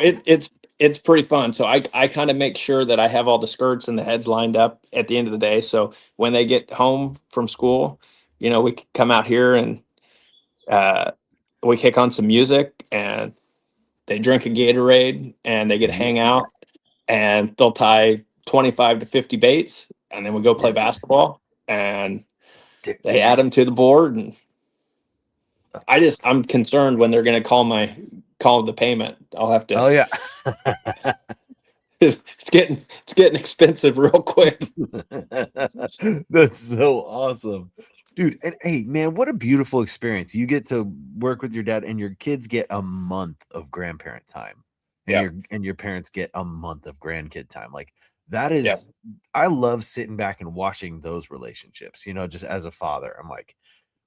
it's pretty fun. So I kind of make sure that I have all the skirts and the heads lined up at the end of the day. So when they get home from school, we can come out here, and uh, we kick on some music, and they drink a Gatorade, and they get to Yeah. hang out, and they'll tie 25 to 50 baits, and then we go play basketball. and they add them to the board. And I'm concerned when they're going to call the payment. I'll have to. Oh yeah. It's getting expensive real quick. That's so awesome, dude. And hey, man, what a beautiful experience. You get to work with your dad, and your kids get a month of grandparent time, and your parents get a month of grandkid time. Like that is, I love sitting back and watching those relationships. You know, just as a father, I'm like,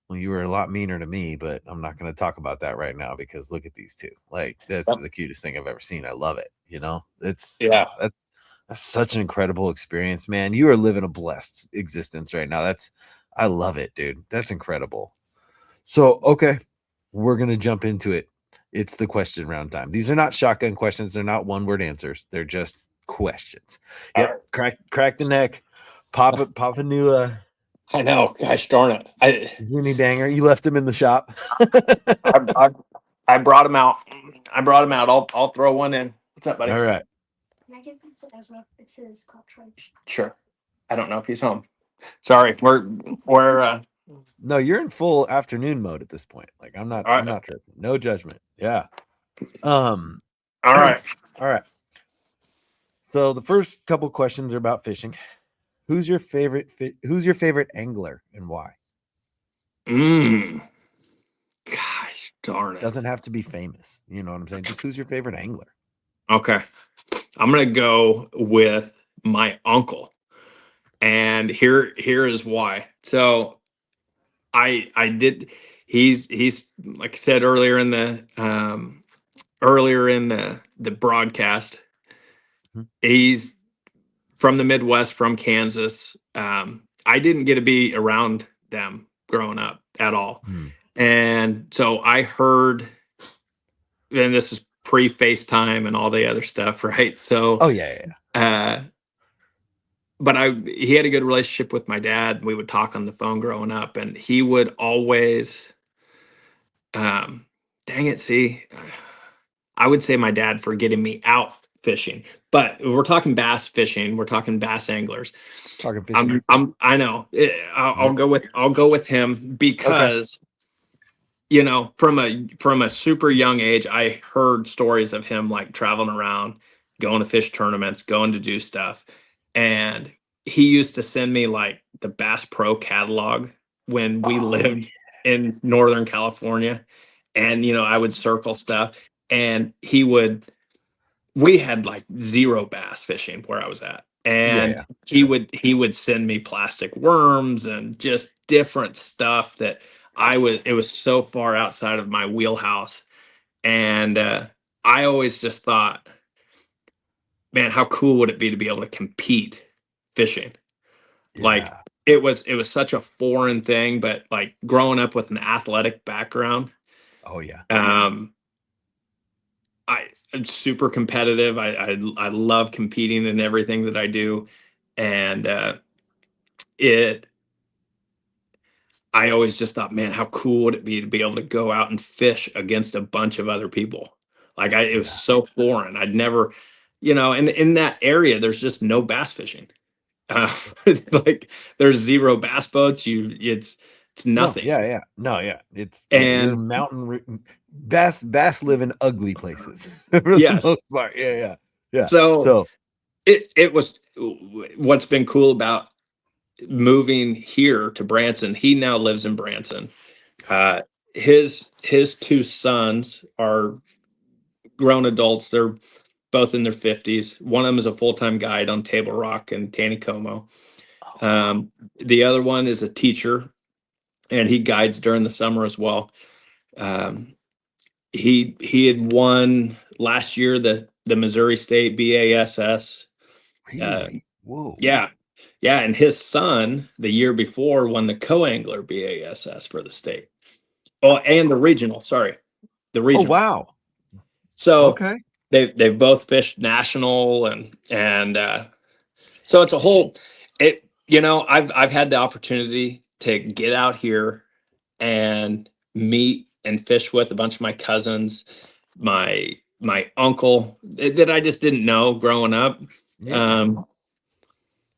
well, you were a lot meaner to me, but I'm not going to talk about that right now because look at these two. Like that's the cutest thing I've ever seen. I love it. You know, it's that's such an incredible experience, man. You are living a blessed existence right now. I love it, dude. That's incredible. So, okay, we're going to jump into it. It's the question round time. These are not shotgun questions. They're not one-word answers. They're just questions. Yep. Crack the neck. Pop a new I know. Gosh darn it. Zinni banger. You left him in the shop. I brought him out. I'll throw one in. What's up, buddy? All right. Can I give this to Ezra? It's his cartridge. Sure. I don't know if he's home. Sorry. We're No, you're in full afternoon mode at this point. Like I'm not tripping. No judgment. Yeah. all right. All right. So the first couple questions are about fishing. Who's your favorite angler and why? Gosh darn it. Doesn't have to be famous. You know what I'm saying? Just who's your favorite angler? Okay. I'm going to go with my uncle. And here is why. So he's like I said earlier in the broadcast, he's from the Midwest, from Kansas. I didn't get to be around them growing up at all. And so I heard, and this is pre-FaceTime and all the other stuff, right? So but he had a good relationship with my dad. We would talk on the phone growing up, and he would always, dang it, see, I would say my dad for getting me out fishing, but we're talking bass fishing. We're talking bass anglers. Talking fishing. I know. I'll go with him because, you know, from a super young age, I heard stories of him like traveling around, going to fish tournaments, going to do stuff. And he used to send me like the Bass Pro catalog when we lived in Northern California. And, you know, I would circle stuff, and we had like zero bass fishing where I was at. And he would send me plastic worms and just different stuff that it was so far outside of my wheelhouse. And I always just thought, man, how cool would it be to be able to compete fishing? Like it was such a foreign thing, but like growing up with an athletic background. I'm super competitive. I love competing in everything that I do. And I always just thought, man, how cool would it be to be able to go out and fish against a bunch of other people? Like it was so foreign. I'd never, you know, and in that area, there's just no bass fishing. Like there's zero bass boats. It's nothing. It's your mountain bass live in ugly places for the most part. So it was what's been cool about moving here to Branson. He now lives in Branson. His two sons are grown adults. They're both in their 50s. One of them is a full-time guide on Table Rock and Taneycomo. The other one is a teacher, and he guides during the summer as well. He had won last year the Missouri State BASS. Really? Whoa. Yeah. And his son the year before won the co-angler BASS for the state. Oh, and the regional. Sorry, the regional. Oh wow. So they've both fished national and so it's a whole. You know, I've had the opportunity to get out here and meet and fish with a bunch of my cousins, my uncle that I just didn't know growing up.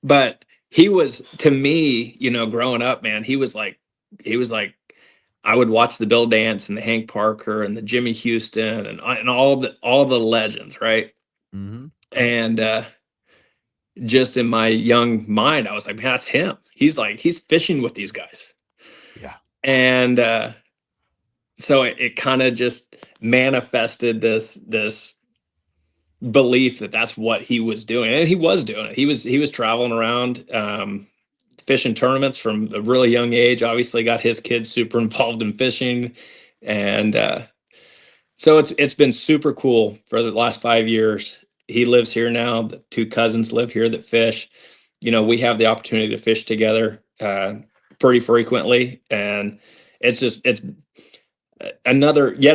But he was, to me, growing up, man, he was like, I would watch the Bill Dance and the Hank Parker and the Jimmy Houston and all the legends, right? Mm-hmm. And just in my young mind, I was like, man, that's him. He's fishing with these guys. Yeah. And so it kind of just manifested this belief that that's what he was doing, and he was doing it. He was traveling around, fishing tournaments from a really young age. Obviously, got his kids super involved in fishing, and so it's been super cool for the last 5 years. He lives here now. The two cousins live here that fish. We have the opportunity to fish together pretty frequently, and it's yet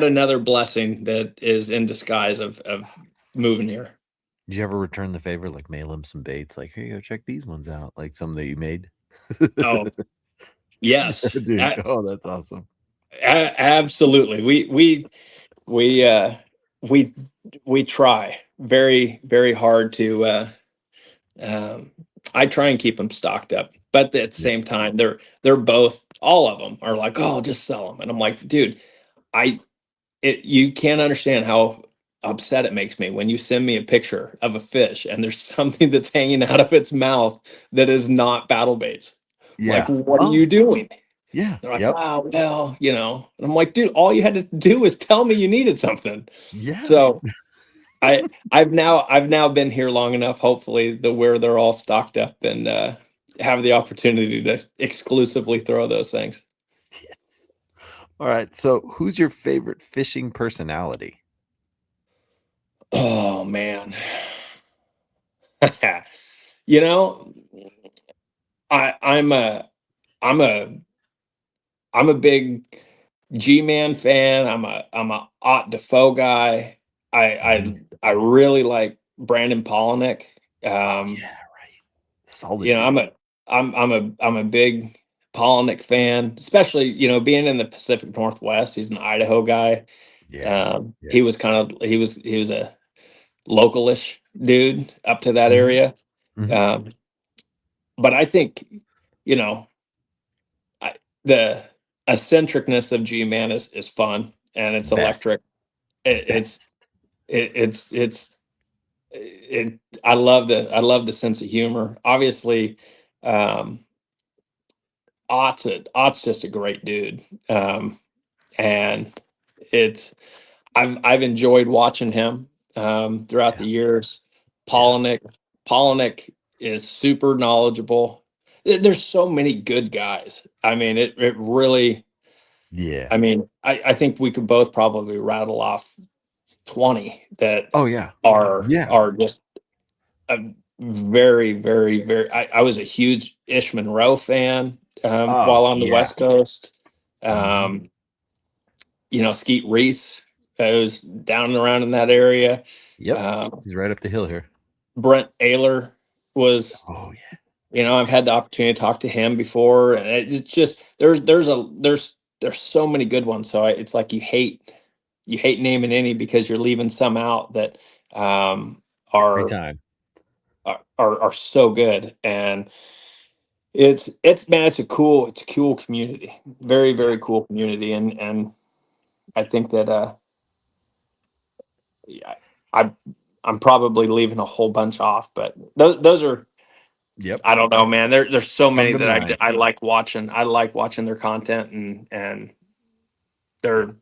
another blessing that is in disguise of moving here. Did you ever return the favor, like mail him some baits? Like, hey, go check these ones out. Like some that you made. Oh, yes. Dude. Oh, that's awesome. Absolutely. We we we try very, very hard to I try and keep them stocked up, but at the same time, they're both, all of them are like, oh, just sell them. And I'm like, dude, you can't understand how upset it makes me when you send me a picture of a fish and there's something that's hanging out of its mouth that is not battle baits. Yeah. Like, what are you doing? Yeah. They're like, Yep. wow, well, and I'm like, dude, all you had to do is tell me you needed something. Yeah. So I've now been here long enough, hopefully, where they're all stocked up and have the opportunity to exclusively throw those things. Yes. All right. So, who's your favorite fishing personality? Oh man. you know, I'm a I'm a big G-Man fan. I'm a Ott Defoe guy. I really like Brandon Polinick. Oh yeah, right. Solid dude. I'm a big Polinick fan, especially being in the Pacific Northwest. He's an Idaho guy. Yeah. He was he was a localish dude up to that Mhm. area. Mhm. But I think you know the eccentricness of G-Man is fun and it's Best. electric. It's Best. it's I love the sense of humor. Obviously, um, Ott's just a great dude, and it's I've enjoyed watching him throughout Yeah. the years. Yeah. Polinick is super knowledgeable. There's so many good guys. I mean, it really. Yeah. I mean, I think we could both probably rattle off 20 that Oh yeah. Yeah. are just a very, very, very. I was a huge Ish Monroe fan Oh while on the yeah. West Coast. Mhm. Skeet Reese, was down and around in that area. Yep. Um, He's right up the hill here. Brent Ayler was, Oh yeah. I've had the opportunity to talk to him before, and it's just there's so many good ones. So it's like you hate naming any because you're leaving some out that Every are time. are so good. And it's a cool community, very, Yeah. very cool community. And I think that yeah, I'm probably leaving a whole bunch off, but those are, Yep. I don't know, man. There's so many Come to that mind. I like watching. I like watching their content, and Yeah. they're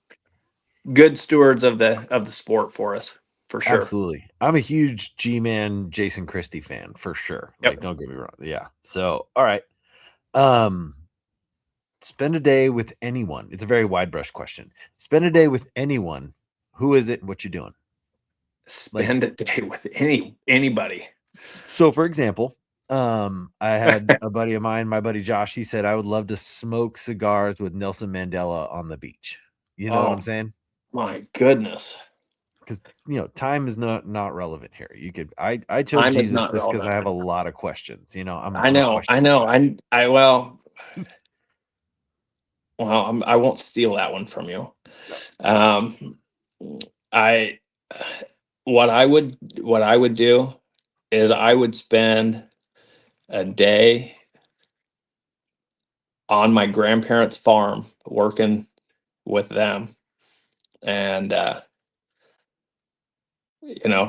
good stewards of the sport for us, for sure. Absolutely. I'm a huge G-Man Jason Christie fan for sure. Like, Yep. don't get me wrong. Yeah. So, all right. Um, spend a day with anyone. It's a very wide brush question. Spend a day with anyone. Who is it and what you doing? Like, Spend a day with anybody. so for example, I had a buddy of mine, my buddy Josh, he said I would love to smoke cigars with Nelson Mandela on the beach. You know what I'm Oh saying? my goodness. Because time is not relevant here. You could I chose Time is Jesus not just because I have relevant. a lot of questions. I'm I a know, question. I know. I won't steal that one from you. No. Um, I what I would do is I would spend a day on my grandparents' farm working with them, and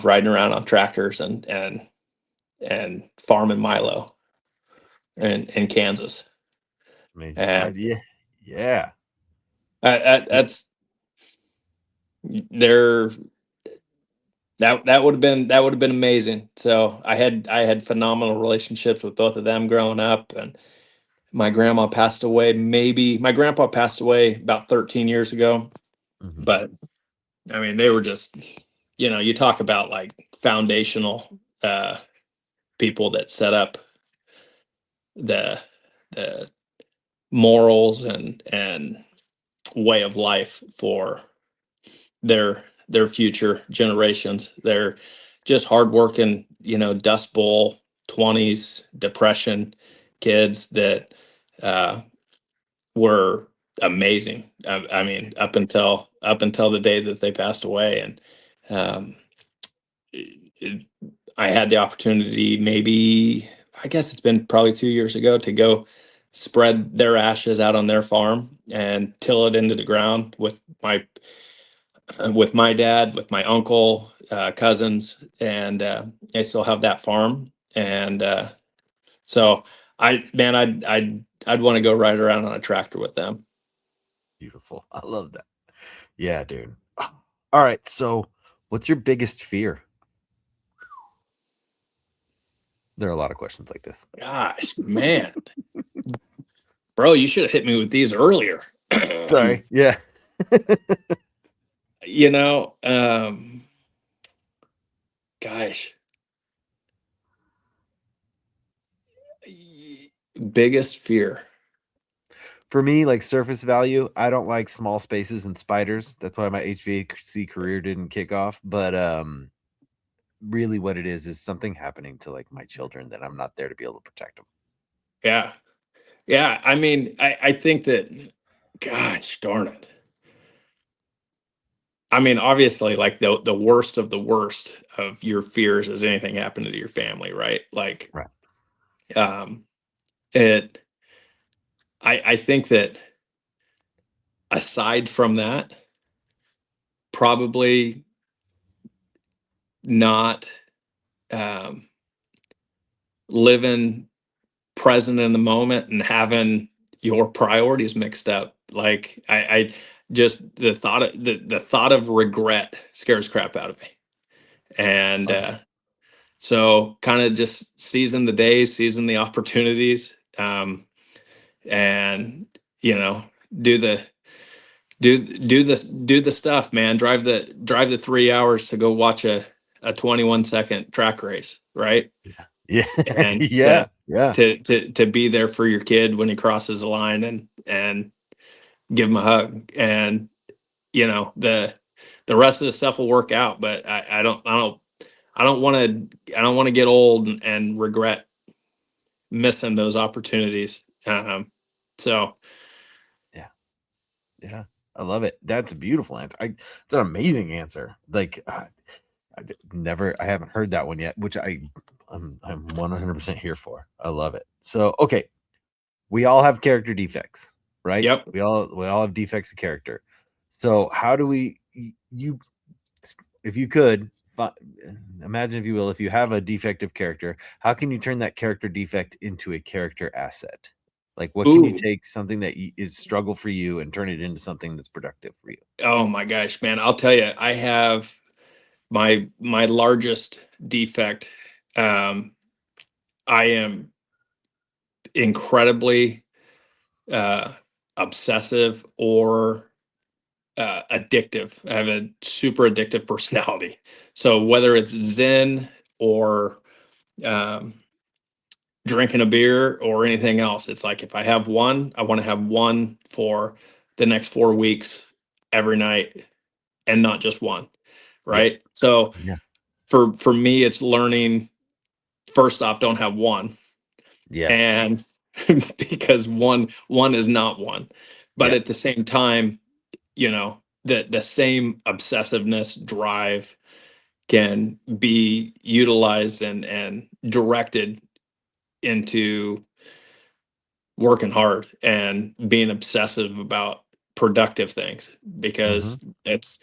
riding around on tractors and farming Milo in Kansas. It's amazing. And Yeah. Yeah. that's there. That would have been amazing. So I had phenomenal relationships with both of them growing up, and my grandma passed away. My grandpa passed away about 13 years ago, Mhm. but I mean, they were just, you talk about like foundational people that set up the the morals and way of life for their future generations. They're just hardworking, Dust Bowl 20s depression kids that were amazing. I mean, up until the day that they passed away, and um, I had the opportunity, maybe I guess it's been probably 2 years ago, to go spread their ashes out on their farm and till it into the ground with my dad, with my uncle, cousins, and I still have that farm. And so I'd want to go ride around on a tractor with them. Beautiful. I love that. Yeah, dude. All right. So, what's your biggest fear? There are a lot of questions like this. Gosh, man, bro, you should have hit me with these earlier. Sorry. Yeah. You know, gosh, biggest fear. For me, like surface value, I don't like small spaces and spiders. That's why my HVAC career didn't kick off. But really, what it is something happening to like my children that I'm not there to be able to protect them. Yeah. Yeah. I mean, I think that, gosh darn it. I mean, obviously, like the worst of the worst of your fears is anything happening to your family, right? Like, Right. um, it. I think that aside from that, probably not um, living present in the moment and having your priorities mixed up. Like, I just the thought of regret scares crap out of me, and Okay. so kind of just seizing the days, seizing the opportunities, and do the do the stuff, man. Drive the 3 hours to go watch a 21-second track race, right? Yeah. And Yeah. Yeah. to be there for your kid when he crosses the line, and give him a hug, and the rest of the stuff will work out. But I don't want to get old and regret missing those opportunities. So Yeah. Yeah. I love it. That's a beautiful answer. It's an amazing answer. Like, I haven't heard that one yet, which I'm 100% here for. I love it. So, okay, we all have character defects, right? Yep. We all have defects of character. So, how do you, if you could imagine, if you will, if you have a defective character, how can you turn that character defect into a character asset? Like, what can you Ooh. take something that is struggle for you and turn it into something that's productive for you? Oh my gosh, man. I'll tell you, I have my largest defect. I am incredibly uh, obsessive or addictive. I have a super addictive personality. So whether it's Zen or um, drinking a beer or anything else, it's like if I have one, I want to have one for the next 4 weeks every night, and not just one. Yeah. Right. So Yeah. for me, it's learning, first off, don't have one. Yes. And because one is not one. But Yeah. at the same time, the same obsessiveness drive can be utilized and directed into working hard and being obsessive about productive things, because it's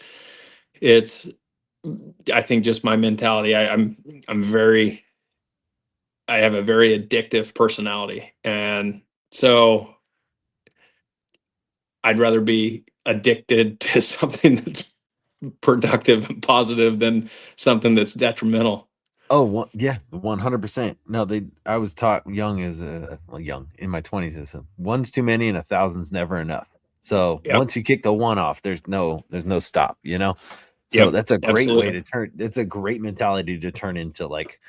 I think just my mentality. I'm very I have a very addictive personality, and so I'd rather be addicted to something that's productive and positive than something that's detrimental. Yeah, 100%. No, I was taught young young in my 20s is one's too many and 1,000's never enough. So Yep. once you kick the one off, there's no stop, you know? So Yep, that's a great way absolutely. to turn. It's a great mentality to turn into like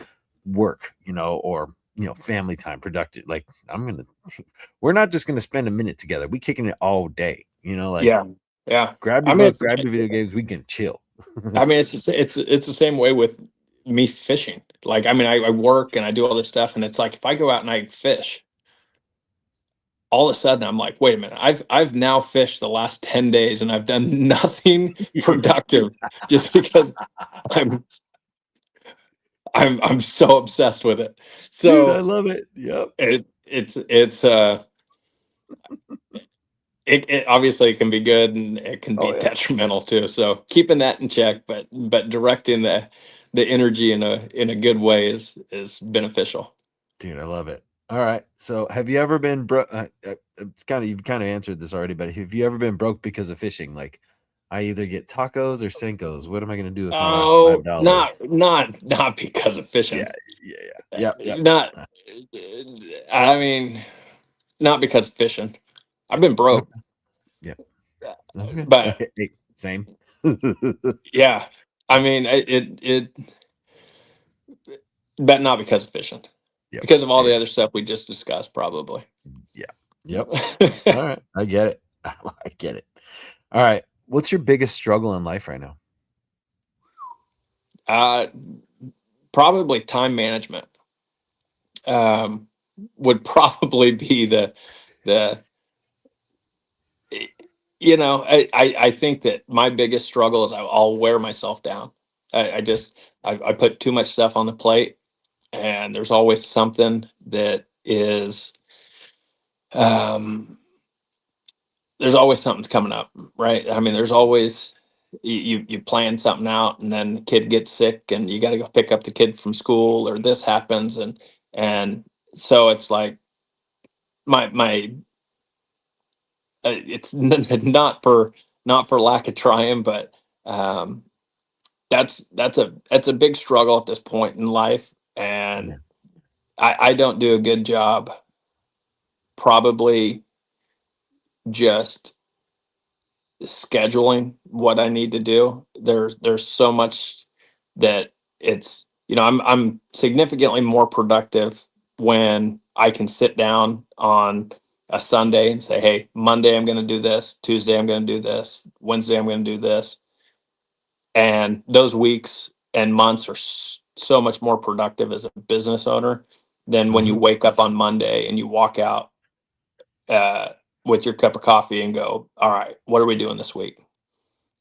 work, or family time, productive. Like we're not just gonna spend a minute together. We kicking it all day. Like Yeah, yeah. grab I your mean, book, it's grab your video games. We can chill. it's the same way with me fishing. Like, I mean, I work and I do all this stuff, and it's like if I go out and I fish, all of a sudden I'm like, wait a minute, I've now fished the last 10 days and I've done nothing productive just because I'm I'm so obsessed with it. Dude, I So love it. Yep. it obviously can be good and it can be Oh yeah. detrimental too. So keeping that in check, but directing the energy in a good way is beneficial. Dude, I love it. All right. So, have you ever been broke? It's you've kind of answered this already, but have you ever been broke because of fishing? Like, I either get tacos or Senkos. What am I going to do with my last Oh, $5? not because of Yeah, fishing. yeah, yeah, yep, Not, yep. I mean, not because of fishing. I've been Okay, broke, yeah. Okay. but Hey, same. yeah, I mean, but not because of fishing, Yep. because of all Yeah. the other stuff we just discussed, probably. Yeah. Yep. All right. I get it. I get it. All right. What's your biggest struggle in life right now? uh, Probably time management. Um, would probably be the I think that my biggest struggle is I'll wear myself down. I just I put too much stuff on the plate, and there's always something that is um there's always something's coming up, right? I mean, there's always you plan something out, and then the kid gets sick, and you got to go pick up the kid from school, or this happens, and so it's like my it's not for lack of trying, but um, that's a big struggle at this point in life, Yeah. and I don't do a good job, probably just scheduling what I need to do. There's so much that it's I'm significantly more productive when I can sit down on a Sunday and say, hey, Monday I'm going to do this, Tuesday I'm going to do this, Wednesday I'm going to do this, and those weeks and months are so much more productive as a business owner than when you Mhm. wake up on Monday and you walk out uh, with your cup of coffee and go, all right, what are we doing this week?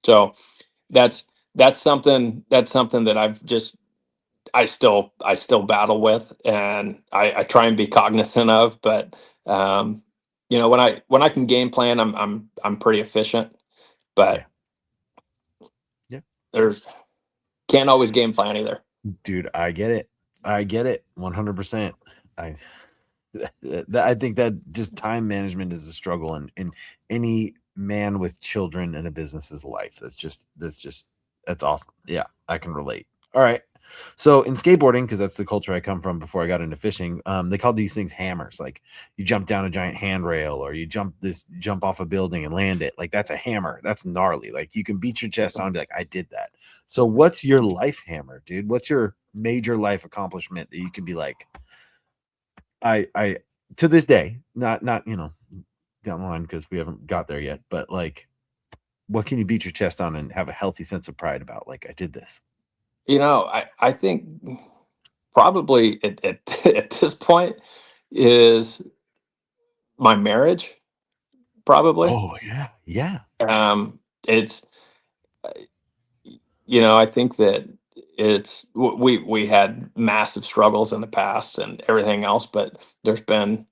So that's that's something that I still battle with, and I try and be cognizant of. But when I can game plan, I'm pretty efficient. Yeah. But Yeah. there's can't always game plan either. Dude, I get it. I get it 100%. I I think that just time management is a struggle in any man with children in a business's life. That's awesome. Yeah, I can relate. All right. So in skateboarding, because that's the culture I come from before I got into fishing, they called these things hammers. Like you jump down a giant handrail or you jump off a building and land it. Like that's a hammer. That's gnarly. Like you can beat your chest on and be like, I did that. So what's your life hammer, dude? What's your major life accomplishment that you can be like, I to this day, not down the line because we haven't got there yet, but like what can you beat your chest on and have a healthy sense of pride about? Like I did this. I think probably at this point is my marriage. Probably. Oh yeah. It's I think that we had massive struggles in the past and everything else, but there's been,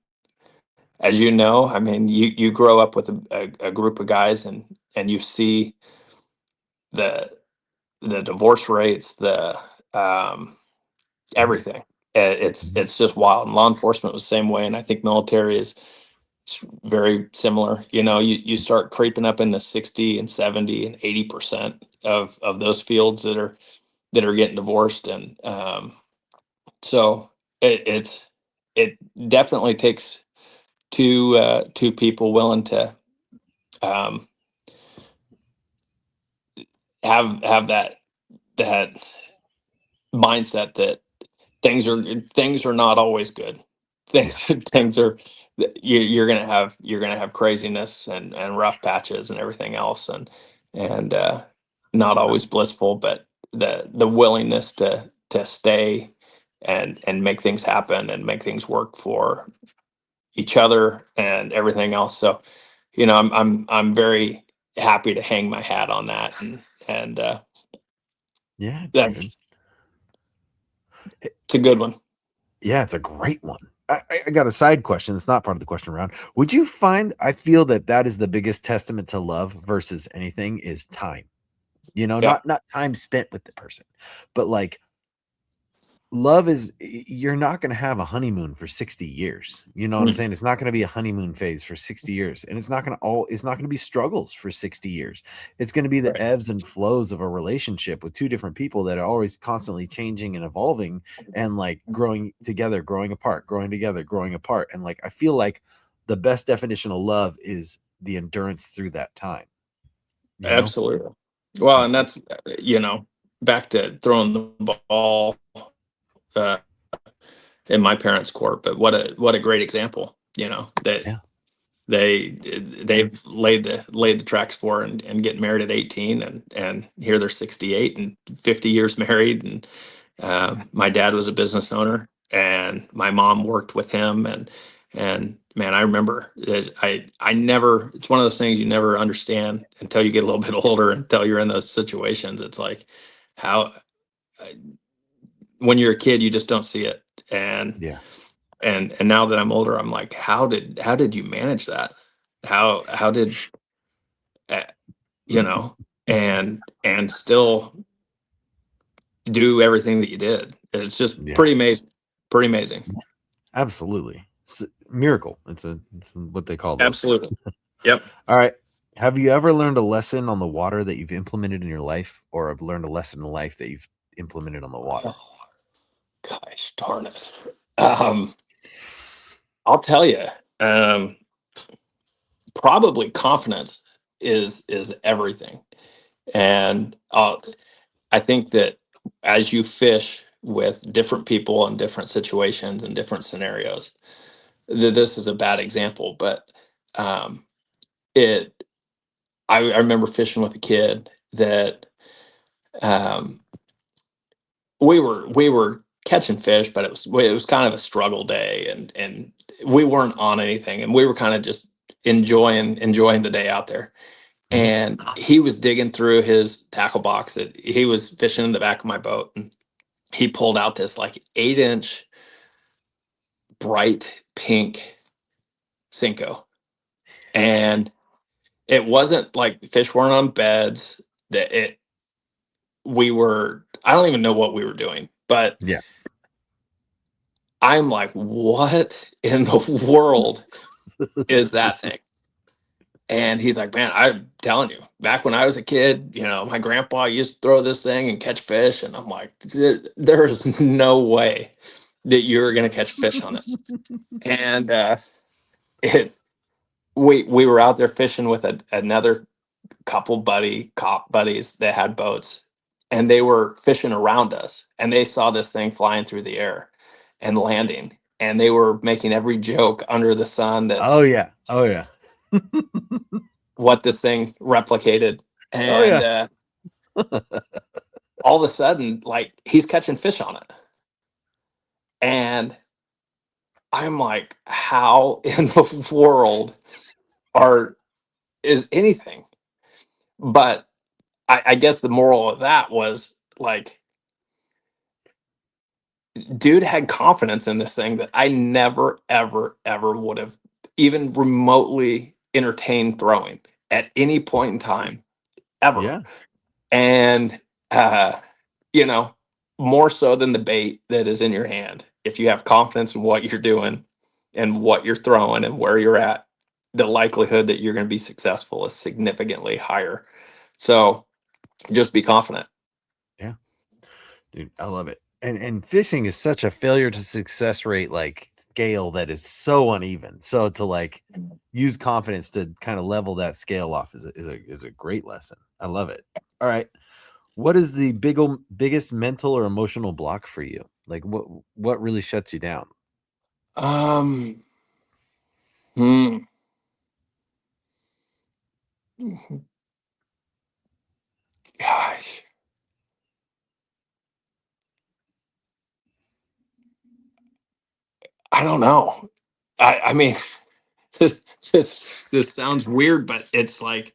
as you know, I mean, you grow up with a group of guys, and you see the divorce rates, the everything. It's just wild. And law enforcement was the same way, and I think military is very similar. You know, you start creeping up in the 60 and 70 and 80% of those fields that are getting divorced, and so it definitely takes two people willing to um, have that mindset that things are not always good. Yeah. Things are you're gonna have craziness and rough patches and everything else, and not always blissful, but the willingness to stay and make things happen and make things work for each other and everything else. So, you know, I'm very happy to hang my hat on that, and Yeah, that's dude. it's a good one. Yeah, it's a great one. I got a side question. It's not part of the question round. Would you find, I feel that is the biggest testament to love versus anything is time. You know, Yeah. not time spent with the person, but like love is, you're not going to have a honeymoon for 60 years. You know what I'm Mm. saying? It's not going to be a honeymoon phase for 60 years, and it's not going to be struggles for 60 years. It's going to be the Right. ebbs and flows of a relationship with two different people that are always constantly changing and evolving, and like growing together, growing apart, growing together, growing apart. And like I feel like the best definition of love is the endurance through that time, you know? Absolutely. Well, And and that's, you know, back to throwing the ball uh, in my parents' court, but what a great example, you know, that yeah. they've laid the tracks for and getting married at 18, and here they're 68 and 50 years married. And my dad was a business owner, and my mom worked with him, and man, I remember I never, it's one of those things you never understand until you get a little bit older, until you're in those situations. It's like how when you're a kid you just don't see it, Yeah. and now that I'm older, I'm like, how did you manage that? How did uh, you know, and still do everything that you did? It's just Yeah. pretty amazing. Pretty amazing. Absolutely. It's a miracle. It's what they call those. Absolutely. Yep. All right. Have you ever learned a lesson on the water that you've implemented in your life, or have learned a lesson in life that you've implemented on the water? Oh, gosh darn it. Um, I'll tell you. Um, Probably confidence is everything, and I think that as you fish with different people and different situations and different scenarios, this is a bad example, but um, it. I remember fishing with a kid that um, we were catching fish, but it was kind of a struggle day, and we weren't on anything, and we were kind of just enjoying the day out there. Mhm. And he was digging through his tackle box. He was fishing in the back of my boat, and he pulled out this like 8-inch bright pink Cinco, and it wasn't like the fish weren't on beds. That it we were, I don't even know what we were doing, but Yeah. I'm like, what in the world is that thing? And he's like, man, I'm telling you, back when I was a kid, you know, my grandpa used to throw this thing and catch fish. And I'm like, there's no way that you're going to catch fish on this. And it, we were out there fishing with another couple cop buddies that had boats, and they were fishing around us, and they saw this thing flying through the air and landing, and they were making every joke under the sun that Oh yeah. Oh yeah. what this thing replicated. Oh And yeah. all of a sudden, like, he's catching fish on it, and I'm like, how in the world are is anything? But I guess the moral of that was like, dude had confidence in this thing that I never, ever, ever would have even remotely entertained throwing at any point in time ever. Yeah. And, uh, you know, more so than the bait that is in your hand. If you have confidence in what you're doing and what you're throwing and where you're at, the likelihood that you're going to be successful is significantly higher. So just be confident. Yeah. Dude, I love it. And fishing is such a failure to success rate like scale that is so uneven. So to like use confidence to kind of level that scale off is a great lesson. I love it. All right. What is the biggest mental or emotional block for you? Like what really shuts you down? Um, hmm. Gosh, I don't know. I mean, this sounds weird, but it's like,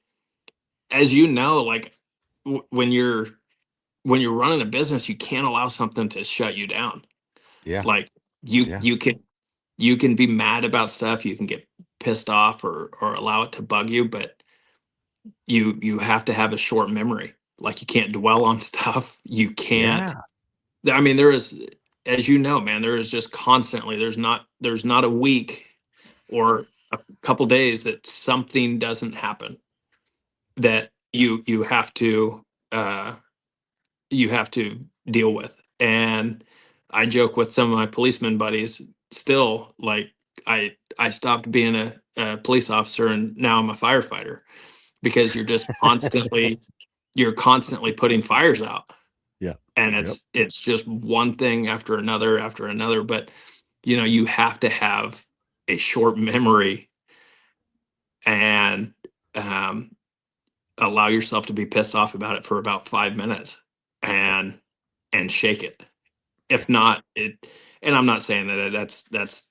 as you know, like when you're running a business, you can't allow something to shut you down. Yeah. Like you Yeah. you can be mad about stuff, you can get pissed off or allow it to bug you, but you have to have a short memory. Like you can't dwell on stuff. You can't. Yeah. I mean, there is, as you know, man, there is just constantly. There's not a week or a couple days that something doesn't happen that uh, you have to deal with. And I joke with some of my policeman buddies still, like I stopped being a police officer and now I'm a firefighter because you're constantly putting fires out. Yeah. And Yep. it's just one thing after another. But you have to have a short memory and um, allow yourself to be pissed off about it for about 5 minutes and shake it. Yeah. If not, and I'm not saying that that's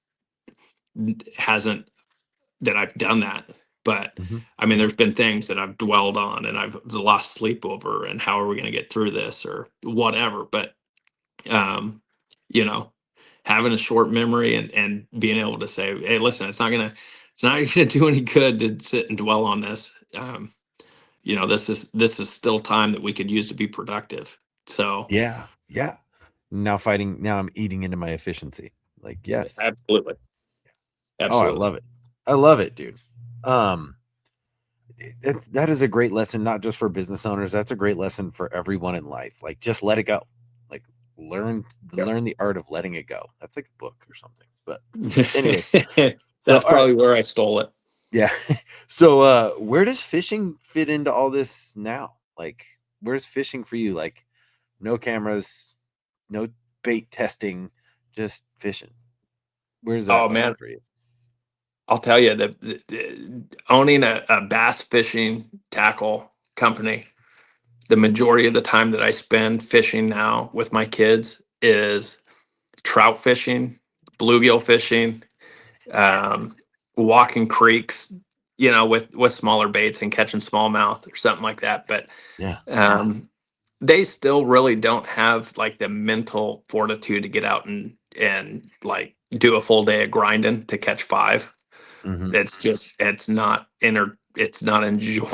hasn't that I've done that, but Mhm. I mean, there's been things that I've dwelled on and I've lost sleep over, and how are we going to get through this or whatever. But um, you know, having a short memory and being able to say, hey, listen, it's not gonna do any good to sit and dwell on this. This is still time that we could use to be productive. So Yeah. Yeah. Now I'm eating into my efficiency. Like, yes. absolutely, Oh, I absolutely. love it. I love it, dude. Um, that is a great lesson, not just for business owners. That's a great lesson for everyone in life. Like, just let it go. Like, learn Yep. learn the art of letting it go. That's like a book or something. But anyway, so That's all right, probably where I stole it. yeah. So, where does fishing fit into all this now? Like, where's fishing for you? Like, no cameras, no bait testing, just fishing. Where's Oh that land man, for you? I'll tell you that owning a bass fishing tackle company, the majority of the time that I spend fishing now with my kids is trout fishing, bluegill fishing, um, walking creeks, with smaller baits and catching smallmouth or something like that. But Yeah. they still really don't have like the mental fortitude to get out and like do a full day of grinding to catch five. Hmm. It's not enjoy.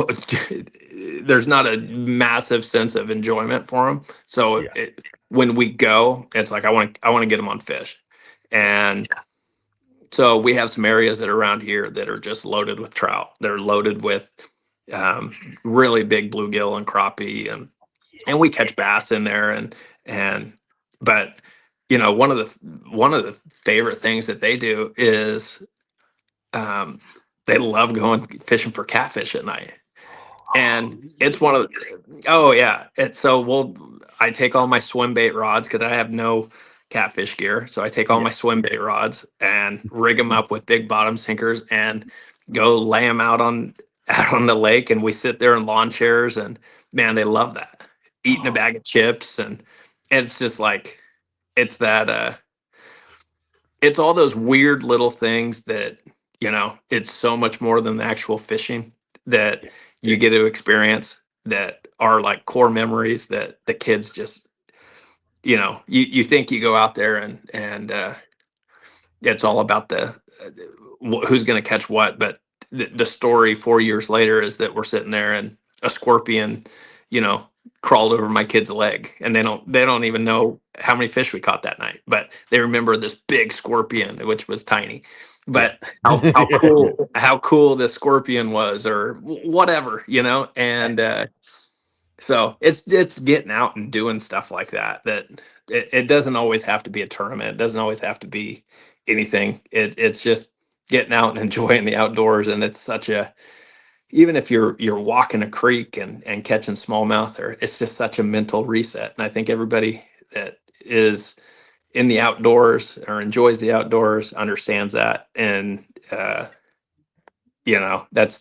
There's not a massive sense of enjoyment for them. So Yeah. when we go, it's like I want to get them on fish, and so we have some areas that are around here that are just loaded with trout. They're loaded with um, really big bluegill and crappie, and we catch bass in there, and but one of the favorite things that they do is um, they love going fishing for catfish at night. Oh, And it's one of the, oh yeah. I take all my swim bait rods because I have no catfish gear. So I take all yeah. my swim bait rods and rig them up with big bottom sinkers and go lay them out on the lake. And we sit there in lawn chairs, and man, they love that. Eating a Oh, bag of chips, and it's just like it's that it's all those weird little things that it's so much more than the actual fishing that yeah. you get to experience that are like core memories that the kids just you think you go out there and it's all about who's going to catch what, but the story 4 years later is that we're sitting there and a scorpion, crawled over my kid's leg, and they don't even know how many fish we caught that night, but they remember this big scorpion, which was tiny. But how cool this scorpion was, or whatever, and so it's getting out and doing stuff like that. That it doesn't always have to be a tournament. It doesn't always have to be anything. It's just getting out and enjoying the outdoors. And it's such a, even if you're walking a creek and catching smallmouth, or it's just such a mental reset. And I think everybody that is in the outdoors or enjoys the outdoors understands that. And that's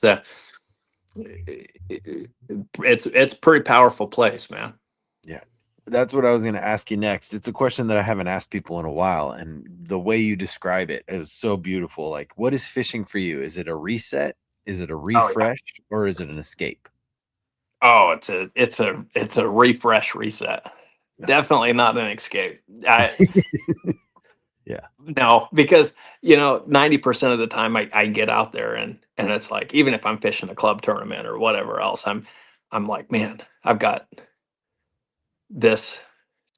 it's a pretty powerful place, man. Yeah. That's what I was going to ask you next. It's a question that I haven't asked people in a while, and the way you describe it is so beautiful. Like, what is fishing for you? Is it a reset? Is it a refresh, or is it an escape? Oh, it's a refresh reset. Definitely not an escape. Yeah. No, because 90% of the time I get out there and it's like, even if I'm fishing a club tournament or whatever else, I'm like, man, I've got this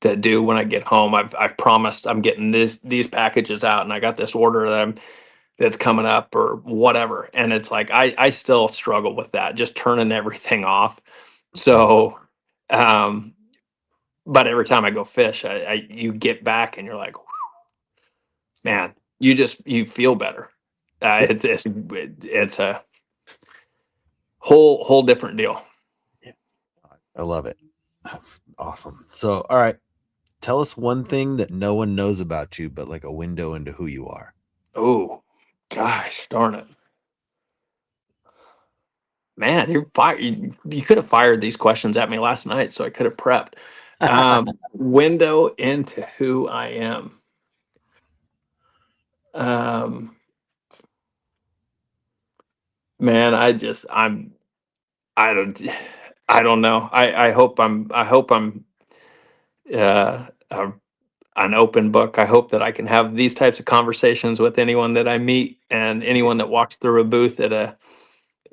to do when I get home. I've promised I'm getting these packages out, and I got this order that's coming up or whatever. And it's like I still struggle with that, just turning everything off. So but every time I go fish, you get back and you're like, man, you feel better. It's a whole different deal. I love it. That's awesome. So, all right, tell us one thing that no one knows about you, but like a window into who you are. Oh, gosh, darn it, man! You're fired. You could have fired these questions at me last night, so I could have prepped. Window into who I am. Man, I don't know. I hope I'm uh, a, an open book. I hope that I can have these types of conversations with anyone that I meet, and anyone that walks through a booth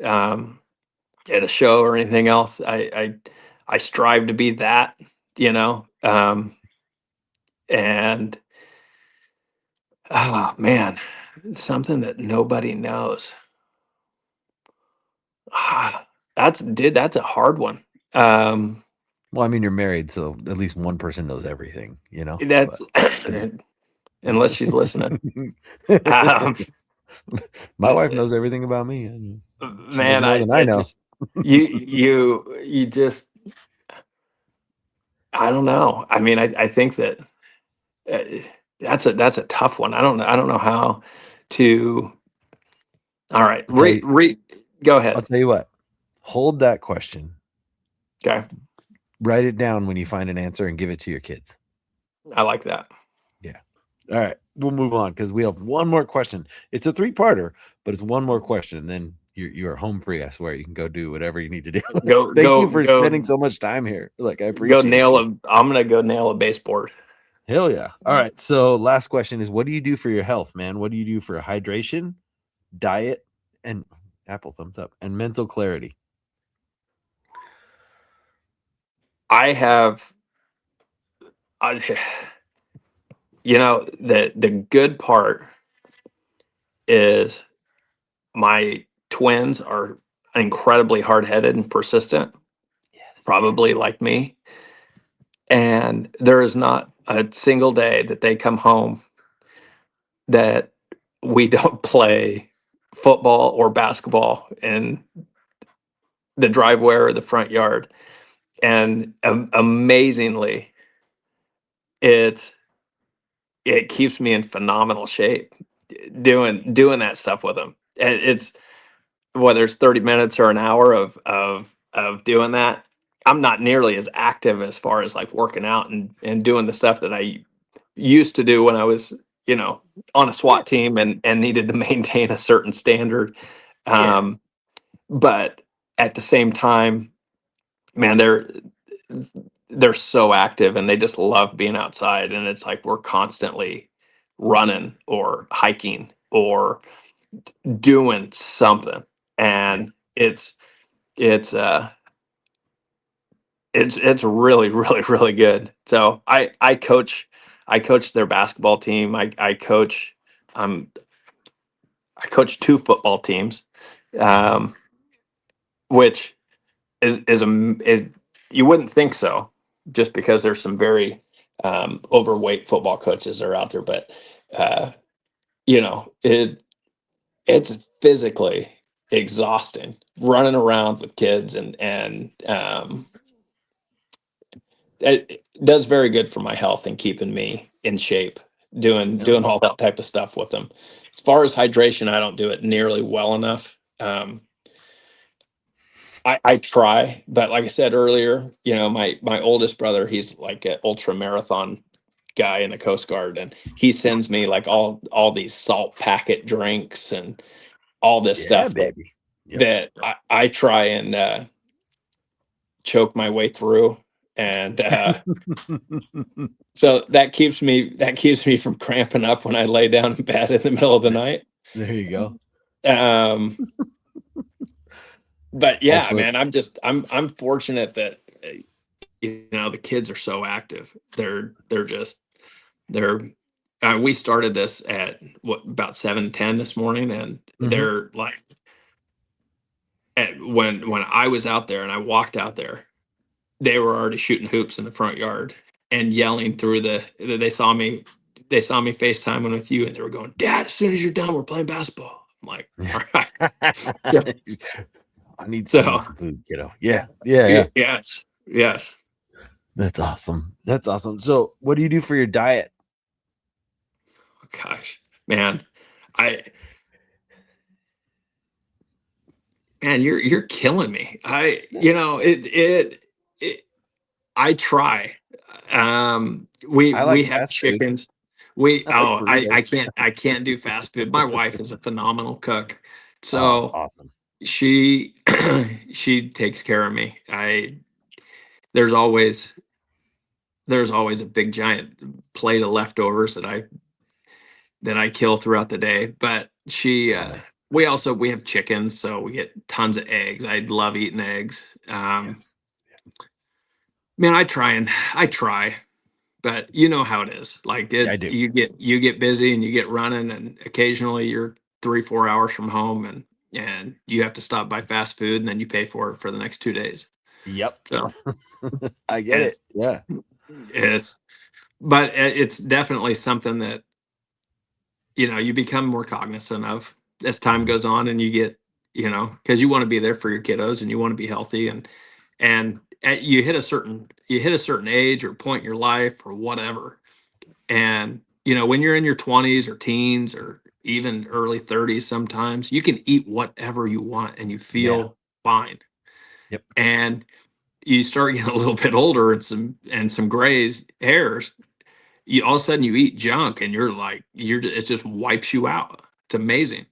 um, at a show or anything else. I strive to be that, and oh man, something that nobody knows. Ah, that's a hard one. Well, I mean, you're married, so at least one person knows everything, That's unless she's listening. Um, My wife knows everything about me, and she knows man, more than I know. you just, I don't know. I mean, I think that uh, that's a tough one. I don't know how to. All right, I'll tell you, go I'll ahead. tell you what. Hold that question. Okay, Write it down when you find an answer and give it to your kids. I like that. Yeah. All right. We'll move on because we have one more question. It's a 3-parter, but it's one more question, and then you're home free. I swear you can go do whatever you need to do. Thank you for spending so much time here. Like, I appreciate it. I'm gonna go nail a baseboard. Hell yeah. All right. So last question is, what do you do for your health, man? What do you do for hydration, diet, and Apple thumbs up, and mental clarity? I have, the good part is my twins are incredibly hard-headed and persistent, Yes. probably like me. And there is not a single day that they come home that we don't play football or basketball in the driveway or the front yard. And amazingly, it keeps me in phenomenal shape doing that stuff with them. And it's, whether it's 30 minutes or an hour of doing that. I'm not nearly as active as far as like working out and doing the stuff that I used to do when I was, on a SWAT team and needed to maintain a certain standard. Yeah. But at the same time, man, they're so active and they just love being outside. And it's like we're constantly running or hiking or doing something. And it's it's really really good. So I coach their basketball team. Um I coach two football teams, um, which is you wouldn't think so, just because there's some very overweight football coaches that are out there, but uh, it's physically exhausting running around with kids, and it does very good for my health and keeping me in shape, doing all that type of stuff with them. As far as hydration, I don't do it nearly well enough. I try, but like I said earlier, my oldest brother, he's like an ultra marathon guy in the Coast Guard, and he sends me like all these salt packet drinks and all this Yeah, stuff that baby. Yep. that I try and choke my way through, and so that keeps me from cramping up when I lay down in bed in the middle of the night. There you go. Um, but yeah, Also, man, I'm fortunate that the kids are so active. They're we started this at about 7:10 this morning, and they're like when I was out there and I walked out there, they were already shooting hoops in the front yard and yelling through they saw me FaceTiming with you, and they were going, "Dad, as soon as you're done, we're playing basketball." I'm like, all right. So, I need so some food, kiddo. Yeah. yes. That's awesome. That's awesome. So, what do you do for your diet? Gosh, man, I man, you're killing me. I try. I like We have fast food. chickens. I like I burritos. can't do fast food. My wife is a phenomenal cook, Oh, so awesome. she she takes care of me. There's always there's always a big giant plate of leftovers that I kill throughout the day. But Love it. we have chickens, so we get tons of eggs. I love eating eggs. Yes. Man, I try, but you know how it is. Like I do. you get busy and you get running, and occasionally you're 3-4 hours from home, and you have to stop by fast food, and then you pay for it for the next 2 days. Yep. So I get it. it's Yeah. it's but it's definitely something that you become more cognizant of as time goes on, and you get because you want to be there for your kiddos and you want to be healthy, and you hit a certain age or point in your life or whatever. And when you're in your 20s or teens or even early 30s, sometimes you can eat whatever you want and you Yeah. feel fine. Yep. And you start getting a little bit older and some grays hairs, you all of a sudden you eat junk and it just wipes you out. It's amazing.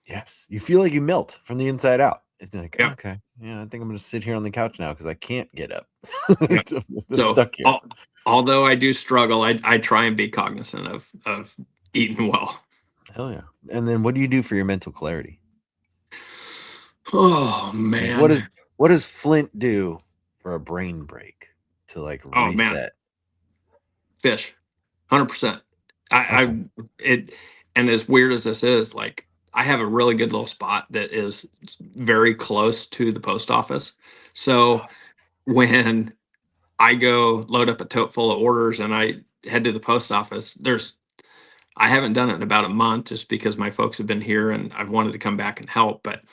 Yes. You feel like you melt from the inside out. It's like, Yeah. okay, yeah, I think I'm going to sit here on the couch now because I can't get up. Yeah. I'm So stuck here. although I do struggle, I try and be cognizant of eating well. Hell yeah. And then what do you do for your mental clarity? Oh Like man. what does Flynt do for a brain break to like Oh man. reset? Fish. 100%. I Okay. it and as weird as this is, like I have a really good little spot that is very close to the post office. So when I go load up a tote full of orders and I head to the post office, I haven't done it in about a month just because my folks have been here and I've wanted to come back and help. But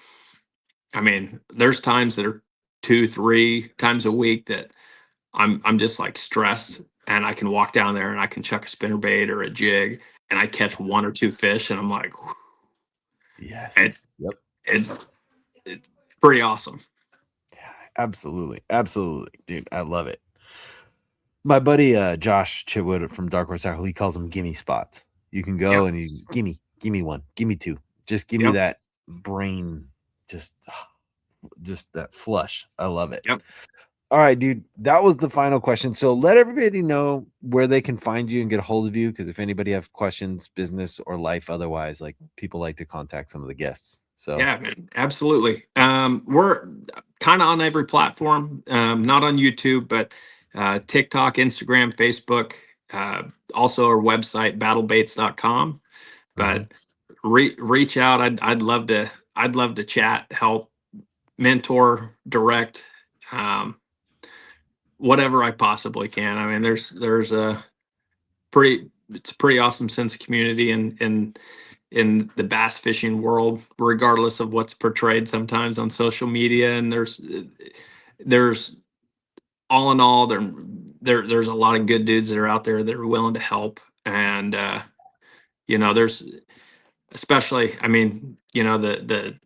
I mean, there's times that are 2-3 times a week that I'm just like stressed, and I can walk down there and I can chuck a spinnerbait or a jig and I catch one or two fish, and I'm like, Yes. it's Yep. it's it's pretty awesome. Yeah, absolutely. Absolutely. Dude, I love it. My buddy Josh Chitwood from Dark Horse Tackle, he calls them gimme spots. You can go Yep. and you just gimme one, gimme two. Just give me Yep. that brain, just that flush. I love it. Yep. All right, dude. That was the final question. So let everybody know where they can find you and get a hold of you. Because if anybody have questions, business or life, otherwise, like people like to contact some of the guests. So Yeah, man, absolutely. We're kind of on every platform, not on YouTube, but TikTok, Instagram, Facebook, also our website, battlebaits.com. But reach out. I'd love to chat, help, mentor, direct, um, whatever I possibly can. I mean, there's a it's a pretty awesome sense of community in the bass fishing world, regardless of what's portrayed sometimes on social media. And there's all in all, there's a lot of good dudes that are out there that are willing to help. And there's especially, I mean, the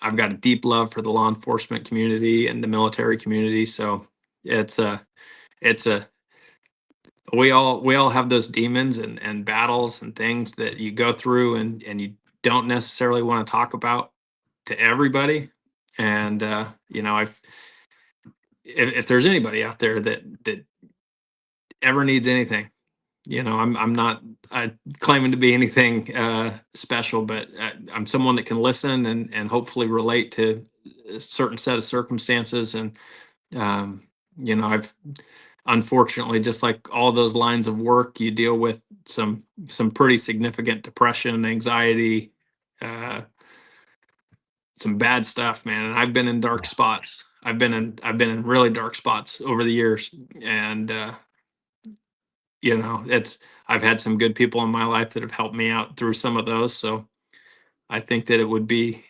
I've got a deep love for the law enforcement community and the military community. So it's a it's a we all have those demons and battles and things that you go through and you don't necessarily want to talk about to everybody. And I've if there's anybody out there that ever needs anything, I'm not claiming to be anything special, but I'm someone that can listen and hopefully relate to a certain set of circumstances. And I've unfortunately, just like all those lines of work, you deal with some pretty significant depression, anxiety, uh, some bad stuff, man. And I've been in dark spots. I've been in really dark spots over the years. And it's I've had some good people in my life that have helped me out through some of those. So I think that it would be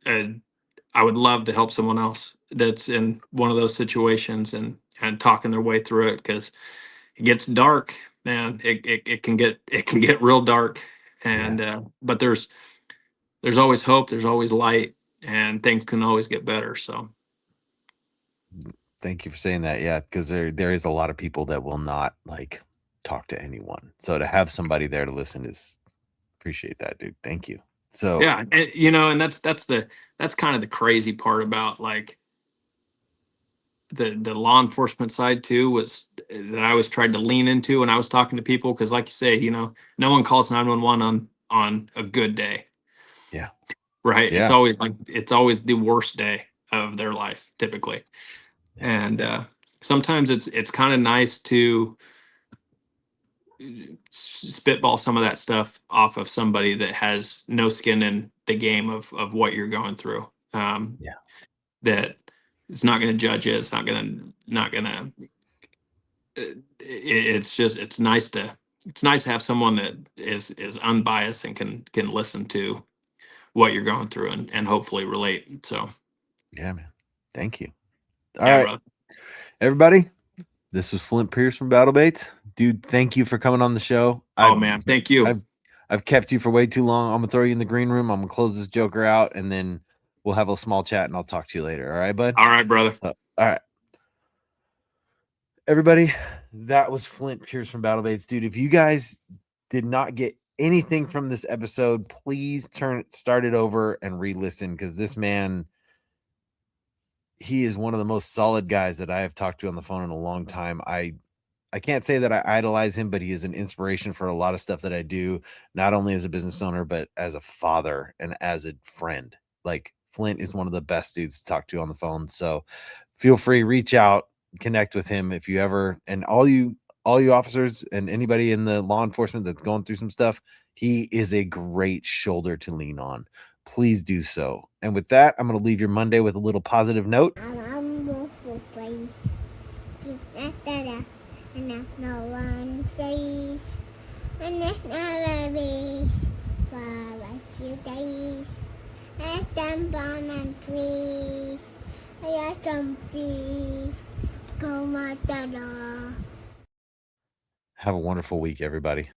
I would love to help someone else that's in one of those situations and talking their way through it, because it gets dark, man. It can get real dark. And but there's always hope, there's always light, and things can always get better. So thank you for saying that. Yeah, because there is a lot of people that will not like talk to anyone. So to have somebody there to listen is appreciate that, dude. Thank you. So yeah, and that's kind of the crazy part about like the law enforcement side too, was that I was trying to lean into when I was talking to people, because like you say, no one calls 911 on a good day, yeah, right? yeah, It's always the worst day of their life typically. yeah, And sometimes it's kind of nice to spitball some of that stuff off of somebody that has no skin in the game of what you're going through. yeah. That it's not going to judge you. It's not going to. It's nice to have someone that is unbiased and can listen to what you're going through and hopefully relate. So Yeah, man. Thank you. All yeah, right, bro. everybody. This was Flynt Pierce from Battle Baits. Dude, thank you for coming on the show. Oh man, thank you. I've kept you for way too long. I'm gonna throw you in the green room. I'm gonna close this joker out, and then we'll have a small chat, and I'll talk to you later. All right, bud? All right, brother. All right. Everybody, that was Flynt Pierce from Battle Baits. Dude, if you guys did not get anything from this episode, please start it over and re-listen, because this man, he is one of the most solid guys that I have talked to on the phone in a long time. I can't say that I idolize him, but he is an inspiration for a lot of stuff that I do, not only as a business owner, but as a father and as a friend. Like, Flynt is one of the best dudes to talk to on the phone. So feel free, reach out, connect with him if you ever, and all you officers and anybody in the law enforcement that's going through some stuff, he is a great shoulder to lean on. Please do so. And with that, I'm going to leave your Monday with a little positive note. I'm waffle place. And there's no one place. And there's no babies. For a few days. There's them banana trees. There's some trees. Go my dada. Have a wonderful week, everybody.